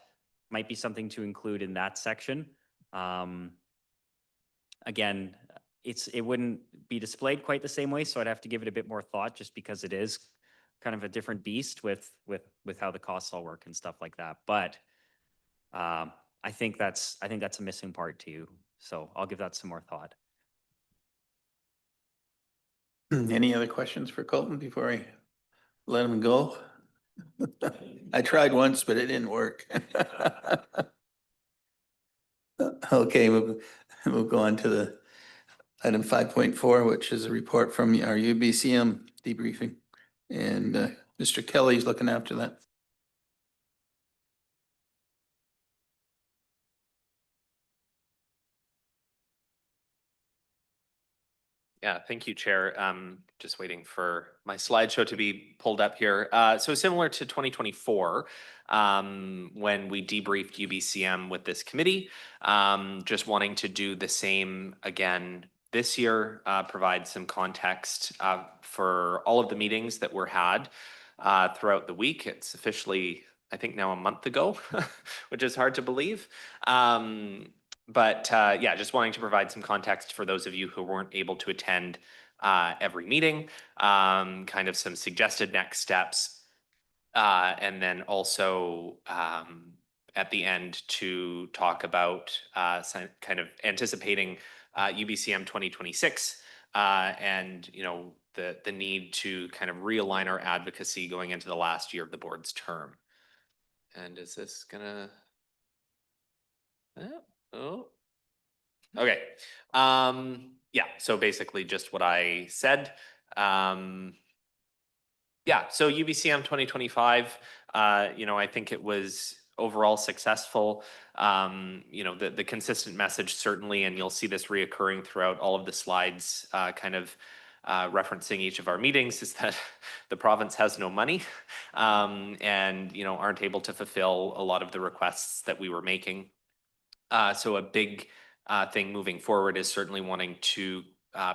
might be something to include in that section. Again, it wouldn't be displayed quite the same way, so I'd have to give it a bit more thought just because it is kind of a different beast with how the costs all work and stuff like that. But I think that's a missing part too. So I'll give that some more thought. Any other questions for Colton before I let him go? I tried once, but it didn't work. Okay, we'll go on to the item 5.4, which is a report from our UBCM debriefing. And Mr. Kelly's looking after that. Yeah, thank you, Chair. Just waiting for my slideshow to be pulled up here. So similar to 2024, when we debriefed UBCM with this committee, just wanting to do the same again this year, provide some context for all of the meetings that were had throughout the week. It's officially, I think, now a month ago, which is hard to believe. But yeah, just wanting to provide some context for those of you who weren't able to attend every meeting, kind of some suggested next steps, and then also at the end to talk about kind of anticipating UBCM 2026 and the need to kind of realign our advocacy going into the last year of the board's term. And is this gonna? Oh. Okay. Yeah, so basically just what I said. Yeah, so UBCM 2025, I think it was overall successful. The consistent message certainly, and you'll see this reoccurring throughout all of the slides, kind of referencing each of our meetings, is that the province has no money and aren't able to fulfill a lot of the requests that we were making. So a big thing moving forward is certainly wanting to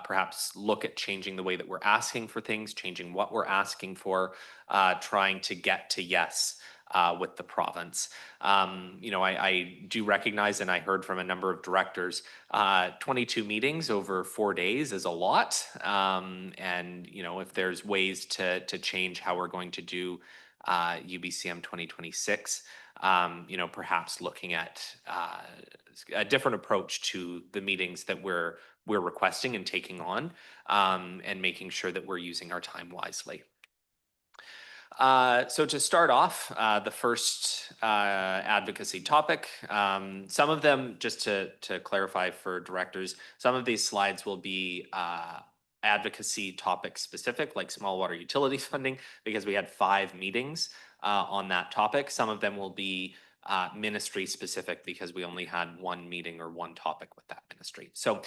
perhaps look at changing the way that we're asking for things, changing what we're asking for, trying to get to yes with the province. I do recognize, and I heard from a number of directors, 22 meetings over 4 days is a lot. And if there's ways to change how we're going to do UBCM 2026, perhaps looking at a different approach to the meetings that we're requesting and taking on, and making sure that we're using our time wisely. So to start off, the first advocacy topic, some of them, just to clarify for directors, some of these slides will be advocacy topic specific, like small water utilities funding, because we had 5 meetings on that topic. Some of them will be ministry specific because we only had 1 meeting or 1 topic with that ministry. So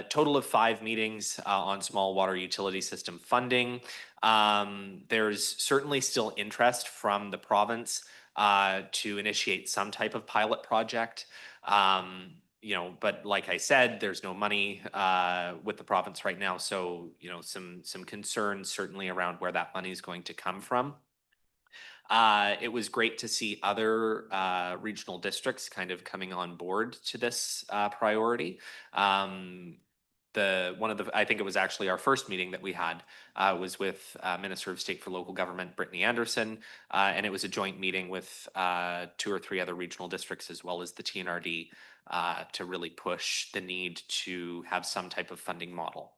total of 5 meetings on small water utility system funding. There's certainly still interest from the province to initiate some type of pilot project. You know, but like I said, there's no money with the province right now. So, you know, some concerns certainly around where that money is going to come from. It was great to see other regional districts kind of coming on board to this priority. I think it was actually our first meeting that we had was with Minister of State for Local Government, Brittany Anderson, and it was a joint meeting with 2 or 3 other regional districts as well as the TNRD to really push the need to have some type of funding model.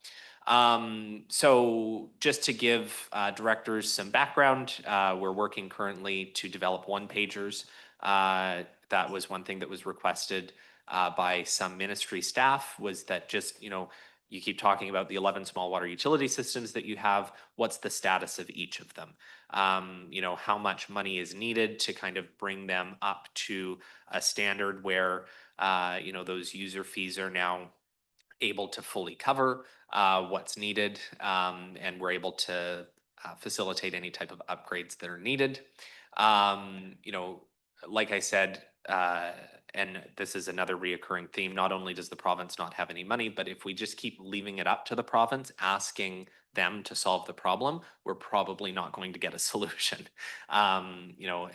So just to give directors some background, we're working currently to develop one-pagers. That was one thing that was requested by some ministry staff, was that just, you know, you keep talking about the 11 small water utility systems that you have. What's the status of each of them? You know, how much money is needed to kind of bring them up to a standard where, you know, those user fees are now able to fully cover what's needed, and we're able to facilitate any type of upgrades that are needed. You know, like I said, and this is another reoccurring theme, not only does the province not have any money, but if we just keep leaving it up to the province, asking them to solve the problem, we're probably not going to get a solution. You know,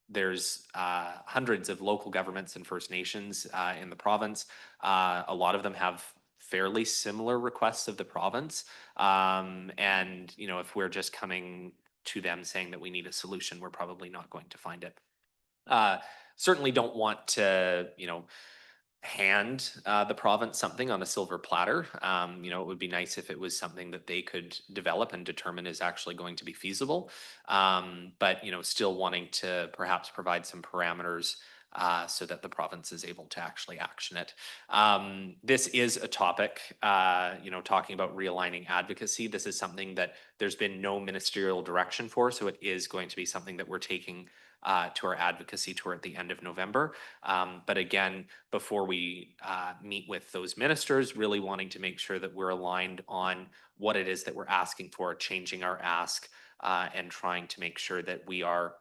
there's hundreds of local governments and First Nations in the province. A lot of them have fairly similar requests of the province. And, you know, if we're just coming to them saying that we need a solution, we're probably not going to find it. Certainly don't want to, you know, hand the province something on a silver platter. You know, it would be nice if it was something that they could develop and determine is actually going to be feasible. But, you know, still wanting to perhaps provide some parameters so that the province is able to actually action it. This is a topic, you know, talking about realigning advocacy. This is something that there's been no ministerial direction for, so it is going to be something that we're taking to our advocacy tour at the end of November. But again, before we meet with those ministers, really wanting to make sure that we're aligned on what it is that we're asking for, changing our ask, and trying to make sure that we are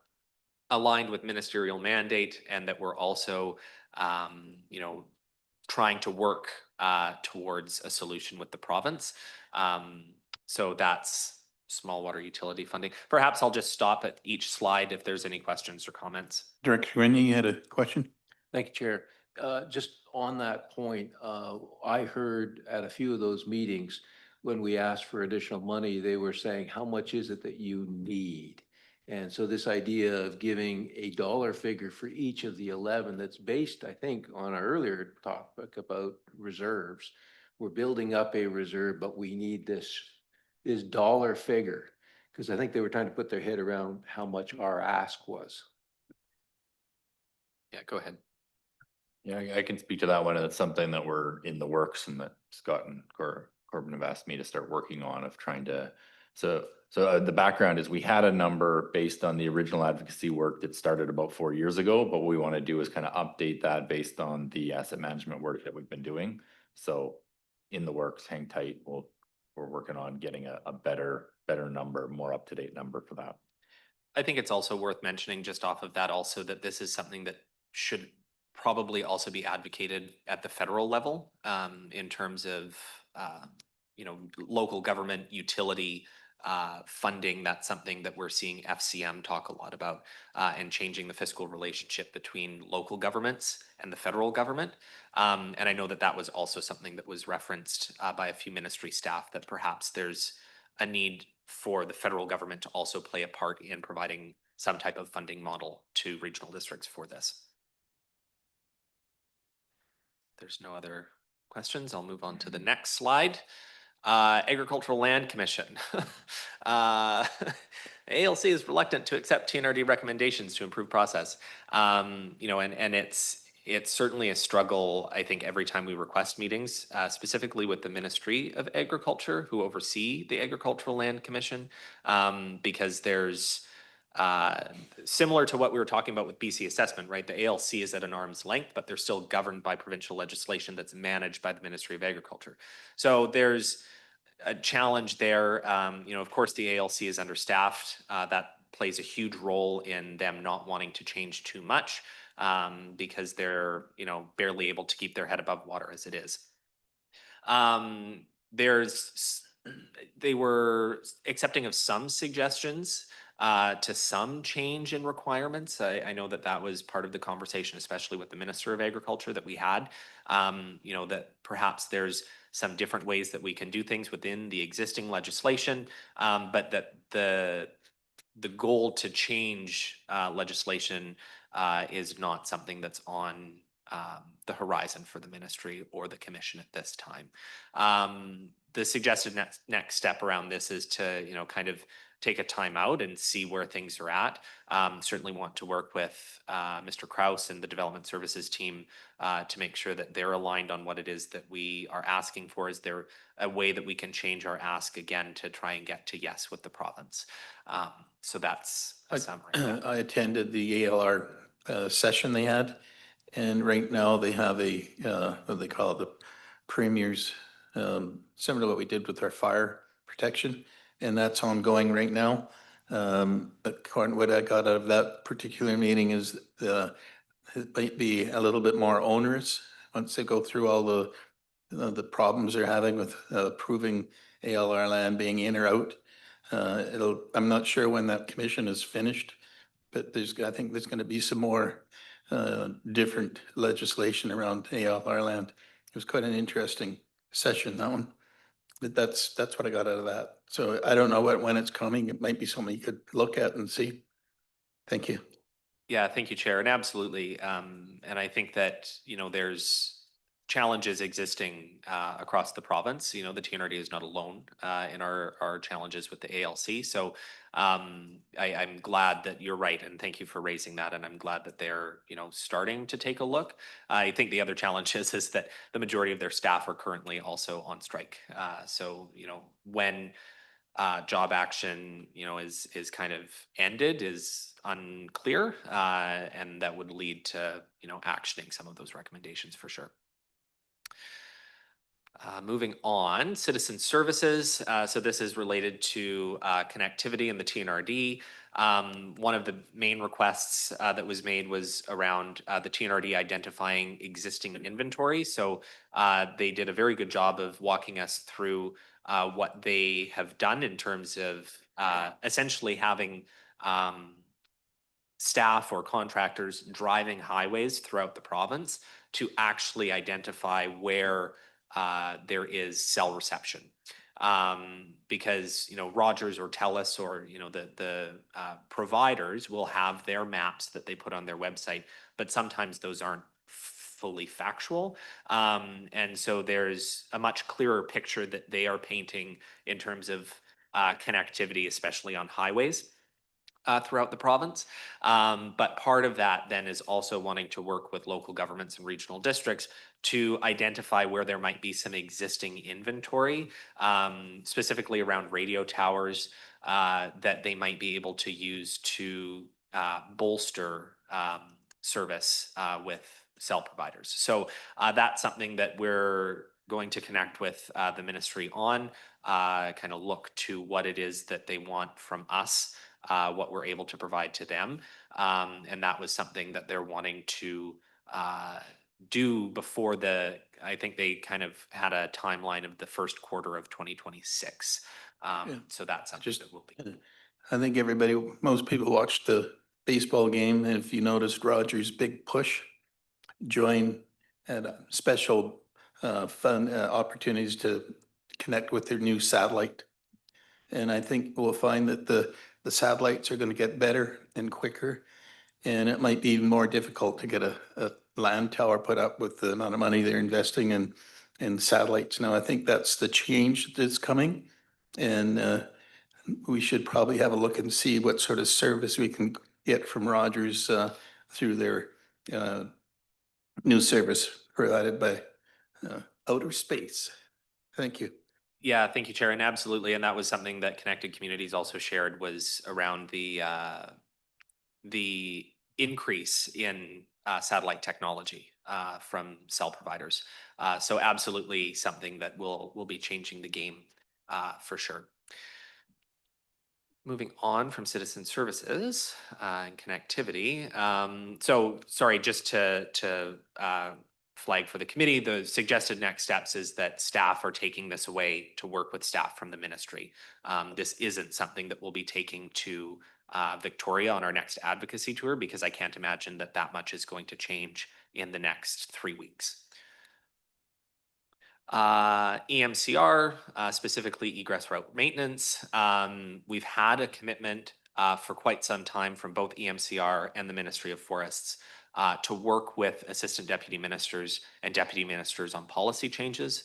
aligned with ministerial mandate and that we're also, you know, trying to work towards a solution with the province. So that's small water utility funding. Perhaps I'll just stop at each slide if there's any questions or comments. Director Grenier, you had a question? Thank you, Chair. Just on that point, I heard at a few of those meetings, when we asked for additional money, they were saying, how much is it that you need? And so this idea of giving a dollar figure for each of the 11 that's based, I think, on our earlier topic about reserves. We're building up a reserve, but we need this dollar figure, because I think they were trying to put their head around how much our ask was. Yeah, go ahead. Yeah, I can speak to that one. It's something that we're in the works and that Scott and Corbin have asked me to start working on, of trying to, so the background is we had a number based on the original advocacy work that started about 4 years ago, but what we want to do is kind of update that based on the asset management work that we've been doing. So in the works, hang tight. We're working on getting a better number, more up-to-date number for that. I think it's also worth mentioning just off of that also that this is something that should probably also be advocated at the federal level, in terms of, you know, local government utility funding. That's something that we're seeing FCM talk a lot about, and changing the fiscal relationship between local governments and the federal government. And I know that that was also something that was referenced by a few ministry staff, that perhaps there's a need for the federal government to also play a part in providing some type of funding model to regional districts for this. There's no other questions. I'll move on to the next slide. Agricultural Land Commission. ALC is reluctant to accept TNRD recommendations to improve process. You know, and it's certainly a struggle, I think, every time we request meetings, specifically with the Ministry of Agriculture, who oversee the Agricultural Land Commission, because there's similar to what we were talking about with BC assessment, right? The ALC is at an arm's length, but they're still governed by provincial legislation that's managed by the Ministry of Agriculture. So there's a challenge there. You know, of course, the ALC is understaffed. That plays a huge role in them not wanting to change too much, because they're, you know, barely able to keep their head above water as it is. They were accepting of some suggestions to some change in requirements. I know that that was part of the conversation, especially with the Minister of Agriculture that we had. You know, that perhaps there's some different ways that we can do things within the existing legislation, but that the goal to change legislation is not something that's on the horizon for the ministry or the commission at this time. The suggested next step around this is to, you know, kind of take a time out and see where things are at. Certainly want to work with Mr. Kraus and the development services team to make sure that they're aligned on what it is that we are asking for. Is there a way that we can change our ask again to try and get to yes with the province? So that's a summary. I attended the ALR session they had, and right now they have a, what they call it, the premiers, similar to what we did with our fire protection, and that's ongoing right now. But what I got out of that particular meeting is it might be a little bit more onerous once they go through all the problems they're having with approving ALR land being in or out. I'm not sure when that commission is finished, but I think there's going to be some more different legislation around ALR land. It was quite an interesting session, that one. But that's what I got out of that. So I don't know when it's coming. It might be something you could look at and see. Thank you. Yeah, thank you, Chair. And absolutely. And I think that, you know, there's challenges existing across the province. You know, the TNRD is not alone in our challenges with the ALC. So I'm glad that you're right, and thank you for raising that. And I'm glad that they're, you know, starting to take a look. I think the other challenge is that the majority of their staff are currently also on strike. So, you know, when job action, you know, is kind of ended is unclear, and that would lead to, you know, actioning some of those recommendations for sure. Moving on, citizen services. So this is related to connectivity in the TNRD. One of the main requests that was made was around the TNRD identifying existing inventory. So they did a very good job of walking us through what they have done in terms of essentially having staff or contractors driving highways throughout the province to actually identify where there is cell reception. Because, you know, Rogers or TELUS or, you know, the providers will have their maps that they put on their website, but sometimes those aren't fully factual. And so there's a much clearer picture that they are painting in terms of connectivity, especially on highways throughout the province. But part of that then is also wanting to work with local governments and regional districts to identify where there might be some existing inventory, specifically around radio towers that they might be able to use to bolster service with cell providers. So that's something that we're going to connect with the ministry on, kind of look to what it is that they want from us, what we're able to provide to them. And that was something that they're wanting to do before I think they kind of had a timeline of the first quarter of 2026. So that's something that will be. I think most people watched the baseball game. And if you noticed Rogers' big push, join at special fun opportunities to connect with their new satellite. And I think we'll find that the satellites are going to get better and quicker. And it might be even more difficult to get a land tower put up with the amount of money they're investing in satellites. Now, I think that's the change that's coming. And we should probably have a look and see what sort of service we can get from Rogers through their new service provided by outer space. Thank you. Yeah, thank you, Chair. And absolutely. And that was something that Connected Communities also shared, was around the increase in satellite technology from cell providers. So absolutely something that will be changing the game for sure. Moving on from citizen services and connectivity. So sorry, just to flag for the committee, the suggested next steps is that staff are taking this away to work with staff from the ministry. This isn't something that we'll be taking to Victoria on our next advocacy tour, because I can't imagine that that much is going to change in the next 3 weeks. EMCR, specifically egress route maintenance. We've had a commitment for quite some time from both EMCR and the Ministry of Forests to work with assistant deputy ministers and deputy ministers on policy changes.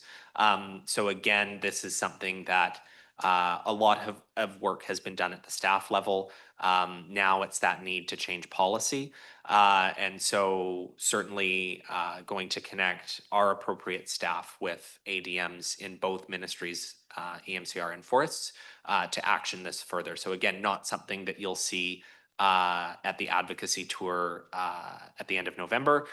So again, this is something that a lot of work has been done at the staff level. Now it's that need to change policy. And so certainly going to connect our appropriate staff with ADMs in both ministries, EMCR and forests, to action this further. So again, not something that you'll see at the advocacy tour at the end of November,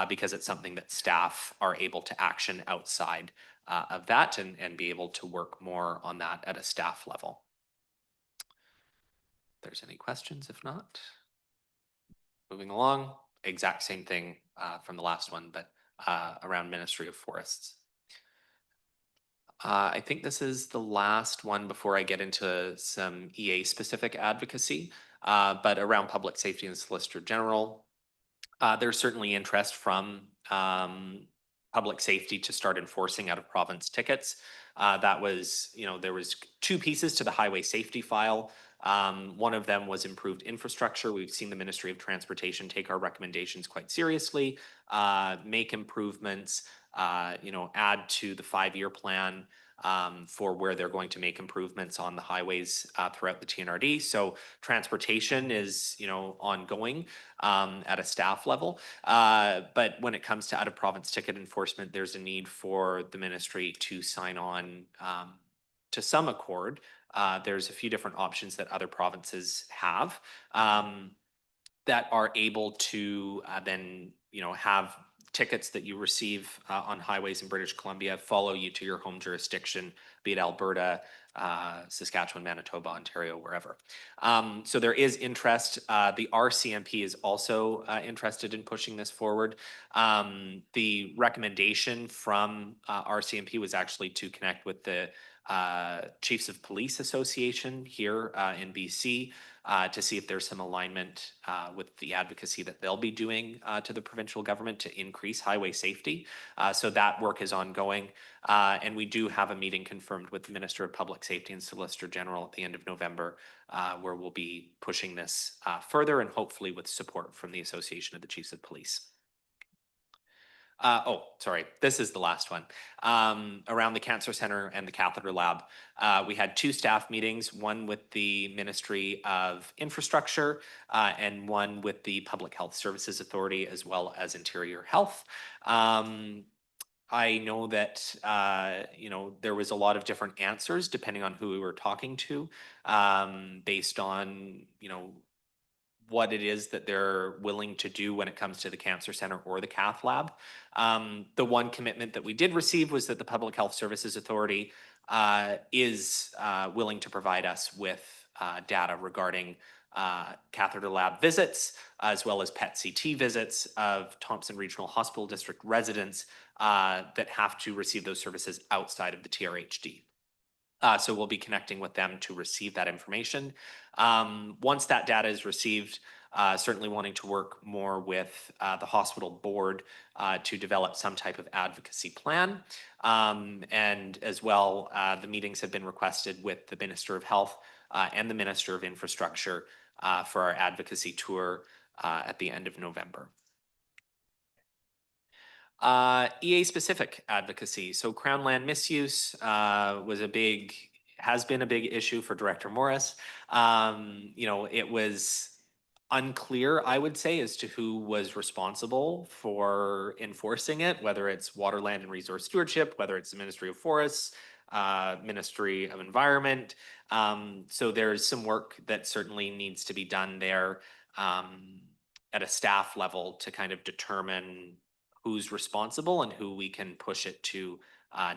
because it's something that staff are able to action outside of that and be able to work more on that at a staff level. If there's any questions, if not, moving along, exact same thing from the last one, but around Ministry of Forests. I think this is the last one before I get into some EA specific advocacy, but around public safety and Solicitor General. There's certainly interest from public safety to start enforcing out of province tickets. That was, there was 2 pieces to the highway safety file. One of them was improved infrastructure. We've seen the Ministry of Transportation take our recommendations quite seriously, make improvements, add to the 5-year plan for where they're going to make improvements on the highways throughout the TNRD. So transportation is, ongoing at a staff level. But when it comes to out-of-province ticket enforcement, there's a need for the ministry to sign on to some accord. There's a few different options that other provinces have that are able to then, have tickets that you receive on highways in British Columbia follow you to your home jurisdiction, be it Alberta, Saskatchewan, Manitoba, Ontario, wherever. So there is interest. The RCMP is also interested in pushing this forward. The recommendation from RCMP was actually to connect with the Chiefs of Police Association here in BC to see if there's some alignment with the advocacy that they'll be doing to the provincial government to increase highway safety. So that work is ongoing. And we do have a meeting confirmed with the Minister of Public Safety and Solicitor General at the end of November, where we'll be pushing this further and hopefully with support from the Association of the Chiefs of Police. Sorry, this is the last one. Around the Cancer Center and the Catheter Lab, we had 2 staff meetings, one with the Ministry of Infrastructure and one with the Public Health Services Authority, as well as Interior Health. I know that, there was a lot of different answers depending on who we were talking to, based on, what it is that they're willing to do when it comes to the Cancer Center or the Cath Lab. The one commitment that we did receive was that the Public Health Services Authority is willing to provide us with data regarding catheter lab visits, as well as PET-CT visits of Thompson Regional Hospital District residents that have to receive those services outside of the TRHD. So we'll be connecting with them to receive that information. Once that data is received, certainly wanting to work more with the hospital board to develop some type of advocacy plan. And as well, the meetings have been requested with the Minister of Health and the Minister of Infrastructure for our advocacy tour at the end of November. EA specific advocacy. So Crown land misuse was a big has been a big issue for Director Morris. It was unclear, I would say, as to who was responsible for enforcing it, whether it's Water, Land and Resource Stewardship, whether it's the Ministry of Forests, Ministry of Environment. So there's some work that certainly needs to be done there at a staff level to kind of determine who's responsible and who we can push it to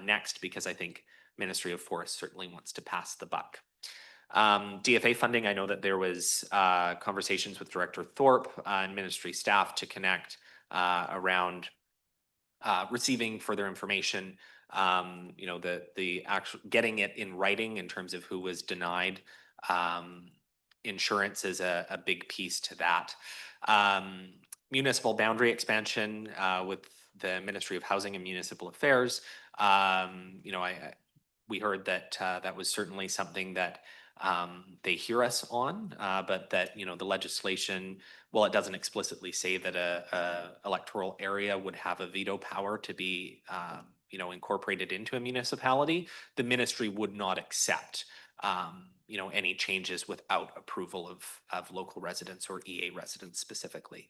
next, because I think Ministry of Forests certainly wants to pass the buck. DFA funding, I know that there was conversations with Director Thorpe and ministry staff to connect around receiving further information. The actual getting it in writing in terms of who was denied. Insurance is a big piece to that. Municipal boundary expansion with the Ministry of Housing and Municipal Affairs. We heard that that was certainly something that they hear us on, but that, the legislation, well, it doesn't explicitly say that a electoral area would have a veto power to be, incorporated into a municipality. The ministry would not accept, any changes without approval of local residents or EA residents specifically.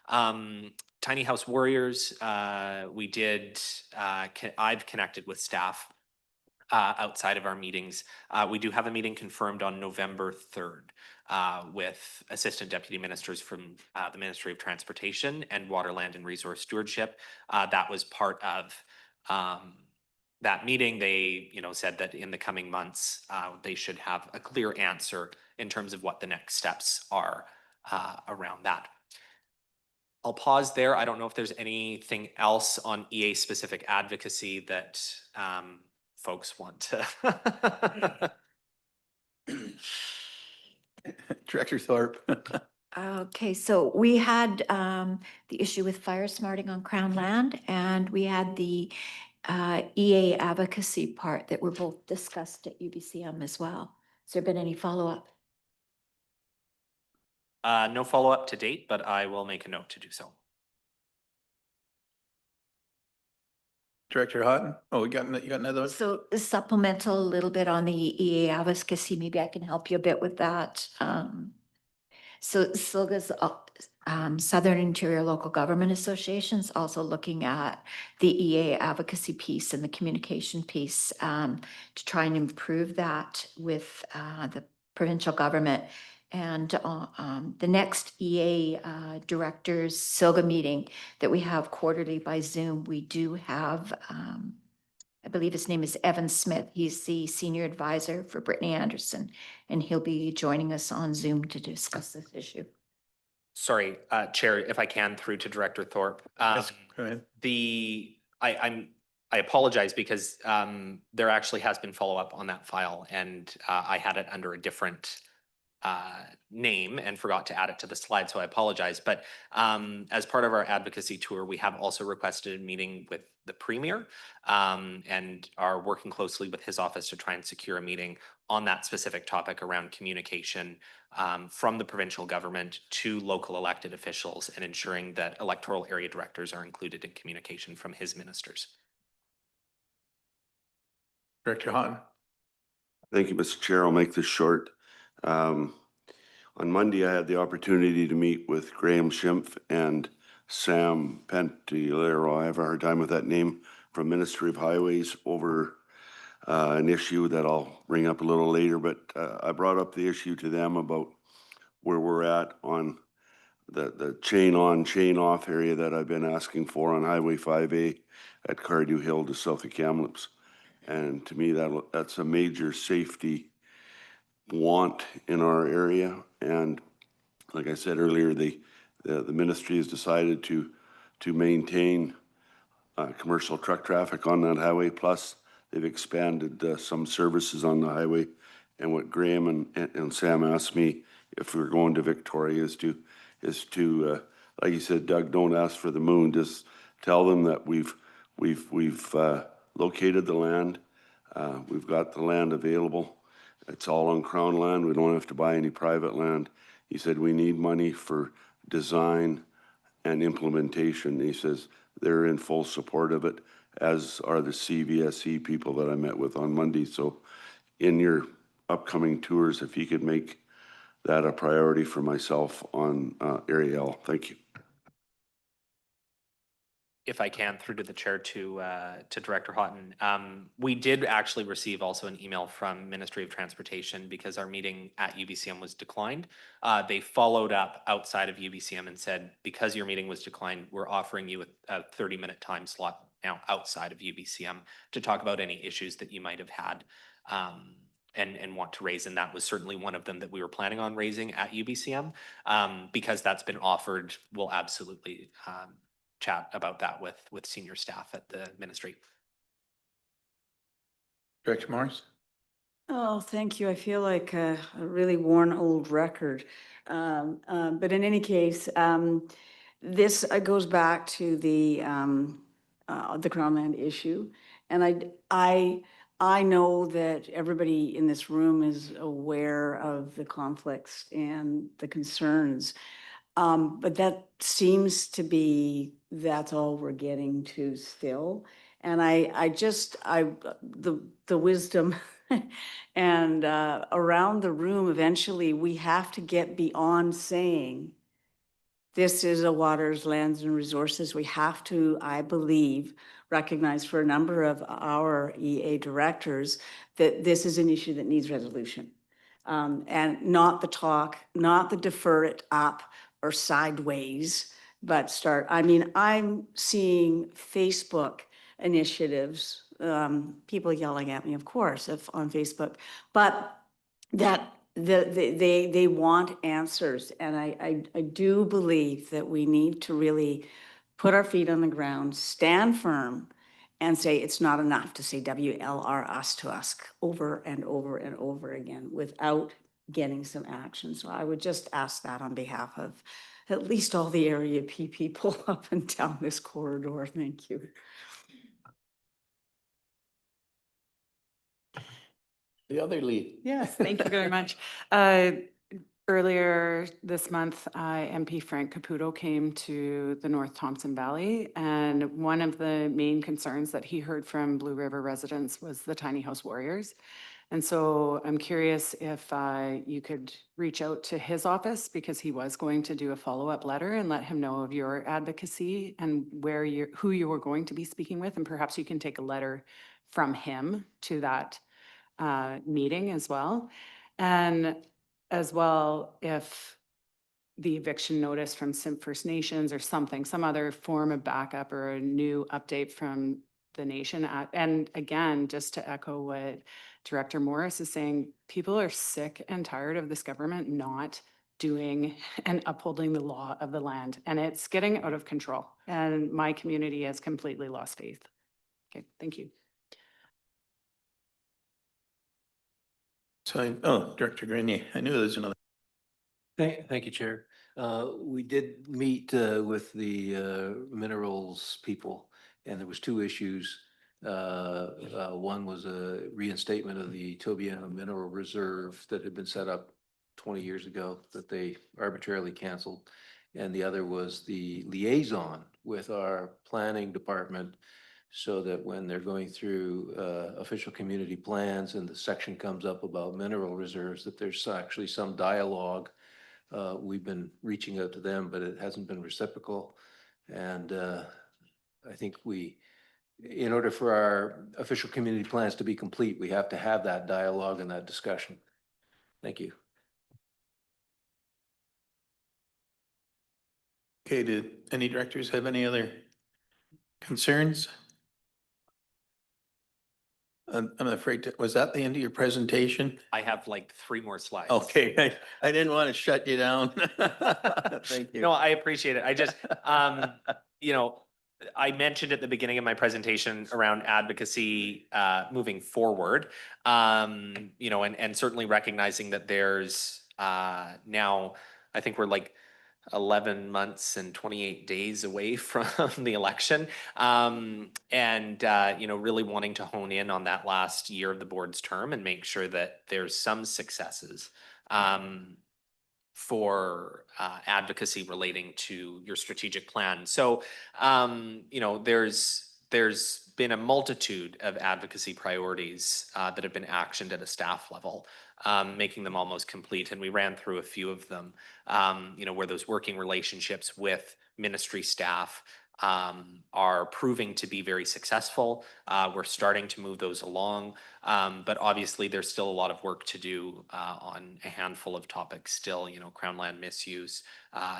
Tiny House Warriors, I've connected with staff outside of our meetings. We do have a meeting confirmed on November 3rd with Assistant Deputy Ministers from the Ministry of Transportation and Water, Land and Resource Stewardship. That was part of that meeting. They, said that in the coming months, they should have a clear answer in terms of what the next steps are around that. I'll pause there. I don't know if there's anything else on EA specific advocacy that folks want to. Director Thorpe. Okay, so we had the issue with fire smarting on Crown land, and we had the EA advocacy part that were both discussed at UBCM as well. Has there been any follow-up? No follow-up to date, but I will make a note to do so. Director Houghton. Oh, you got another one? So supplemental a little bit on the EA advocacy, maybe I can help you a bit with that. So SILGA's Southern Interior Local Government Association is also looking at the EA advocacy piece and the communication piece to try and improve that with the provincial government. And the next EA directors SILGA meeting that we have quarterly by Zoom, we do have, I believe his name is Evan Smith. He's the senior advisor for Brittany Anderson, and he'll be joining us on Zoom to discuss this issue. Sorry, Chair, if I can, through to Director Thorpe. Yes, go ahead. I apologize because there actually has been follow-up on that file, and I had it under a different name and forgot to add it to the slide, so I apologize. But as part of our advocacy tour, we have also requested a meeting with the Premier and are working closely with his office to try and secure a meeting on that specific topic around communication from the provincial government to local elected officials and ensuring that electoral area directors are included in communication from his ministers. Director Houghton. Thank you, Mr. Chair. I'll make this short. On Monday, I had the opportunity to meet with Graham Schimpf and Sam Pentilero, I have a hard time with that name, from Ministry of Highways over an issue that I'll bring up a little later, but I brought up the issue to them about where we're at on the chain on, chain off area that I've been asking for on Highway 5A at Cardew Hill to south of Kamloops. And to me, that's a major safety want in our area. And like I said earlier, the ministry has decided to maintain commercial truck traffic on that highway. Plus, they've expanded some services on the highway. And what Graham and Sam asked me if we're going to Victoria is to like you said, Doug, don't ask for the moon. Just tell them that we've located the land. We've got the land available. It's all on Crown land. We don't have to buy any private land. He said we need money for design and implementation. He says they're in full support of it, as are the CVSE people that I met with on Monday. So in your upcoming tours, if you could make that a priority for myself on Area L. Thank you. If I can, through to the chair to Director Houghton. We did actually receive also an email from Ministry of Transportation because our meeting at UBCM was declined. They followed up outside of UBCM and said, because your meeting was declined, we're offering you a 30-minute time slot now outside of UBCM to talk about any issues that you might have had and want to raise. And that was certainly one of them that we were planning on raising at UBCM. Because that's been offered, we'll absolutely chat about that with senior staff at the ministry. Director Morris? Oh, thank you. I feel like a really worn old record. But in any case, this goes back to the Crownland issue. And I know that everybody in this room is aware of the conflicts and the concerns. But that seems to be, that's all we're getting to still. And the wisdom and around the room, eventually we have to get beyond saying, this is a waters, lands and resources. We have to, I believe, recognize for a number of our EA directors that this is an issue that needs resolution. And not the talk, not the defer it up or sideways, but start. I mean, I'm seeing Facebook initiatives, people yelling at me, of course, on Facebook, but that they want answers. And I do believe that we need to really put our feet on the ground, stand firm, and say it's not enough to say WLR us to us over and over and over again without getting some action. So I would just ask that on behalf of at least all the Area P people up and down this corridor. Thank you. The other lead. Yes, thank you very much. Earlier this month, MP Frank Caputo came to the North Thompson Valley, and one of the main concerns that he heard from Blue River residents was the tiny house warriors. And so I'm curious if you could reach out to his office, because he was going to do a follow-up letter, and let him know of your advocacy and who you were going to be speaking with, and perhaps you can take a letter from him to that meeting as well. And as well, if the eviction notice from Simp First Nations or something, some other form of backup or a new update from the nation. And again, just to echo what Director Morris is saying, people are sick and tired of this government not doing and upholding the law of the land. And it's getting out of control. And my community has completely lost faith. Okay, thank you. So, Director Grenier, I knew there was another. Thank you, Chair. We did meet with the minerals people, and there was two issues. One was a reinstatement of the Tobiano Mineral Reserve that had been set up 20 years ago that they arbitrarily canceled. And the other was the liaison with our planning department, so that when they're going through official community plans and the section comes up about mineral reserves, that there's actually some dialogue. We've been reaching out to them, but it hasn't been reciprocal. And I think in order for our official community plans to be complete, we have to have that dialogue and that discussion. Thank you. Okay, did any directors have any other concerns? I'm afraid was that the end of your presentation? I have like 3 more slides. Okay, I didn't want to shut you down. Thank you. No, I appreciate it. I just, you know, I mentioned at the beginning of my presentation around advocacy moving forward, you know, and certainly recognizing that there's now, I think we're like 11 months and 28 days away from the election. And, you know, really wanting to hone in on that last year of the board's term and make sure that there's some successes for advocacy relating to your strategic plan. So, you know, there's there's been a multitude of advocacy priorities that have been actioned at a staff level, making them almost complete. And we ran through a few of them, where those working relationships with ministry staff are proving to be very successful. We're starting to move those along, but obviously there's still a lot of work to do on a handful of topics still, Crown land misuse,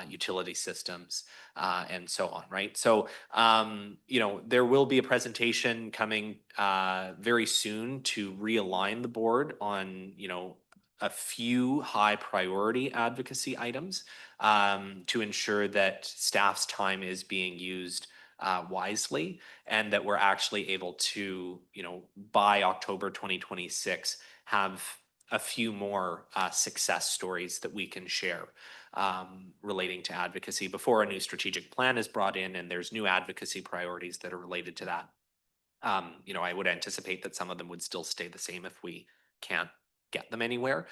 utility systems, and so on, right? So, there will be a presentation coming very soon to realign the board on, a few high priority advocacy items to ensure that staff's time is being used wisely, and that we're actually able to, by October 2026, have a few more success stories that we can share relating to advocacy before a new strategic plan is brought in and there's new advocacy priorities that are related to that. I would anticipate that some of them would still stay the same if we can't get them anywhere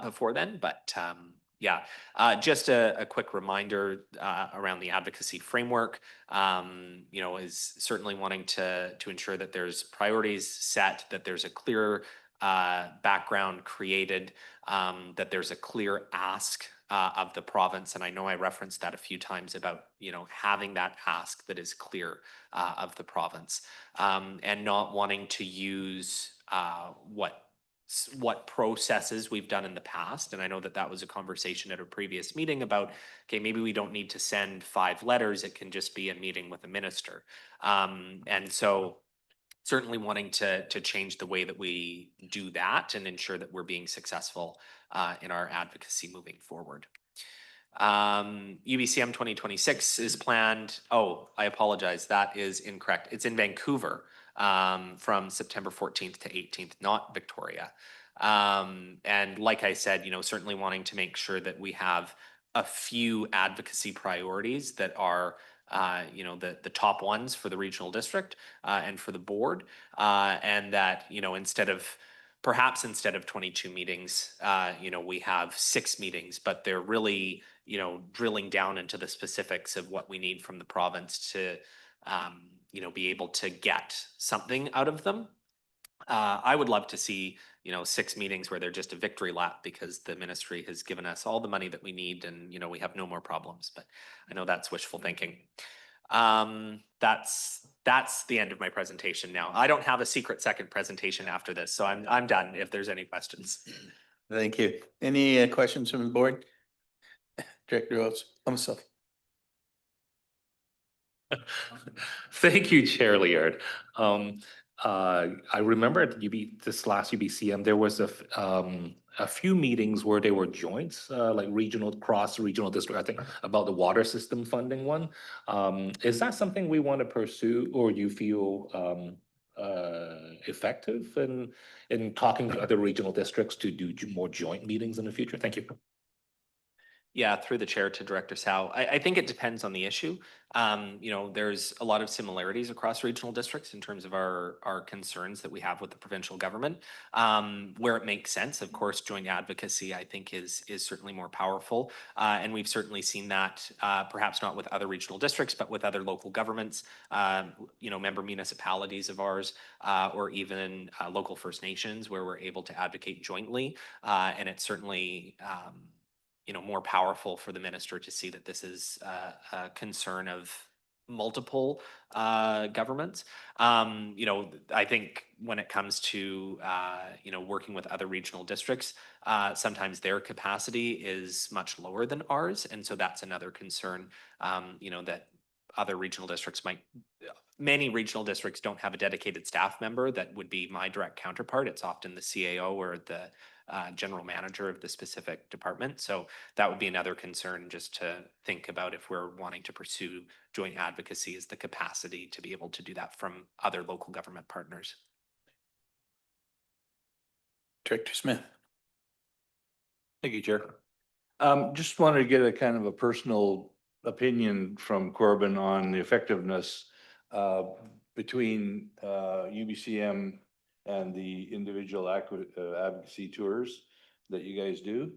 before then. But just a quick reminder around the advocacy framework, is certainly wanting to ensure that there's priorities set, that there's a clear background created, that there's a clear ask of the province. And I know I referenced that a few times about, having that ask that is clear of the province, and not wanting to use what processes we've done in the past. And I know that that was a conversation at a previous meeting about, okay, maybe we don't need to send 5 letters. It can just be a meeting with a minister. And so certainly wanting to change the way that we do that and ensure that we're being successful in our advocacy moving forward. UBCM 2026 is planned. Oh, I apologize. That is incorrect. It's in Vancouver from September 14th to 18th, not Victoria. And like I said, certainly wanting to make sure that we have a few advocacy priorities that are the top ones for the regional district and for the board, and that, instead of 22 meetings, we have 6 meetings, but they're really, drilling down into the specifics of what we need from the province to, be able to get something out of them. I would love to see, 6 meetings where they're just a victory lap because the ministry has given us all the money that we need and, we have no more problems. But I know that's wishful thinking. That's the end of my presentation now. I don't have a secret second presentation after this, so I'm done if there's any questions. Thank you. Any questions from the board? Director Rose, myself. Thank you, Chair Leard. I remember at this last UBCM, there was a few meetings where they were joints, like cross-regional district, I think, about the water system funding one. Is that something we want to pursue, or do you feel effective in talking to other regional districts to do more joint meetings in the future? Thank you. Yeah, through the chair to Director Sao. I think it depends on the issue. There's a lot of similarities across regional districts in terms of our concerns that we have with the provincial government. Where it makes sense, of course, joint advocacy, I think, is certainly more powerful. And we've certainly seen that, perhaps not with other regional districts, but with other local governments, member municipalities of ours, or even local First Nations, where we're able to advocate jointly. And it's certainly more powerful for the minister to see that this is a concern of multiple governments. I think when it comes to working with other regional districts, sometimes their capacity is much lower than ours, and so that's another concern. That other regional districts many regional districts don't have a dedicated staff member that would be my direct counterpart. It's often the CAO or the general manager of the specific department. So that would be another concern just to think about if we're wanting to pursue joint advocacy, is the capacity to be able to do that from other local government partners. Director Smith. Thank you, Chair. Just wanted to get a kind of a personal opinion from Corbin on the effectiveness between UBCM and the individual advocacy tours that you guys do.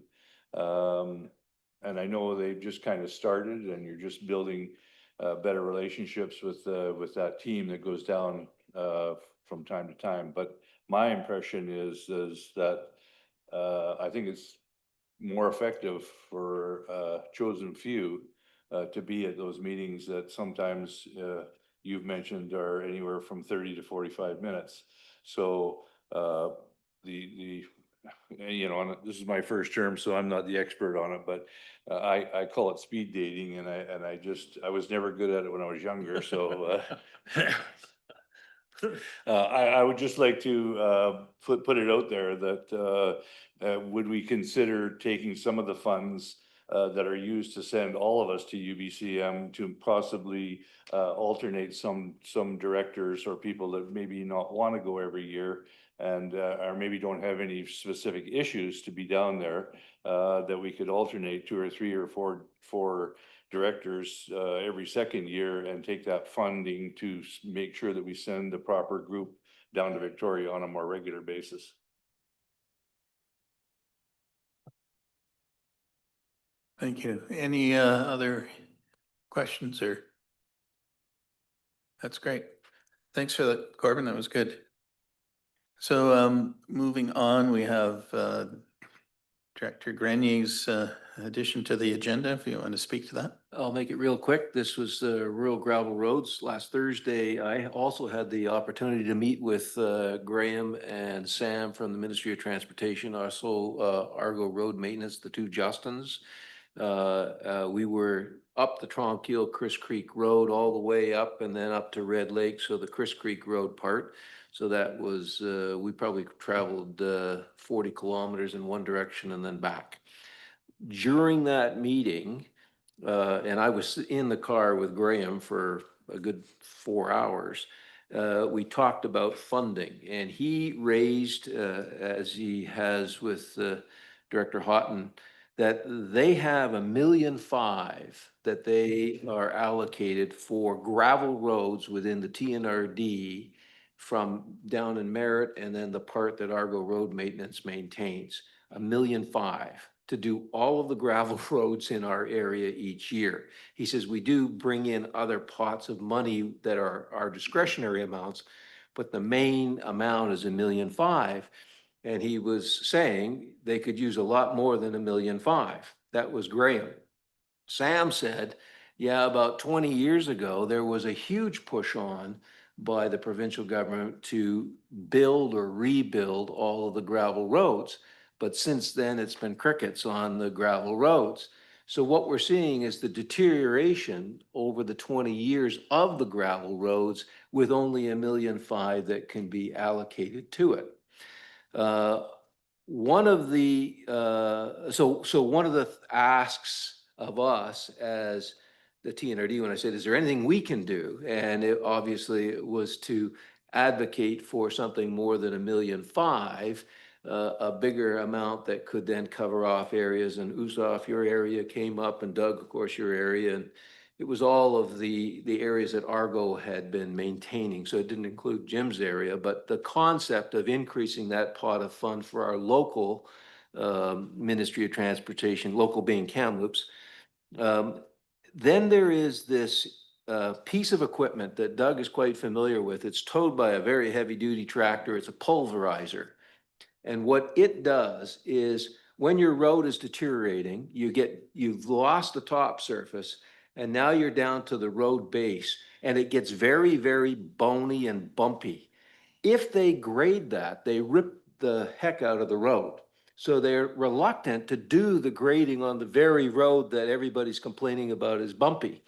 And I know they've just kind of started and you're just building better relationships with that team that goes down from time to time. But my impression is that I think it's more effective for chosen few to be at those meetings that sometimes you've mentioned are anywhere from 30 to 45 minutes. So and this is my first term, so I'm not the expert on it, but I call it speed dating, and I was never good at it when I was younger, so I would just like to put it out there that would we consider taking some of the funds that are used to send all of us to UBCM to possibly alternate some directors or people that maybe not want to go every year and or maybe don't have any specific issues to be down there, that we could alternate 2 or 3 or 4 directors every second year and take that funding to make sure that we send the proper group down to Victoria on a more regular basis. Thank you. Any other questions or? That's great. Thanks for that, Corbin. That was good. So moving on, we have Director Grenier's addition to the agenda, if you want to speak to that. I'll make it real quick. This was rural gravel roads. Last Thursday, I also had the opportunity to meet with Graham and Sam from the Ministry of Transportation, also Argo Road Maintenance, the two Justins. We were up the Tranquil Chris Creek Road all the way up and then up to Red Lake, so the Chris Creek Road part. So that was, we probably traveled 40 kilometers in one direction and then back. During that meeting, and I was in the car with Graham for a good 4 hours, we talked about funding, and he raised, as he has with Director Houghton, that they have $1.5 million that they are allocated for gravel roads within the TNRD from down in Merritt and then the part that Argo Road Maintenance maintains, $1.5 million to do all of the gravel roads in our area each year. He says we do bring in other pots of money that are our discretionary amounts, but the main amount is $1.5 million. And he was saying they could use a lot more than $1.5 million. That was Graham. Sam said, yeah, about 20 years ago, there was a huge push on by the provincial government to build or rebuild all of the gravel roads. But since then, it's been crickets on the gravel roads. So what we're seeing is the deterioration over the 20 years of the gravel roads with only $1.5 million that can be allocated to it. One of the one of the asks of us as the TNRD, when I said, is there anything we can do? And it obviously was to advocate for something more than $1.5 million, a bigger amount that could then cover off areas. And Usoff, your area came up, and Doug, of course, your area. And it was all of the areas that Argo had been maintaining. So it didn't include Jim's area, but the concept of increasing that pot of fund for our local Ministry of Transportation, local being Kamloops. Then there is this piece of equipment that Doug is quite familiar with. It's towed by a very heavy duty tractor. It's a pulverizer. And what it does is when your road is deteriorating, you've lost the top surface, and now you're down to the road base, and it gets very, very bony and bumpy. If they grade that, they rip the heck out of the road. So they're reluctant to do the grading on the very road that everybody's complaining about is bumpy.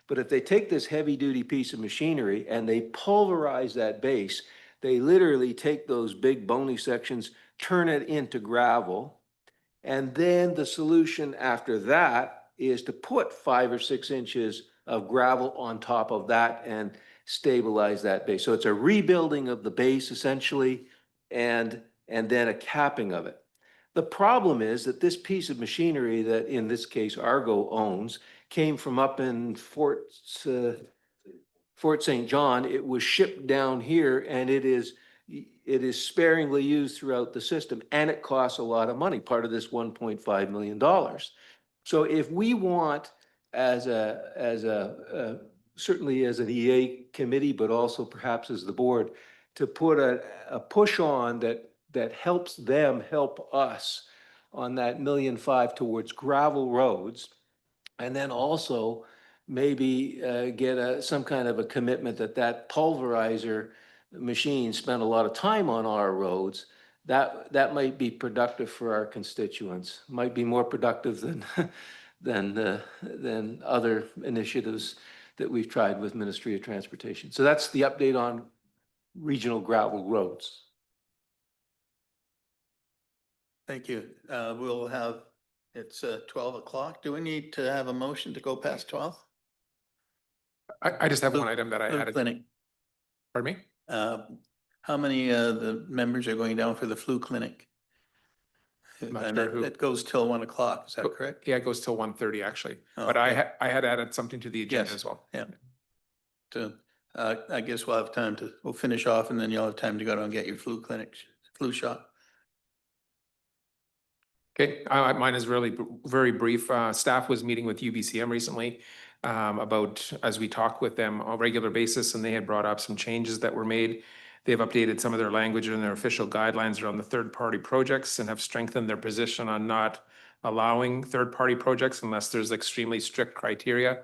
But if they take this heavy duty piece of machinery and they pulverize that base, they literally take those big bony sections, turn it into gravel. And then the solution after that is to put 5 or 6 inches of gravel on top of that and stabilize that base. So it's a rebuilding of the base essentially, and then a capping of it. The problem is that this piece of machinery that in this case Argo owns came from up in Fort St. John. It was shipped down here, and it is sparingly used throughout the system, and it costs a lot of money, part of this $1.5 million. So if we want, as a certainly as an EA committee, but also perhaps as the board, to put a push on that helps them help us on that 1.5 million towards gravel roads. And then also maybe get some kind of a commitment that pulverizer machine spent a lot of time on our roads. That might be productive for our constituents, might be more productive than than other initiatives that we've tried with Ministry of Transportation. So that's the update on regional gravel roads. Thank you. We'll have, it's 12 o'clock. Do we need to have a motion to go past 12? I just have one item that I Flu added. clinic. Pardon me? How many the members are going down for the flu clinic? Not And sure who. it goes till 1 o'clock, is that correct? Yeah, it goes till 1:30 actually, Oh, but okay. I had added something to the agenda Yes. as well. Yeah. So, I guess we'll have time we'll finish off and then you'll have time to go down and get your flu shot. Okay, mine is really very brief. Staff was meeting with UBCM recently about, as we talk with them on a regular basis, and they had brought up some changes that were made. They've updated some of their language and their official guidelines around the third-party projects and have strengthened their position on not allowing third-party projects unless there's extremely strict criteria.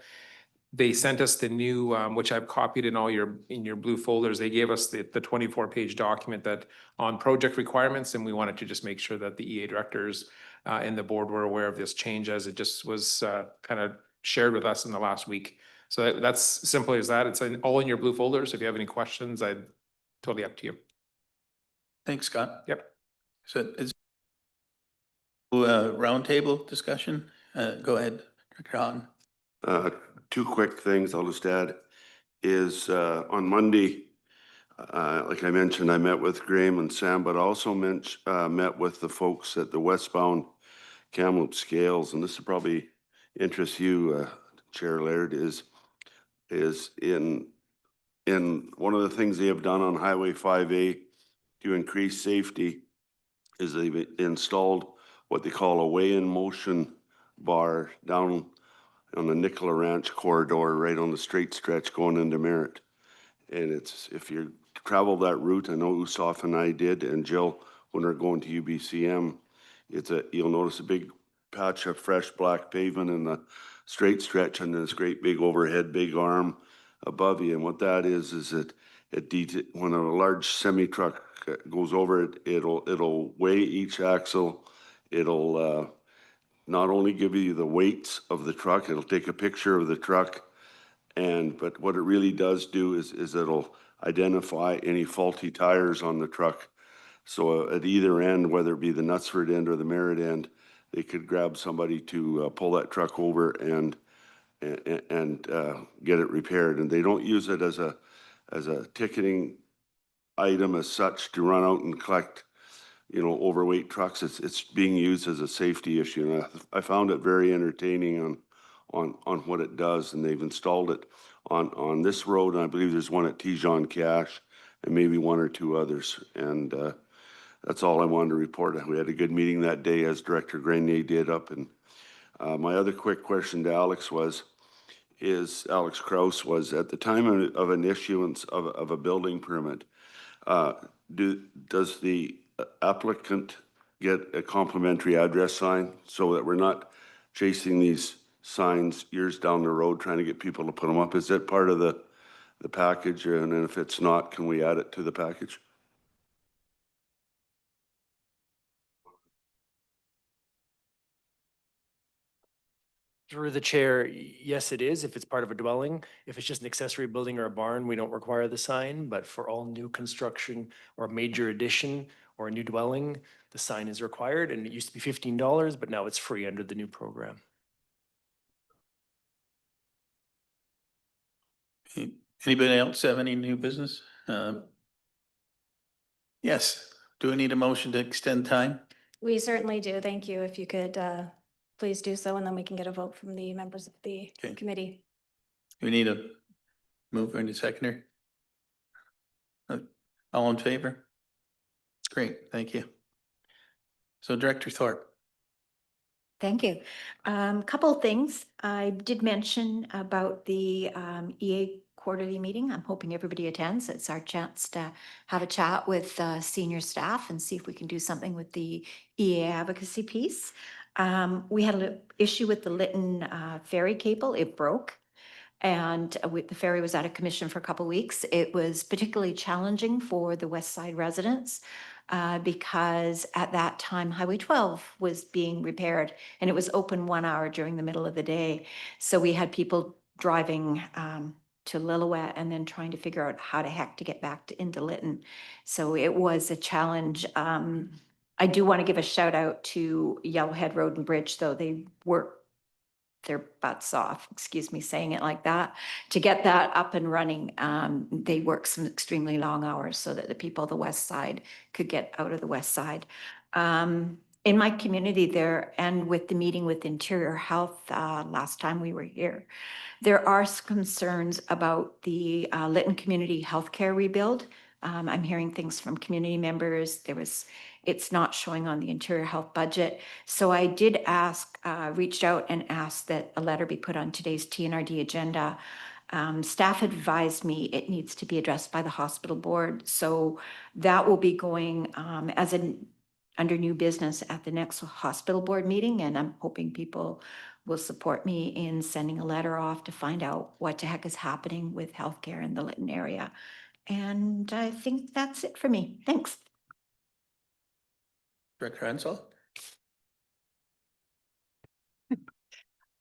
They sent us the new, which I've copied in all in your blue folders. They gave us the 24-page document that on project requirements, and we wanted to just make sure that the EA directors and the board were aware of this change as it just was kind of shared with us in the last week. So that's simple as that. It's all in your blue folders. If you have any questions, I'd totally up to you. Thanks, Scott. Yep. So is roundtable discussion? Go ahead, Dr. Houghton. Two quick things I'll just add is on Monday, like I mentioned, I met with Graham and Sam, but I also met with the folks at the westbound Kamloops Scales, and this will probably interest you, Chair Laird, is in one of the things they have done on Highway 5A to increase safety is they've installed what they call a weigh-in motion bar down on the Nicola Ranch corridor, right on the straight stretch going into Merritt. And it's, if you travel that route, I know Usoff and I did, and Jill, when we're going to UBCM, you'll notice a big patch of fresh black pavement in the straight stretch and this great big overhead, big arm above you. And what that is that when a large semi truck goes over it, it'll weigh each axle. It'll not only give you the weights of the truck, it'll take a picture of the truck. But what it really does do is it'll identify any faulty tires on the truck. So at either end, whether it be the Knutsford end or the Merritt end, they could grab somebody to pull that truck over and get it repaired. And they don't use it as a ticketing item as such to run out and collect, overweight trucks. It's being used as a safety issue. And I found it very entertaining on what it does. And they've installed it on this road. And I believe there's one at Tijon Cache and maybe one or two others. And that's all I wanted to report. We had a good meeting that day, as Director Grenier did up. And my other quick question to Alex Alex Kraus was, at the time of an issuance of a building permit, does the applicant get a complimentary address sign so that we're not chasing these signs years down the road trying to get people to put them up? Is that part of the package? And if it's not, can we add it to the package? Through the chair, yes, it is, if it's part of a dwelling. If it's just an accessory building or a barn, we don't require the sign, but for all new construction or major addition or a new dwelling, the sign is required, and it used to be $15, but now it's free under the new program. Anybody else have any new business? Yes, do we need a motion to extend time? We certainly do. Thank you. If you could please do so, and then we can get a vote from the members of the committee. We need a mover and a seconder. All in favor? Great, thank you. So Director Thorpe. Thank you. Couple of things. I did mention about the EA quarterly meeting. I'm hoping everybody attends. It's our chance to have a chat with senior staff and see if we can do something with the EA advocacy piece. We had an issue with the Lytton ferry cable. It broke. And the ferry was out of commission for a couple of weeks. It was particularly challenging for the West Side residents because at that time Highway 12 was being repaired and it was open 1 hour during the middle of the day. So we had people driving to Lillooet and then trying to figure out how the heck to get back into Lytton. So it was a challenge. I do want to give a shout out to Yellowhead Road and Bridge, though. They worked their butts off, excuse me saying it like that, to get that up and running. They worked some extremely long hours so that the people of the west side could get out of the west side. In my community there, and with the meeting with Interior Health last time we were here, there are some concerns about the Lytton Community Healthcare rebuild. I'm hearing things from community members. It's not showing on the Interior Health budget. So I did reached out and asked that a letter be put on today's TNRD agenda. Staff advised me it needs to be addressed by the hospital board. So that will be going under new business at the next hospital board meeting. And I'm hoping people will support me in sending a letter off to find out what the heck is happening with healthcare in the Lytton area. And I think that's it for me. Thanks. Director Ansel?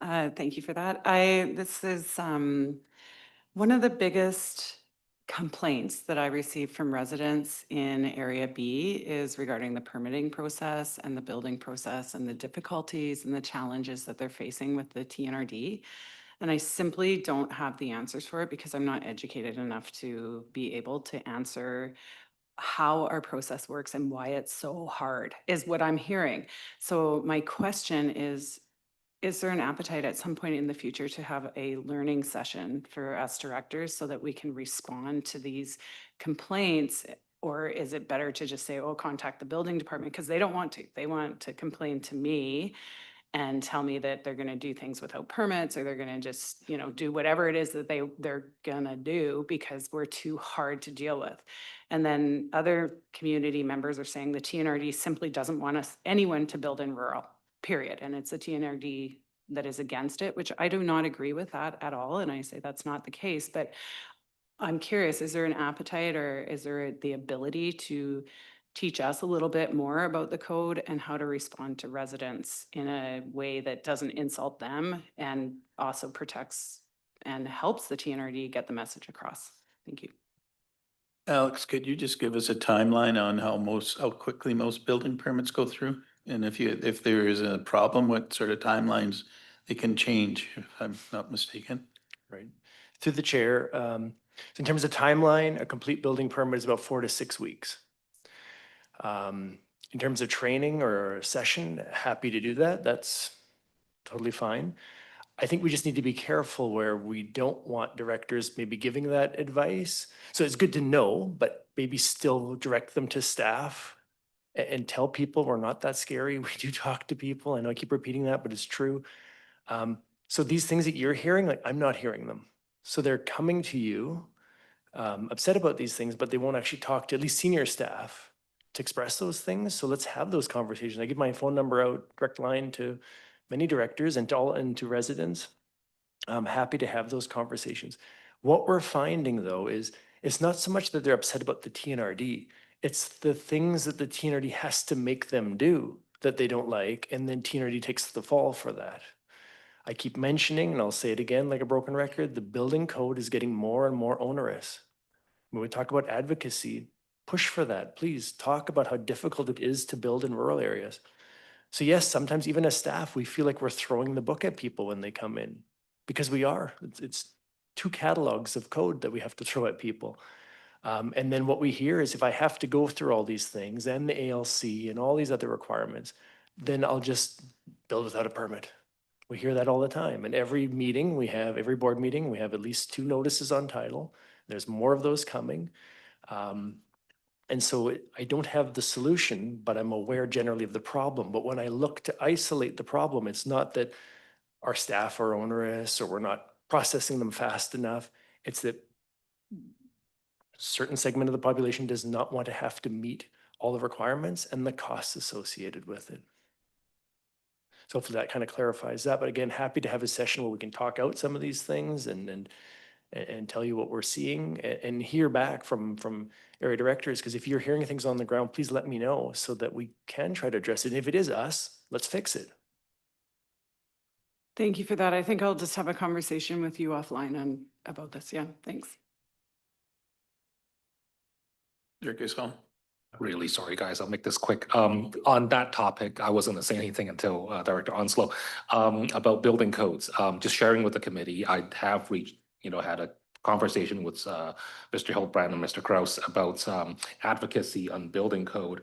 Thank you for that. This is one of the biggest complaints that I receive from residents in Area B is regarding the permitting process and the building process and the difficulties and the challenges that they're facing with the TNRD. And I simply don't have the answers for it because I'm not educated enough to be able to answer how our process works and why it's so hard, is what I'm hearing. So my question is there an appetite at some point in the future to have a learning session for us directors so that we can respond to these complaints? Or is it better to just say, oh, contact the building department? Because they don't want to. They want to complain to me and tell me that they're going to do things without permits, or they're going to just, do whatever it is that they're going to do because we're too hard to deal with. And then other community members are saying the TNRD simply doesn't want anyone to build in rural, period. And it's a TNRD that is against it, which I do not agree with that at all. And I say that's not the case, but I'm curious, is there an appetite or is there the ability to teach us a little bit more about the code and how to respond to residents in a way that doesn't insult them and also protects and helps the TNRD get the message across? Thank you. Alex, could you just give us a timeline on how quickly most building permits go through? And if there is a problem, what sort of timelines they can change, if I'm not mistaken? Right. Through the chair, so in terms of timeline, a complete building permit is about 4 to 6 weeks. In terms of training or a session, happy to do that. That's totally fine. I think we just need to be careful where we don't want directors maybe giving that advice. So it's good to know, but maybe still direct them to staff and tell people we're not that scary. We do talk to people. I know I keep repeating that, but it's true. So these things that you're hearing, like I'm not hearing them. So they're coming to you upset about these things, but they won't actually talk to at least senior staff to express those things. So let's have those conversations. I give my phone number out, direct line to many directors and to residents. I'm happy to have those conversations. What we're finding though is it's not so much that they're upset about the TNRD, it's the things that the TNRD has to make them do that they don't like, and then TNRD takes the fall for that. I keep mentioning, and I'll say it again like a broken record, the building code is getting more and more onerous. When we talk about advocacy, push for that. Please talk about how difficult it is to build in rural areas. So yes, sometimes even as staff, we feel like we're throwing the book at people when they come in, because we are. It's 2 catalogs of code that we have to throw at people. And then what we hear is if I have to go through all these things and the ALC and all these other requirements, then I'll just build without a permit. We hear that all the time. And every board meeting, we have at least 2 notices on title. There's more of those coming. And so I don't have the solution, but I'm aware generally of the problem. But when I look to isolate the problem, it's not that our staff are onerous or we're not processing them fast enough. It's that a certain segment of the population does not want to have to meet all the requirements and the costs associated with it. So hopefully that kind of clarifies that. But again, happy to have a session where we can talk out some of these things and tell you what we're seeing and hear back from area directors. Because if you're hearing things on the ground, please let me know so that we can try to address it. And if it is us, let's fix it. Thank you for that. I think I'll just have a conversation with you offline about this. Yeah, thanks. Director Scott. Really sorry, guys. I'll make this quick. On that topic, I wasn't gonna say anything until Director Onslow about building codes. Just sharing with the committee, I have reached, had a conversation with Mr. Hildbrand and Mr. Kraus about advocacy on building code.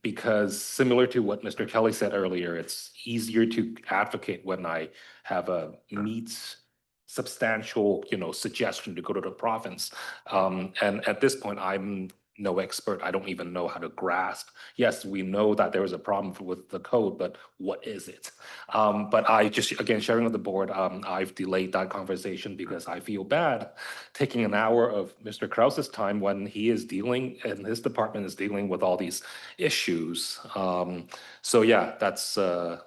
Because similar to what Mr. Kelly said earlier, it's easier to advocate when I have a meets substantial, suggestion to go to the province. And at this point, I'm no expert. I don't even know how to grasp. Yes, we know that there is a problem with the code, but what is it? But I just, again, sharing with the board, I've delayed that conversation because I feel bad taking an hour of Mr. Kraus's time when he is dealing and his department is dealing with all these issues. So yeah, that's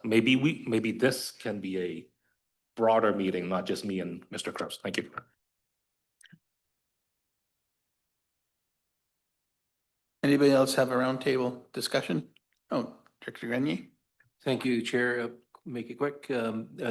maybe this can be a broader meeting, not just me and Mr. Kraus. Thank you. Anybody else have a roundtable discussion? Oh, Director Grenier? Thank you, Chair. Make it quick.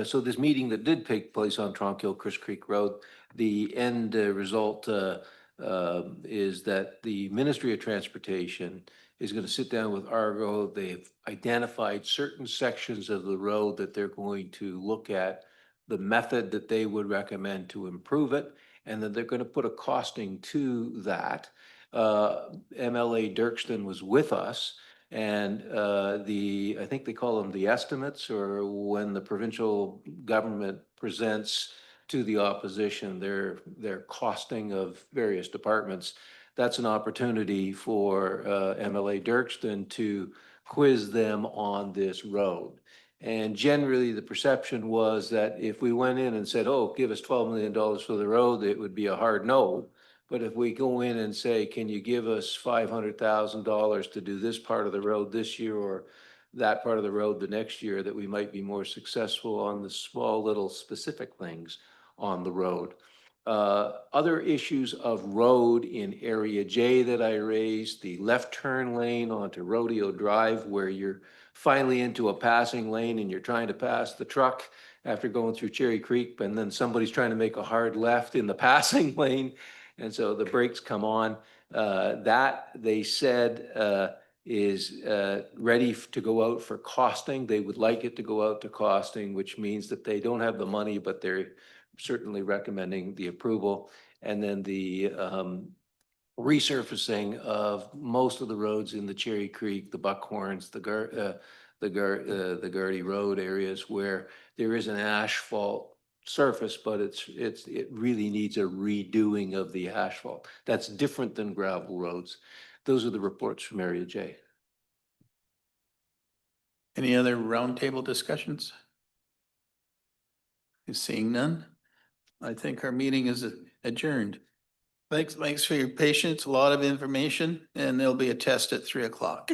So this meeting that did take place on Tronquil Chris Creek Road, the end result is that the Ministry of Transportation is going to sit down with Argo. They've identified certain sections of the road that they're going to look at, the method that they would recommend to improve it, and then they're going to put a costing to that. MLA Dirkston was with us, and I think they call them the estimates, or when the provincial government presents to the opposition their costing of various departments. That's an opportunity for MLA Dirkston to quiz them on this road. And generally, the perception was that if we went in and said, oh, give us $12 million for the road, it would be a hard no. But if we go in and say, can you give us $500,000 to do this part of the road this year or that part of the road the next year, that we might be more successful on the small little specific things on the road. Other issues of road in Area J that I raised, the left turn lane onto Rodeo Drive where you're finally into a passing lane and you're trying to pass the truck after going through Cherry Creek, and then somebody's trying to make a hard left in the passing lane. And so the brakes come on. That they said is ready to go out for costing. They would like it to go out to costing, which means that they don't have the money, but they're certainly recommending the approval. And then the resurfacing of most of the roads in the Cherry Creek, the Buckhorns, the Gardy Road areas where there is an asphalt surface, but it really needs a redoing of the asphalt. That's different than gravel roads. Those are the reports from Area J. Any other roundtable discussions? Seeing none, I think our meeting is adjourned. Thanks for your patience, a lot of information, and there'll be a test at 3 o'clock.